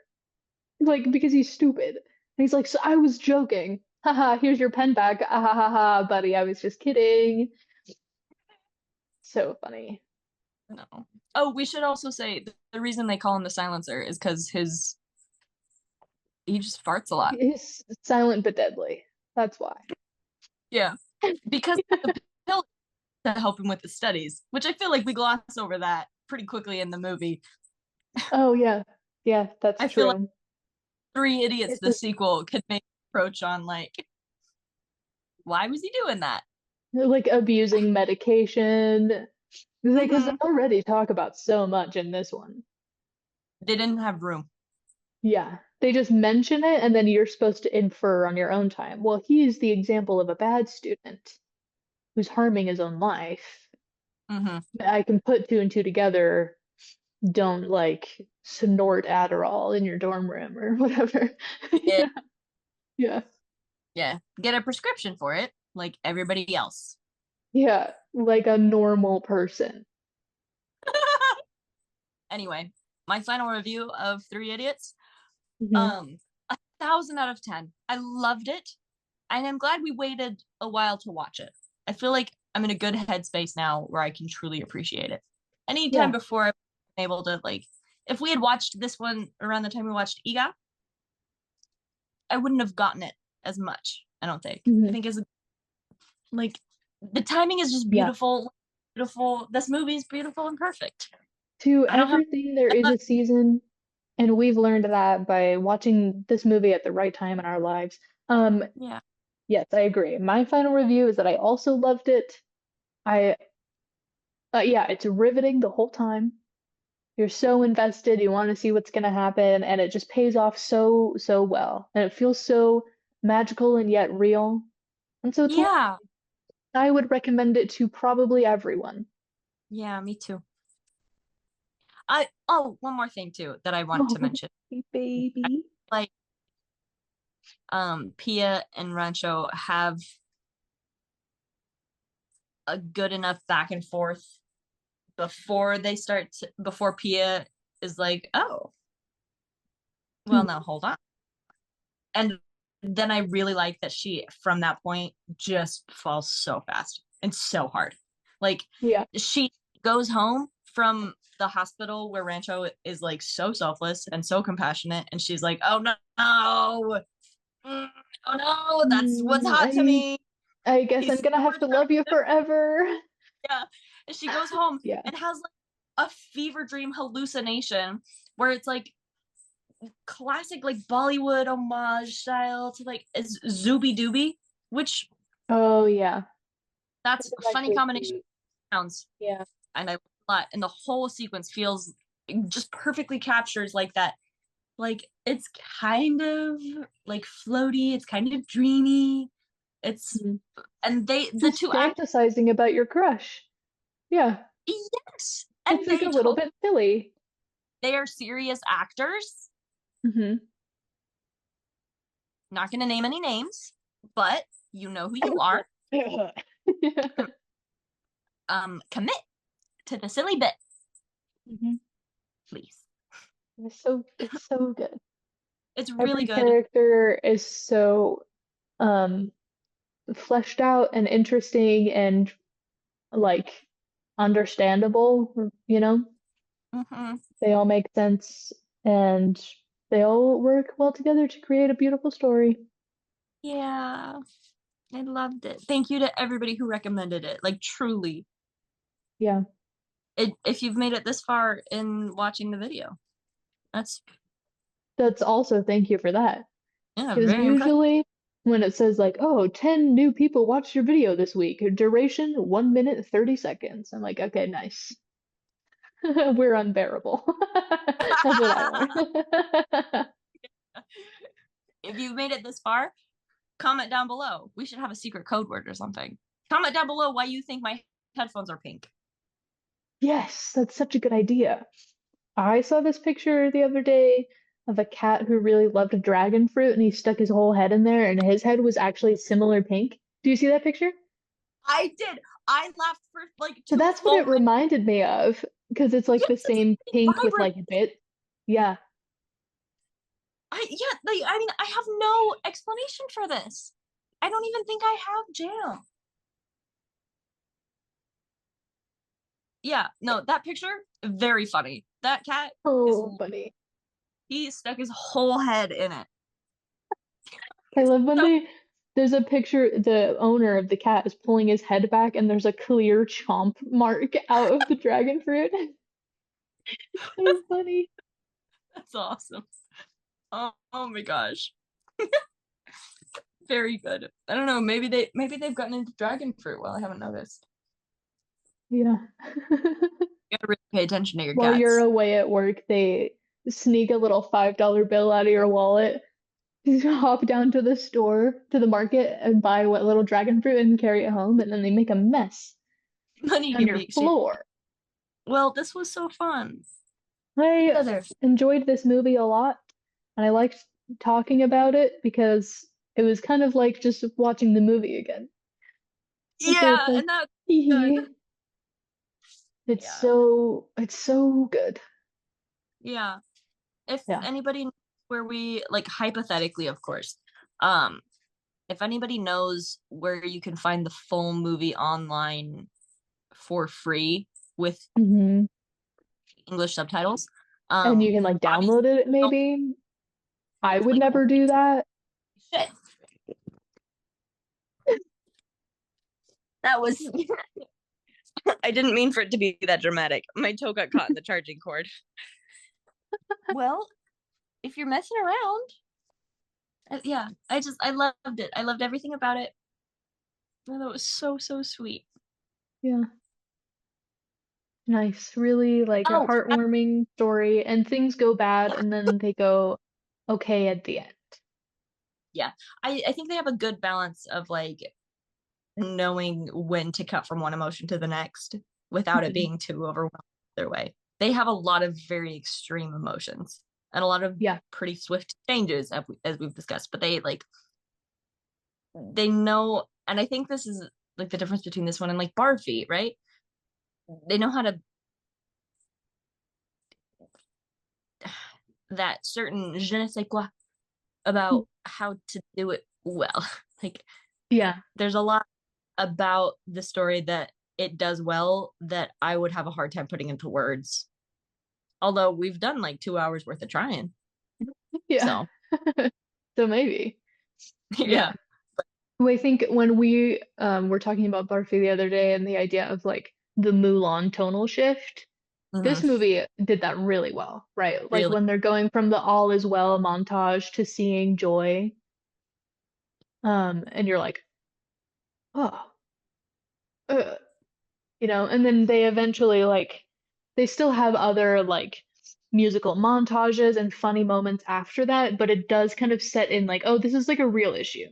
like, because he's stupid. And he's like, so I was joking. Haha, here's your pen back. Ah, ha, ha, ha, buddy, I was just kidding. So funny. No. Oh, we should also say the reason they call him the silencer is because he just farts a lot. He's silent but deadly. That's why. Yeah. Because the pill to help him with the studies, which I feel like we gloss over that pretty quickly in the movie. Oh, yeah. Yeah, that's I feel like true. 3 Idiots, It's the just sequel, could make an approach on like, why was he doing that? like abusing medication. Because they Mhm. already talk about so much in this one. They didn't have room. Yeah, they just mention it and then you're supposed to infer on your own time. Well, he's the example of a bad student who's harming his own life. Mm-hmm. I can put two and two together. Don't like snort Adderall in your dorm room or whatever. Yeah. Yeah. Yeah. Get a prescription for it, like everybody else. Yeah, like a normal person. Anyway, my final review of 3 Idiots. Mhm. 1,000 out of 10. I loved it. And I'm glad we waited a while to watch it. I feel like I'm in a good headspace now where I can truly appreciate it. Anytime before, I've been able to, like, if we had watched this one around the time we watched Iga, I wouldn't have gotten it as much. I don't think. I think as like the timing is just Yeah. beautiful, beautiful. This movie is beautiful and perfect. To I don't have- everything, there is a season, and we've learned that by watching this movie at the right time in our lives. Yeah. Yes, I agree. My final review is that I also loved it. I, yeah, it's riveting the whole time. You're so invested, you want to see what's going to happen, and it just pays off so, so well. And it feels so magical and yet real. And so it's Yeah. I would recommend it to probably everyone. Yeah, me too. One more thing too that I want to mention. Baby. Like Pia and Rancho have a good enough back and forth before before Pia is like, oh, well, now hold on. And then I really like that she, from that point, just falls so fast and so hard. Like, Yeah. she goes home from the hospital where Rancho is like so selfless and so compassionate, and she's like, oh no, oh no, that's what's hot to me. I guess He's I'm gonna have to love you forever. Yeah. And she goes home Yeah. and has like a fever dream hallucination where it's like classic like Bollywood homage style to like Zooby Dooby, which Oh yeah. that's a funny Actually combination cute. of sounds. Yeah. And I love that. And the whole sequence feels just perfectly captures like that. Like it's kind of like floaty, it's kind of dreamy. It's and the Just two actors, fantasizing about your crush. Yeah. yes. And It's like a little bit silly. they are serious actors. Not going to name any names, but you know who you are. Commit to the silly bit, please. It's so good. It's really Every good. character is so fleshed out and interesting and like understandable, you know? They all make sense and they all work well together to create a beautiful story. Yeah, I loved it. Thank you to everybody who recommended it. Like truly. Yeah. If you've made it this far in watching the video, that's Also thank you for that. yeah, Because very impressive. usually when it says like, oh, 10 new people watched your video this week, duration 1 minute 30 seconds. I'm like, okay, nice. We're unbearable. That's what I want. If you've made it this far, comment down below. We should have a secret code word or something. Comment down below why you think my headphones are pink. Yes, that's such a good idea. I saw this picture the other day of a cat who really loved dragon fruit and he stuck his whole head in there and his head was actually similar pink. Do you see that picture? I did. I laughed for like So 2 that's what full it reminded me of because it's like the Yes, same pink with vibrant. like bit. Yeah. I mean, I have no explanation for this. I don't even think I have jam. Yeah, no, that picture, very funny. That cat Oh, buddy. he stuck his whole head in it. I love when So- there's a picture, the owner of the cat is pulling his head back and there's a clear chomp mark out of the dragon fruit. So funny. That's awesome. Oh my gosh. Very good. I don't know, maybe they've gotten into dragon fruit. Well, I haven't noticed. Yeah. You gotta really pay attention to your While you're cats. away at work, they sneak a little $5 bill out of your wallet, hop down to the store, to the market, and buy what little dragon fruit and carry it home, and then they make a mess Money on your makes you. floor. Well, this was so fun. I Together. enjoyed this movie a lot, and I liked talking about it because it was kind of like just watching the movie again. And so it's Yeah, like, and that's hee hee. good. It's Yeah. so good. Yeah. If Yeah. anybody knows where we like hypothetically, of course, if anybody knows where you can find the full movie online for free with Mhm. English subtitles, And you can like obviously download it don't maybe. I would like never do that. shit. That was I didn't mean for it to be that dramatic. My toe got caught in the charging cord. Well, if you're messing around, yeah, I loved it. I loved everything about it. Oh, that was so sweet. Yeah. Nice. Really like a Oh, heartwarming story, and things go bad and then they go okay at the end. yeah, I think they have a good balance of like knowing when to cut from one emotion to the next without it Mhm. being too overwhelming their way. They have a lot of very extreme emotions and a lot of Yeah. pretty swift changes as we've discussed, but they know, and I think this is like the difference between this one and like Barfy, right? They know how to that certain je ne sais quoi about how to do it well. Like Yeah. there's a lot about the story that it does well that I would have a hard time putting into words. Although we've done like 2 hours worth of trying. Yeah. So So maybe. yeah. Well, I think when we were talking about Barfi the other day and the idea of like the Mulan tonal shift, this Mhm. movie did that really well, right? Like Really. when they're going from the all is well montage to seeing joy, and you're like, oh, uh, and then they eventually like they still have other like musical montages and funny moments after that, but it does kind of set in like, oh, this is like a real issue.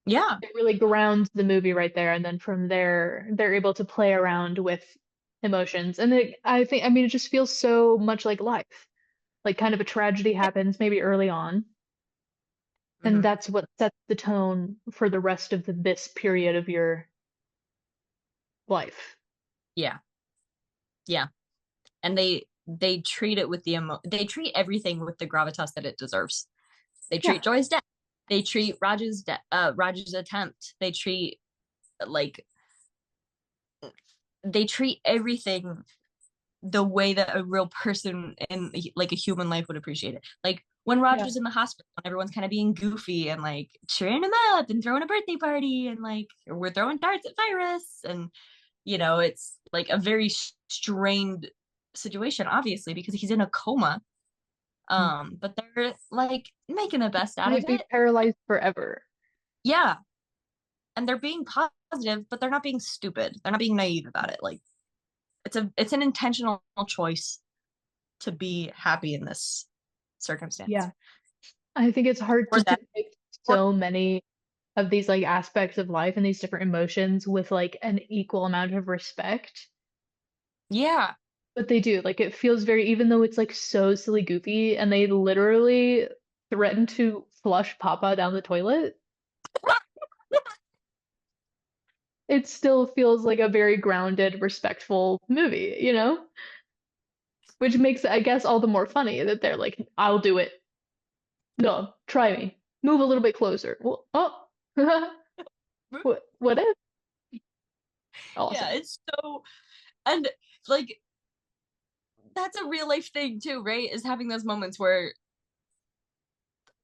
Yeah. It really grounds the movie right there, and then from there they're able to play around with emotions. And I mean, it just feels so much like life. Like kind of a tragedy happens maybe early on, and Mhm. that's what sets the tone for the rest of this period of your life. Yeah. Yeah. And they treat it with they treat everything with the gravitas that it deserves. They Yeah. treat Joy's death. They treat Raj's attempt. They treat like they treat everything the way that a real person in like a human life would appreciate it. Like when Yeah. Roger's in the hospital and everyone's kind of being goofy and like cheering him up and throwing a birthday party and like we're throwing darts at Virus and it's like a very strained situation obviously because he's in a coma. But they're like making the best out of Might be it. paralyzed forever. Yeah. And they're being positive, but they're not being stupid. They're not being naive about it. Like it's an intentional choice to be happy in this circumstance. Yeah. I think it's hard Or to that depict or so many of these like aspects of life and these different emotions with like an equal amount of respect. yeah. But they do. Like it feels very, even though it's like so silly goofy and they literally threaten to flush Papa down the toilet, it still feels like a very grounded, respectful movie? Which makes it, I guess, all the more funny that they're like, I'll do it. No, try me. Move a little bit closer. Well, oh, what if? Yeah, Awesome. it's so and like that's a real life thing too, right? Is having those moments where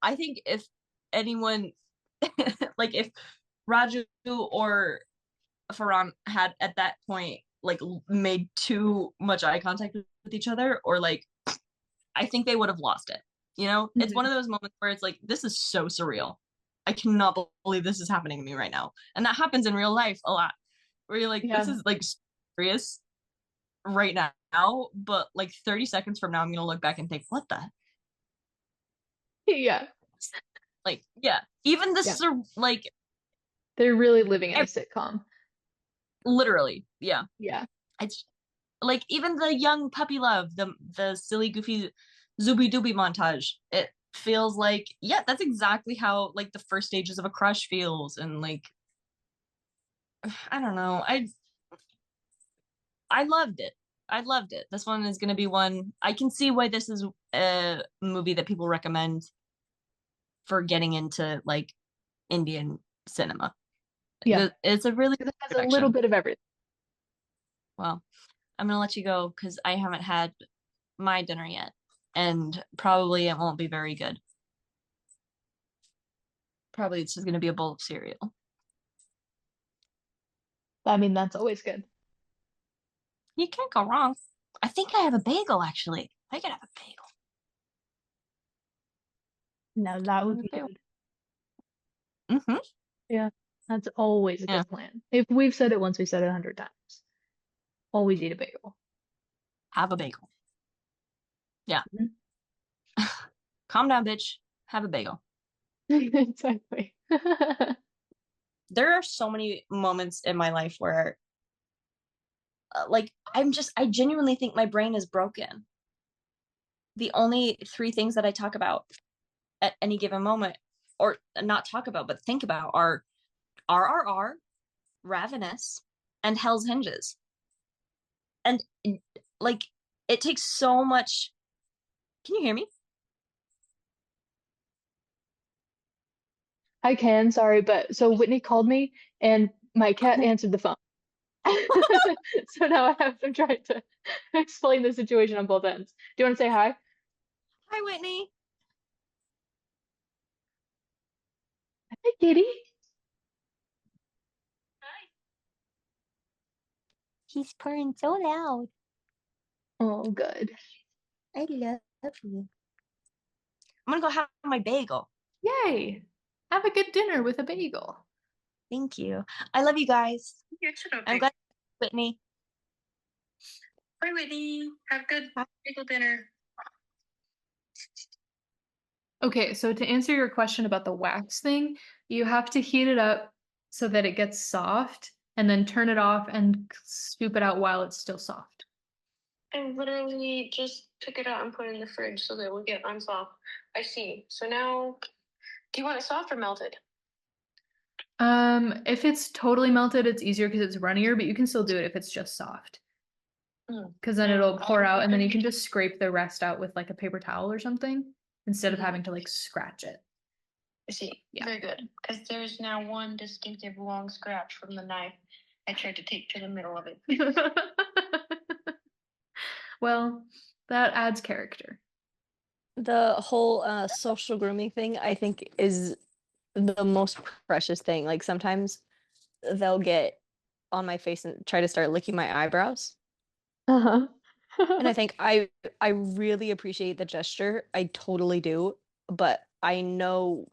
I think if anyone like if Raju or Farhan had at that point like made too much eye contact with each other or like I think they would have lost it. It's one Mhm. of those moments where it's like this is so surreal. I cannot believe this is happening to me right now. And that happens in real life a lot. Where you're like this Yeah. is like serious right now, but like 30 seconds from now I'm going to look back and think what the Yeah. like yeah, even Yeah. like They're really living in a sitcom. literally, yeah. Yeah. It's like even the young puppy love, the silly goofy zooby dooby montage. It feels like yeah, that's exactly how like the first stages of a crush feels, and like I don't know, I loved it. I loved it. This one is gonna be one I can see why this is a movie that people recommend for getting into like Indian cinema. Yeah. It's a really 'Cause it has a production. little bit of everything. Well, I'm gonna let you go because I haven't had my dinner yet, and probably it won't be very good. Probably it's just gonna be a bowl of cereal. I mean, that's always good. You can't go wrong. I think I have a bagel actually. I could have a bagel. No, that would be Okay. good. Mm-hmm. Yeah, that's always a Yeah. good plan. If we've said it once, we've said it 100 times. Always eat a bagel. Have a bagel. Yeah. Mhm. Calm down, bitch. Have a bagel. Exactly. There are so many moments in my life where like I genuinely think my brain is broken. The only three things that I talk about at any given moment, or not talk about but think about, are RRR, Ravenous, and Hell's Hinges. And like it takes so much. Can you hear me? I can, sorry, but so Whitney called me and my cat answered the phone. So now I'm trying to explain the situation on both ends. Do you want to say hi? Hi, Whitney. Hi, kitty. He's purring so loud. Oh, good. I love you. I'm gonna go have my bagel. Yay! Have a good dinner with a bagel. Thank you. I love you guys. You should have. I'm glad, Whitney. Bye, Whitney. Have good bagel dinner. Okay, so to answer your question about the wax thing, you have to heat it up so that it gets soft and then turn it off and scoop it out while it's still soft. I literally just took it out and put it in the fridge so that it would get unsoft. I see. So now, do you want it soft or melted? If it's totally melted, it's easier because it's runnier, but you can still do it if it's just soft. Because then it'll pour out and then you can just scrape the rest out with like a paper towel or something instead of having to like scratch it. I see. Yeah. Very good. Because there's now one distinctive long scratch from the knife I tried to take to the middle of it. Well, that adds character. The whole social grooming thing, I think, is the most precious thing. Like sometimes they'll get on my face and try to start licking my eyebrows. Uh-huh. And I think I really appreciate the gesture. I totally do. But I know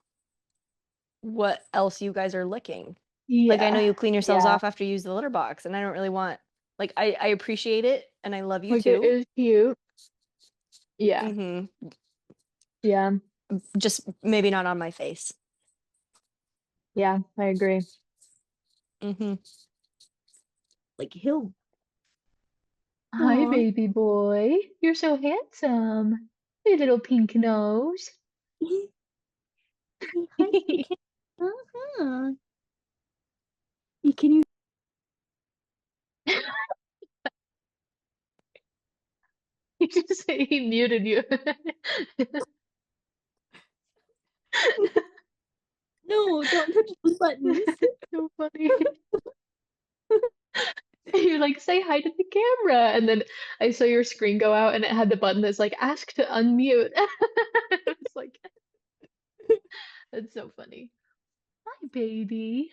what else you guys are licking. Like I know Yeah. you clean yourselves Yeah. off after you use the litter box, and I don't really want like I appreciate it and I love you Like it too. is cute. Yeah. Mm-hmm. Yeah. Just maybe not on my face. Yeah, I agree. Mm-hmm. Like he'll Hi, Aw. baby boy. You're so handsome. Your little pink nose. Uh-huh. Can you You just say he muted you. No, don't touch those buttons. So funny. You're like, say hi to the camera. And then I saw your screen go out and it had the button that's like, ask to unmute. It's like, that's so funny. Hi, baby.